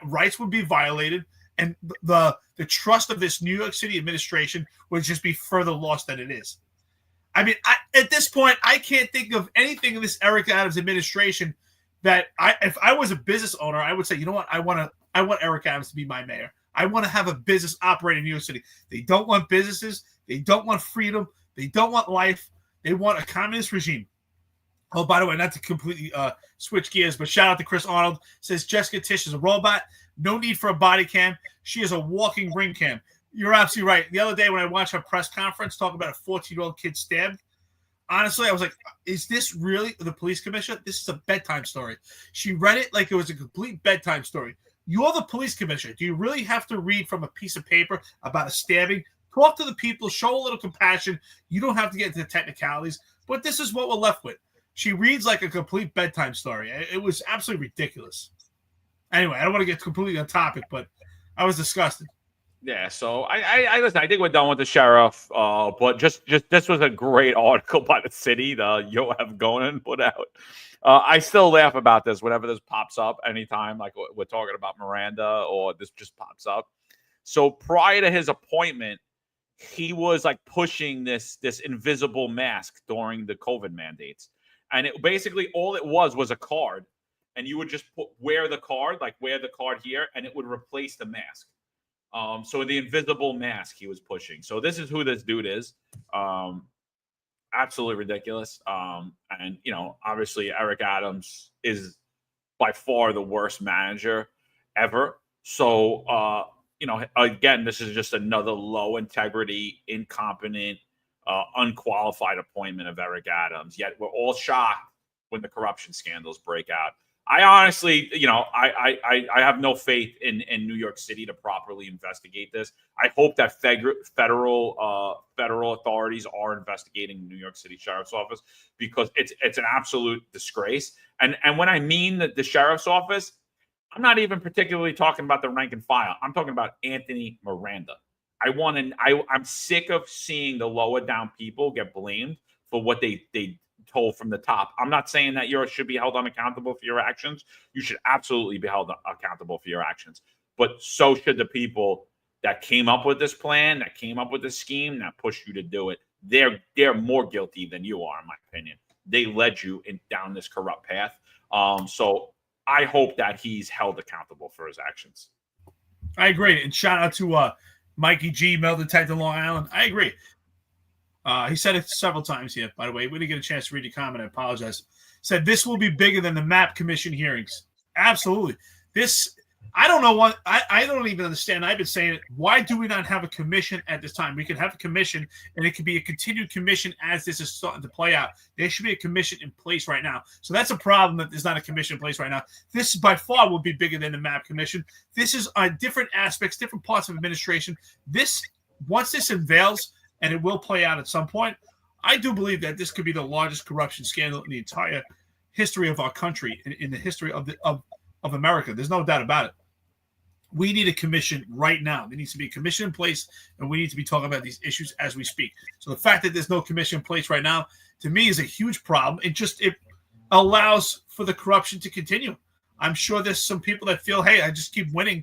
rights would be violated, and the trust of this New York City administration would just be further lost than it is. I mean, at this point, I can't think of anything in this Eric Adams administration that if I was a business owner, I would say, you know what, I want Eric Adams to be my mayor. I want to have a business operating in New York City. They don't want businesses. They don't want freedom. They don't want life. They want a communist regime. Oh, by the way, not to completely switch gears, but shout out to Chris Arnold. Says Jessica Tisch is a robot. No need for a body cam. She is a walking ring cam. You're absolutely right. The other day when I watched her press conference talk about a 14-year-old kid stabbed, honestly, I was like, is this really the police commissioner? This is a bedtime story. She read it like it was a complete bedtime story. You're the police commissioner. Do you really have to read from a piece of paper about a stabbing? Talk to the people. Show a little compassion. You don't have to get into the technicalities. But this is what we're left with. She reads like a complete bedtime story. It was absolutely ridiculous. Anyway, I don't want to get completely on topic, but I was disgusted. Yeah, so I listen. I think we're done with the sheriff. But just this was a great article by the city. The Yoav Gonen put out. I still laugh about this whenever this pops up. Anytime like we're talking about Miranda or this just pops up. So prior to his appointment, he was like pushing this invisible mask during the COVID mandates, and it basically all it was a card, and you would just wear the card, like wear the card here, and it would replace the mask. So the invisible mask he was pushing. So this is who this dude is. Absolutely ridiculous. And obviously Eric Adams is by far the worst manager ever. So again, this is just another low integrity, incompetent, unqualified appointment of Eric Adams. Yet we're all shocked when the corruption scandals break out. I honestly, I have no faith in New York City to properly investigate this. I hope that federal authorities are investigating New York City Sheriff's Office, because it's an absolute disgrace. And when I mean the Sheriff's Office, I'm not even particularly talking about the rank and file. I'm talking about Anthony Miranda. I'm sick of seeing the lower down people get blamed for what they told from the top. I'm not saying that you should be held unaccountable for your actions. You should absolutely be held accountable for your actions. But so should the people that came up with this plan, that came up with this scheme, that pushed you to do it. They're more guilty than you are, in my opinion. They led you down this corrupt path. So I hope that he's held accountable for his actions. I agree. And shout out to Mikey G, Metal Detective Long Island. I agree. He said it several times here, by the way. We didn't get a chance to read your comment. I apologize. Said this will be bigger than the MAP Commission hearings. Absolutely. I don't know what, I don't even understand. I've been saying it. Why do we not have a commission at this time? We could have a commission, and it could be a continued commission as this is starting to play out. There should be a commission in place right now. So that's a problem that there's not a commission in place right now. This by far will be bigger than the MAP Commission. This is different aspects, different parts of administration. Once this unveils, and it will play out at some point, I do believe that this could be the largest corruption scandal in the entire history of our country, in the history of America. There's no doubt about it. We need a commission right now. There needs to be a commission in place, and we need to be talking about these issues as we speak. So the fact that there's no commission in place right now, to me, is a huge problem. It allows for the corruption to continue. I'm sure there's some people that feel, hey, I just keep winning.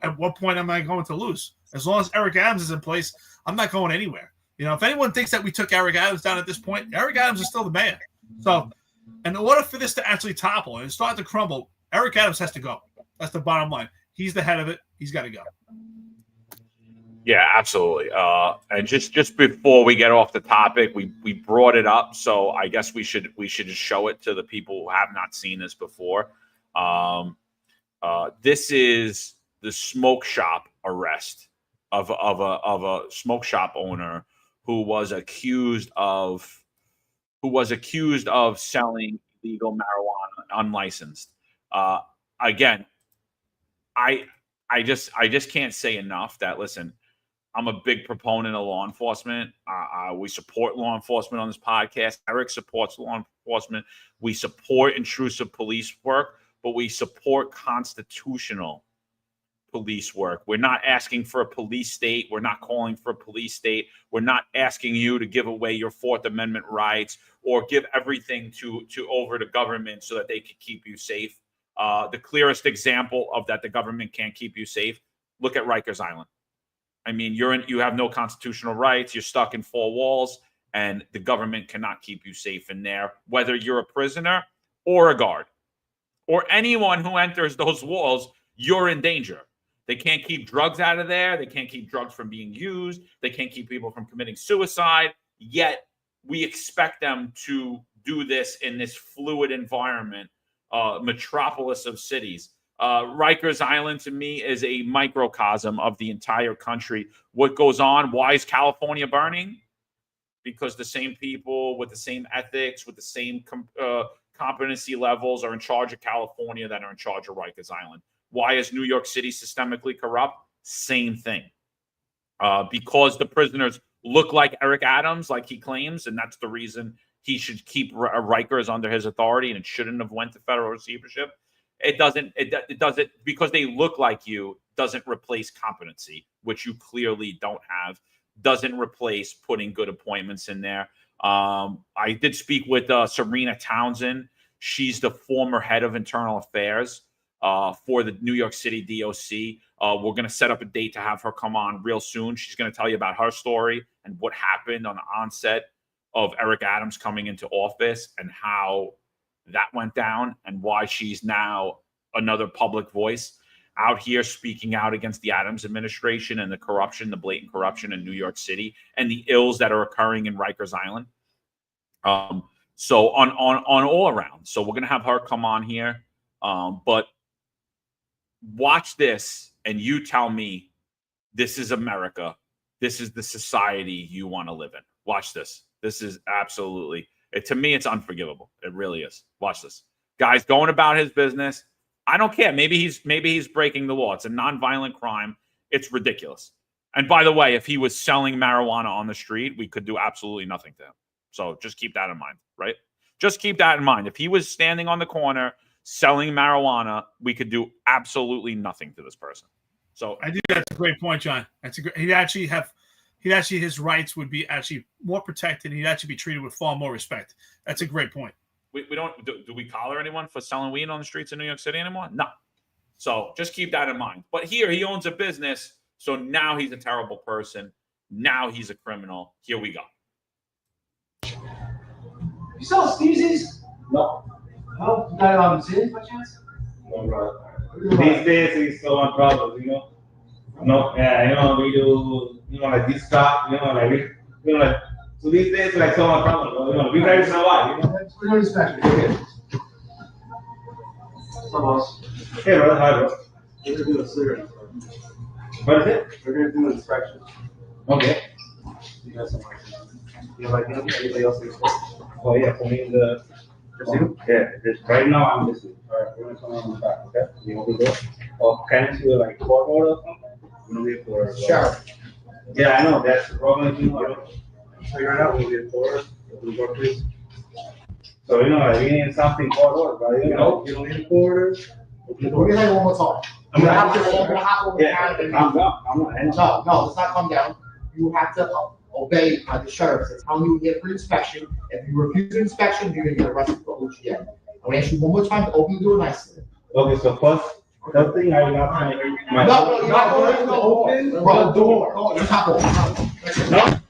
At what point am I going to lose? As long as Eric Adams is in place, I'm not going anywhere. If anyone thinks that we took Eric Adams down at this point, Eric Adams is still the mayor. So in order for this to actually topple and start to crumble, Eric Adams has to go. That's the bottom line. He's the head of it. He's got to go. Yeah, absolutely. And just before we get off the topic, we brought it up, so I guess we should just show it to the people who have not seen this before. This is the smoke shop arrest of a smoke shop owner who was accused of selling illegal marijuana unlicensed. Again, I just can't say enough that, listen, I'm a big proponent of law enforcement. We support law enforcement on this podcast. Eric supports law enforcement. We support intrusive police work, but we support constitutional police work. We're not asking for a police state. We're not calling for a police state. We're not asking you to give away your Fourth Amendment rights or give everything over to government so that they can keep you safe. The clearest example of that the government can't keep you safe, look at Rikers Island. I mean, you have no constitutional rights. You're stuck in four walls, and the government cannot keep you safe in there, whether you're a prisoner or a guard or anyone who enters those walls. You're in danger. They can't keep drugs out of there. They can't keep drugs from being used. They can't keep people from committing suicide. Yet we expect them to do this in this fluid environment, metropolis of cities. Rikers Island, to me, is a microcosm of the entire country. What goes on? Why is California burning? Because the same people with the same ethics, with the same competency levels are in charge of California that are in charge of Rikers Island. Why is New York City systemically corrupt? Same thing. Because the prisoners look like Eric Adams, like he claims, and that's the reason he should keep Rikers under his authority, and it shouldn't have went to federal receivership. it doesn't because they look like you doesn't replace competency, which you clearly don't have. Doesn't replace putting good appointments in there. I did speak with Serena Townsend. She's the former head of internal affairs for the New York City DOC. We're going to set up a date to have her come on real soon. She's going to tell you about her story and what happened on the onset of Eric Adams coming into office and how that went down and why she's now another public voice out here speaking out against the Adams administration and the corruption, the blatant corruption in New York City and the ills that are occurring in Rikers Island. So on all around. So we're going to have her come on here. But watch this and you tell me this is America. This is the society you want to live in. Watch this. This is absolutely, to me, it's unforgivable. It really is. Watch this. Guy's going about his business. I don't care. Maybe he's breaking the law. It's a nonviolent crime. It's ridiculous. And by the way, if he was selling marijuana on the street, we could do absolutely nothing to him. So just keep that in mind, right? Just keep that in mind. If he was standing on the corner selling marijuana, we could do absolutely nothing to this person. So I think that's a great point, John. That's a great. His rights would be actually more protected. He'd actually be treated with far more respect. That's a great point. We don't do we collar anyone for selling weed on the streets of New York City anymore? No. So just keep that in mind. But here he owns a business, so now he's a terrible person. Now he's a criminal. Here we go. You sell seizures? No. No? You got it on the series by chance? No, bro. These days it's so much problems, you know. No, yeah, you know, we do, you know, like this stuff, you know, like we, you know, like, so these days like so much problems, you know, we try to survive, you know. We're doing inspection. Okay. So, boss. Hey, brother, hi, bro. We're gonna do a cigarette. What is it? We're gonna do an inspection. Okay. You got some you have like anybody else needs to? Oh, yeah, for me, the, Just you? yeah, just right now I'm listening. All right, we're gonna come on the back, okay? You open the door? Or can I see like court order or something? We don't need for. Sheriff. Yeah, I know, that's the problem, you know. Figure it out. We'll get forward. Open the door, please. So, you know, like, we need something court order, but you know. You don't need forwarders. Open the door. We're gonna one more time. I'm You gonna have to Yeah, calm down, I'm not, I know. No, let's not calm down. You have to obey the sheriff. It's telling you here for inspection. If you refuse the inspection, you're gonna get arrested for OGM. I'm gonna ask you one more time to open the door nicely. Okay, so first thing I will not my. No, you're not going to open the door. No, you're not going. No?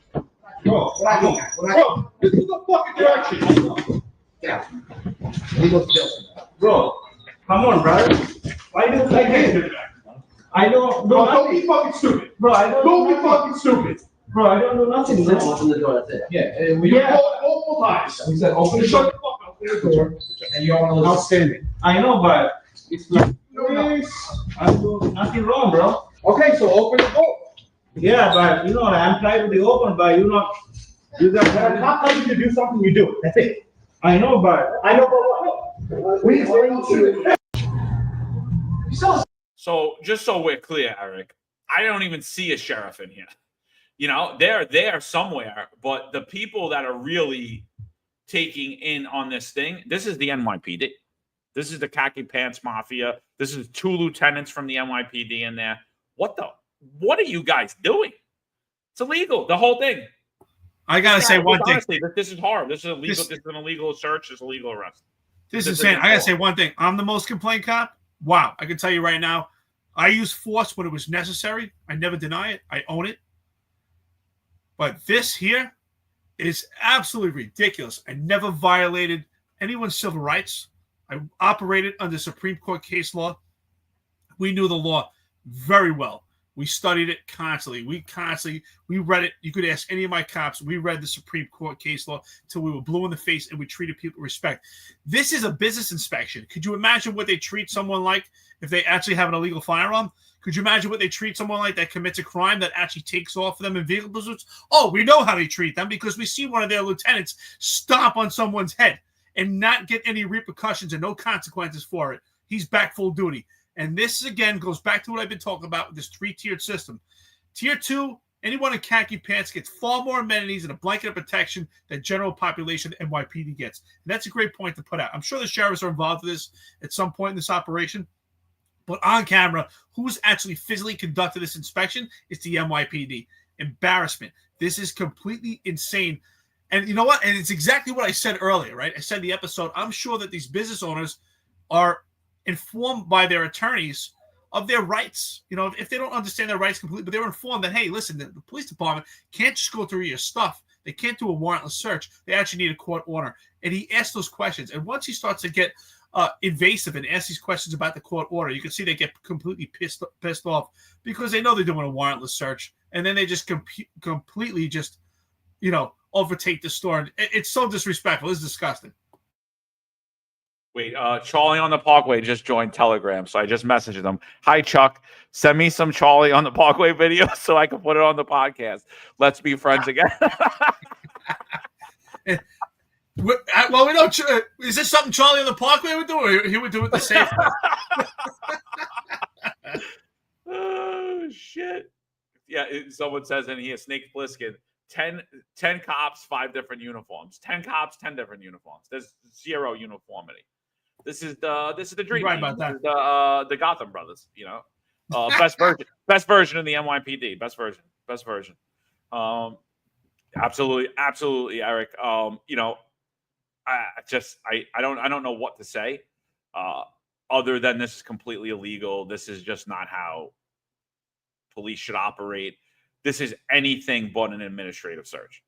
Bro, bro, this is the fucking direction. Yeah. Legal skills. Bro, come on, brother. Why do you like this? I don't do Don't be nothing. fucking stupid. Bro, I don't. Don't be do nothing. fucking stupid. Bro, I don't do nothing. Let's Bro. open the door, that's it. Yeah, and we Yeah. Multiple times. We said open the door, open the door, and you don't want to listen. outstanding. I know, but it's like, No, no. I'm doing nothing wrong, bro. Okay, so open the door. Yeah, but you know, I'm trying to be open, but you know, you When I'm guys. not telling you to do something, you do it. That's it. I know, but I know, but what? We explain to you. You sell So just so we're clear, Eric, I don't even see a sheriff in here. You know, they're there somewhere, but the people that are really taking in on this thing, this is the NYPD. This is the khaki pants mafia. This is 2 lieutenants from the NYPD in there. What are you guys doing? It's illegal, the whole thing. I gotta say one thing. Honestly, this is horrible. This is illegal. This- This is an illegal search. This is a legal arrest. This is insane. I gotta say one thing. I'm the most complaint cop. Wow, I can tell you right now. I use force when it was necessary. I never deny it. I own it. But this here is absolutely ridiculous. I never violated anyone's civil rights. I operated under Supreme Court case law. We knew the law very well. We studied it constantly. We read it. You could ask any of my cops. We read the Supreme Court case law till we were blue in the face, and we treated people with respect. This is a business inspection. Could you imagine what they treat someone like if they actually have an illegal firearm? Could you imagine what they treat someone like that commits a crime that actually takes off for them in vehicle pursuits? Oh, we know how they treat them because we see one of their lieutenants stomp on someone's head and not get any repercussions and no consequences for it. He's back full duty. And this, again, goes back to what I've been talking about with this 3-tiered system. Tier 2 Anyone in khaki pants gets far more amenities and a blanket of protection than general population NYPD gets. And that's a great point to put out. I'm sure the sheriffs are involved in this at some point in this operation. But on camera, who's actually physically conducted this inspection? It's the NYPD. Embarrassment. This is completely insane. And you know what? And it's exactly what I said earlier, right? I said in the episode, I'm sure that these business owners are informed by their attorneys of their rights. You know, if they don't understand their rights completely, but they're informed that, hey, listen, the police department can't just go through your stuff. They can't do a warrantless search. They actually need a court order. And he asked those questions. And once he starts to get invasive and ask these questions about the court order, you can see they get completely pissed off because they know they're doing a warrantless search. And then they just completely just, you know, overtake the store. And it's so disrespectful. It's disgusting. Wait, Charlie on the Parkway just joined Telegram, so I just messaged him. Hi, Chuck. Send me some Charlie on the Parkway video so I can put it on the podcast. Let's be friends again. Well, we don't. Is this something Charlie on the Parkway would do, or he would do it the same? Oh, shit. Yeah, someone says in here, Snake Plissken, 10 cops, 5 different uniforms. 10 cops, 10 different uniforms. There's zero uniformity. This is the dream Right team. about that. This is the Gotham Brothers, you know. Best version of the NYPD. Best version. Absolutely, Eric. You know, I don't know what to say. Other than this is completely illegal. This is just not how police should operate. This is anything but an administrative search.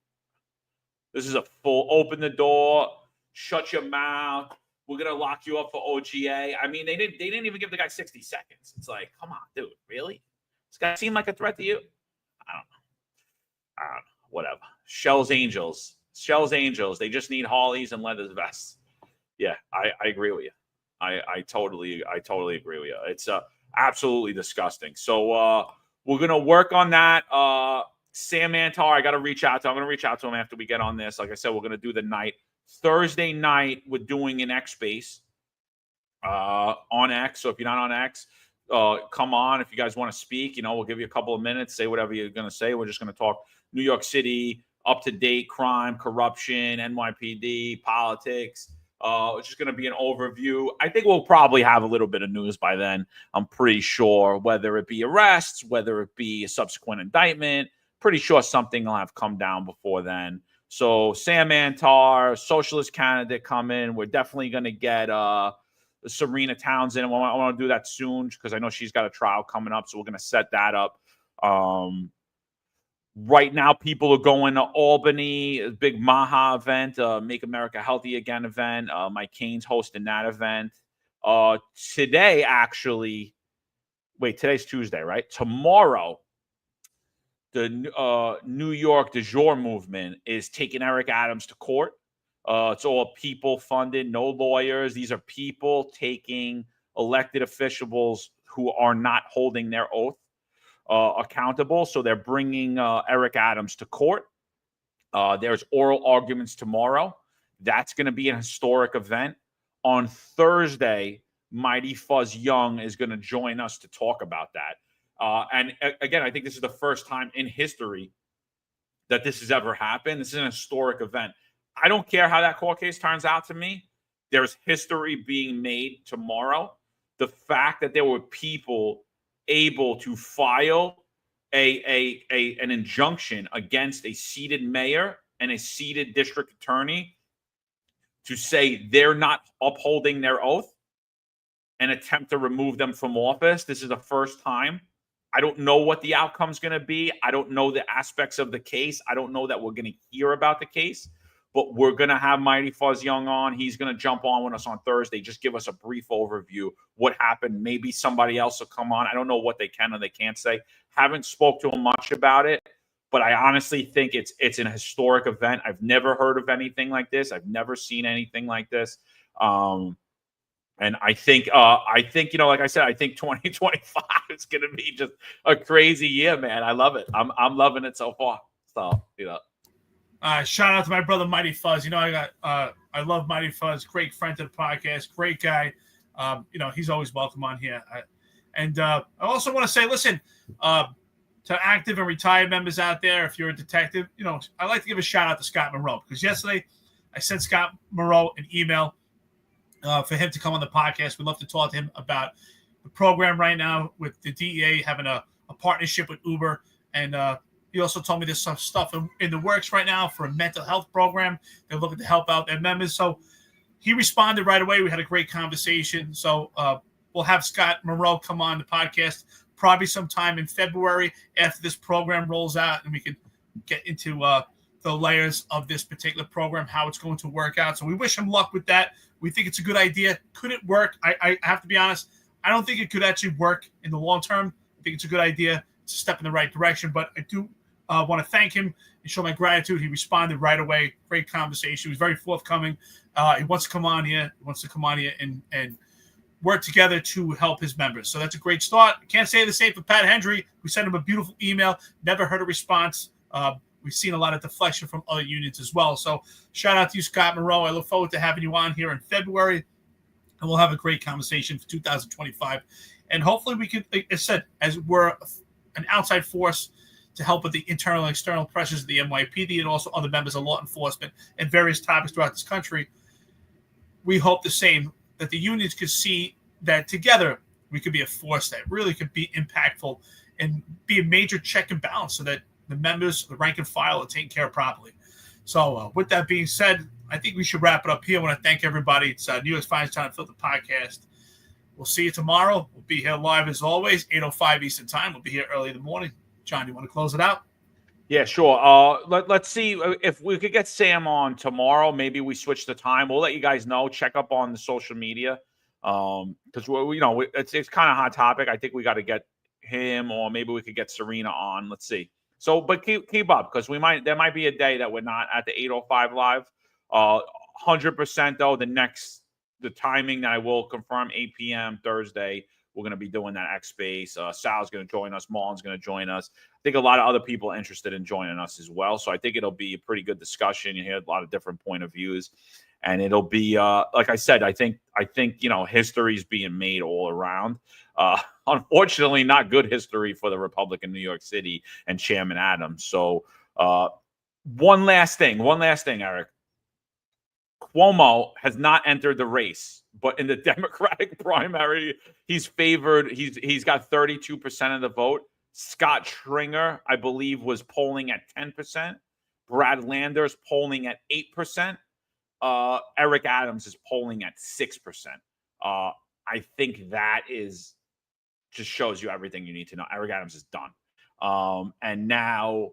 This is a full open the door, shut your mouth. We're gonna lock you up for OGA. I mean, they didn't even give the guy 60 seconds. It's like, come on, dude, really? This guy seemed like a threat to you? I don't know. Whatever. Shell's Angels. They just need Harleys and leather vests. Yeah, I agree with you. I totally agree with you. It's absolutely disgusting. So we're gonna work on that. Sam Antar, I gotta reach out to. I'm gonna reach out to him after we get on this. Like I said, we're gonna do the night. Thursday night, we're doing an X Space on X. So if you're not on X, come on. If you guys want to speak, you know, we'll give you a couple of minutes. Say whatever you're gonna say. We're just gonna talk New York City, up-to-date crime, corruption, NYPD, politics. It's just going to be an overview. I think we'll probably have a little bit of news by then. I'm pretty sure, whether it be arrests, whether it be a subsequent indictment, pretty sure something will have come down before then. So Sam Antar, socialist candidate coming. We're definitely going to get Serena Townsend. I want to do that soon because I know she's got a trial coming up. So we're going to set that up. Right now, people are going to Albany, a big Maha event, Make America Healthy Again event. Mike Kane's hosting that event. Today, actually, today's Tuesday, right? Tomorrow, the New York du jour movement is taking Eric Adams to court. It's all people funded, no lawyers. These are people taking elected officials who are not holding their oath accountable. So they're bringing Eric Adams to court. There's oral arguments tomorrow. That's going to be an historic event. On Thursday, Mighty Fuzz Young is going to join us to talk about that. And again, I think this is the first time in history that this has ever happened. This is an historic event. I don't care how that court case turns out to me. There's history being made tomorrow. The fact that there were people able to file an injunction against a seated mayor and a seated district attorney to say they're not upholding their oath and attempt to remove them from office. This is the first time. I don't know what the outcome's going to be. I don't know the aspects of the case. I don't know that we're going to hear about the case, but we're going to have Mighty Fuzz Young on. He's going to jump on with us on Thursday. Just give us a brief overview. What happened? Maybe somebody else will come on. I don't know what they can or they can't say. Haven't spoke to him much about it, but I honestly think it's an historic event. I've never heard of anything like this. I've never seen anything like this. And I think, you know, like I said, I think 2025 is going to be just a crazy year, man. I love it. I'm loving it so far. So, you know. Shout out to my brother Mighty Fuzz. You know, I love Mighty Fuzz. Great friend to the podcast. Great guy. You know, he's always welcome on here. I also want to say, listen, to active and retired members out there, if you're a detective, I'd like to give a shout out to Scott Monroe, because yesterday I sent Scott Monroe an email for him to come on the podcast. We'd love to talk to him about the program right now with the DEA having a partnership with Uber. And he also told me there's some stuff in the works right now for a mental health program. They're looking to help out their members. So he responded right away. We had a great conversation. So we'll have Scott Monroe come on the podcast probably sometime in February after this program rolls out, and we can get into the layers of this particular program, how it's going to work out. So we wish him luck with that. We think it's a good idea. Could it work? I have to be honest. I don't think it could actually work in the long term. I think it's a good idea. It's a step in the right direction. But I do want to thank him and show my gratitude. He responded right away. Great conversation. He was very forthcoming. He wants to come on here. He wants to come on here and work together to help his members. So that's a great start. I can't say the same for Pat Hendry. We sent him a beautiful email. Never heard a response. We've seen a lot of deflection from other unions as well. So shout out to you, Scott Monroe. I look forward to having you on here in February, and we'll have a great conversation for 2025. And hopefully we can, like I said, as we're an outside force to help with the internal and external pressures of the NYPD and also other members of law enforcement and various topics throughout this country, we hope the same, that the unions could see that together we could be a force that really could be impactful and be a major check and balance so that the members, the rank and file, are taken care of properly. So with that being said, I think we should wrap it up here. I want to thank everybody. It's New York's Finest Unfiltered podcast. We'll see you tomorrow. We'll be here live as always, 8:05 Eastern time. We'll be here early in the morning. John, you want to close it out? Yeah, sure. Let's see if we could get Sam on tomorrow. Maybe we switch the time. We'll let you guys know. Check up on the social media because it's kind of a hot topic. I think we got to get him, or maybe we could get Serena on. Let's see. So, but keep up, because there might be a day that we're not at the 8:05 live. 100% though. The timing that I will confirm, 8 p.m. Thursday. We're going to be doing that X Space. Sal's going to join us. Marlon's going to join us. I think a lot of other people are interested in joining us as well. So I think it'll be a pretty good discussion. You hear a lot of different point of views, and it'll be like I said. I think history's being made all around. Unfortunately, not good history for the Republic in New York City and Chairman Adams. So one last thing, Eric. Cuomo has not entered the race, but in the Democratic primary, he's favored. He's got 32% of the vote. Scott Stringer, I believe, was polling at 10%. Brad Landers polling at 8%. Eric Adams is polling at 6%. I think that just shows you everything you need to know. Eric Adams is done. And now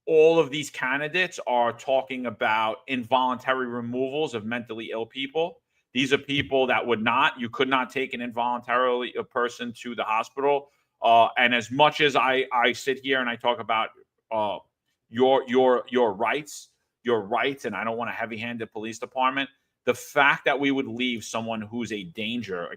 all of these candidates are talking about involuntary removals of mentally ill people. These are people that you could not take an involuntarily a person to the hospital. And as much as I sit here and I talk about your rights, and I don't want a heavy-handed police department, the fact that we would leave someone who's a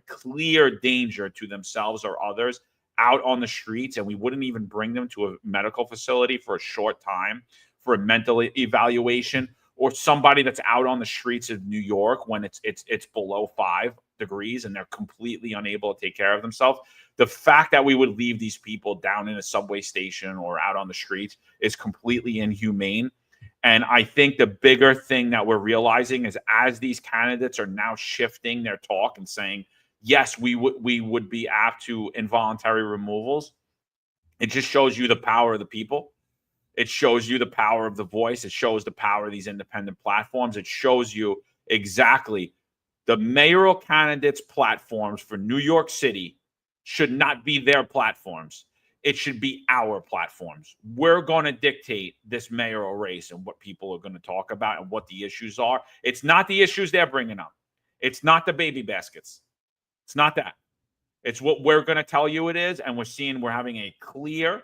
clear danger to themselves or others out on the streets, and we wouldn't even bring them to a medical facility for a short time for a mental evaluation, or somebody that's out on the streets of New York when it's below 5 degrees and they're completely unable to take care of themselves. The fact that we would leave these people down in a subway station or out on the streets is completely inhumane. And I think the bigger thing that we're realizing is, as these candidates are now shifting their talk and saying, yes, we would be apt to involuntary removals, it just shows you the power of the people. It shows you the power of the voice. It shows the power of these independent platforms. It shows you exactly the mayoral candidates' platforms for New York City should not be their platforms. It should be our platforms. We're going to dictate this mayoral race and what people are going to talk about and what the issues are. It's not the issues they're bringing up. It's not the baby baskets. It's not that. It's what we're going to tell you it is, and we're having a clear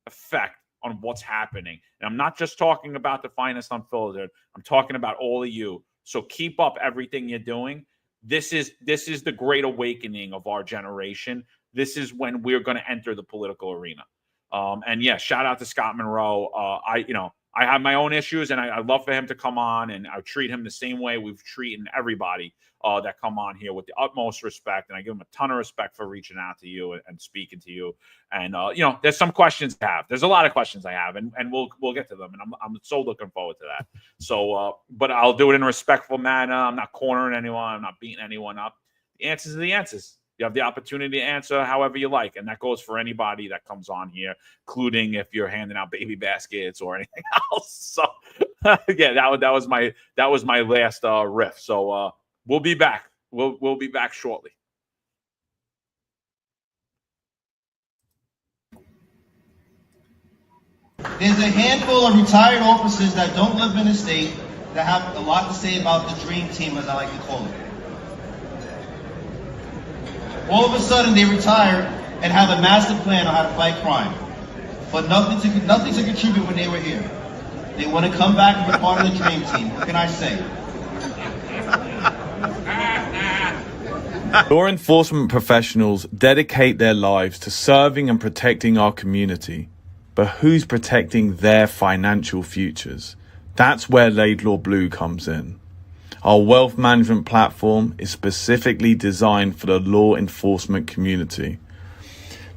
effect on what's happening. And I'm not just talking about the Finest Unfiltered. I'm talking about all of you. So keep up everything you're doing. This is the great awakening of our generation. This is when we're going to enter the political arena. And yeah, shout out to Scott Monroe. I have my own issues, and I'd love for him to come on, and I treat him the same way we've treated everybody that come on here with the utmost respect. And I give him a ton of respect for reaching out to you and speaking to you. And, there's some questions I have. There's a lot of questions I have, and we'll get to them. And I'm so looking forward to that. So, but I'll do it in a respectful manner. I'm not cornering anyone. I'm not beating anyone up. The answers are the answers. You have the opportunity to answer however you like, and that goes for anybody that comes on here, including if you're handing out baby baskets or anything else. So, yeah, that was my last riff. So we'll be back. We'll be back shortly. There's a handful of retired officers that don't live in the state that have a lot to say about the dream team, as I like to call it. All of a sudden, they retire and have a master plan on how to fight crime, but nothing to contribute when they were here. They want to come back and be part of the dream team. What can I say? Law enforcement professionals dedicate their lives to serving and protecting our community. But who's protecting their financial futures? That's where Laidlaw Blue comes in. Our wealth management platform is specifically designed for the law enforcement community.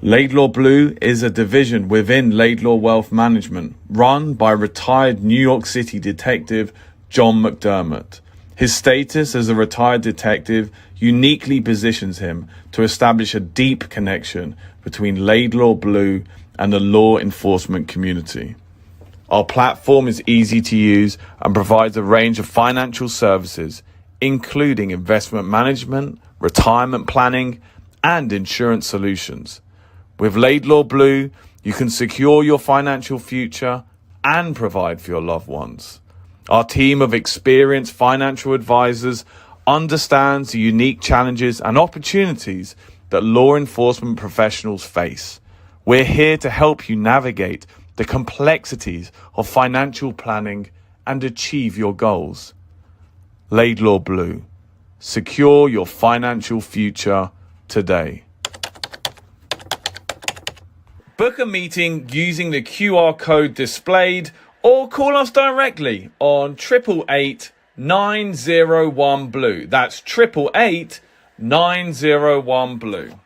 Laidlaw Blue is a division within Laidlaw Wealth Management, run by retired New York City detective John McDermott. His status as a retired detective uniquely positions him to establish a deep connection between Laidlaw Blue and the law enforcement community. Our platform is easy to use and provides a range of financial services, including investment management, retirement planning, and insurance solutions. With Laidlaw Blue, you can secure your financial future and provide for your loved ones. Our team of experienced financial advisors understands the unique challenges and opportunities that law enforcement professionals face. We're here to help you navigate the complexities of financial planning and achieve your goals. Laidlaw Blue. Secure your financial future today. Book a meeting using the QR code displayed or call us directly on 888 901 Blue. That's 888 901 Blue.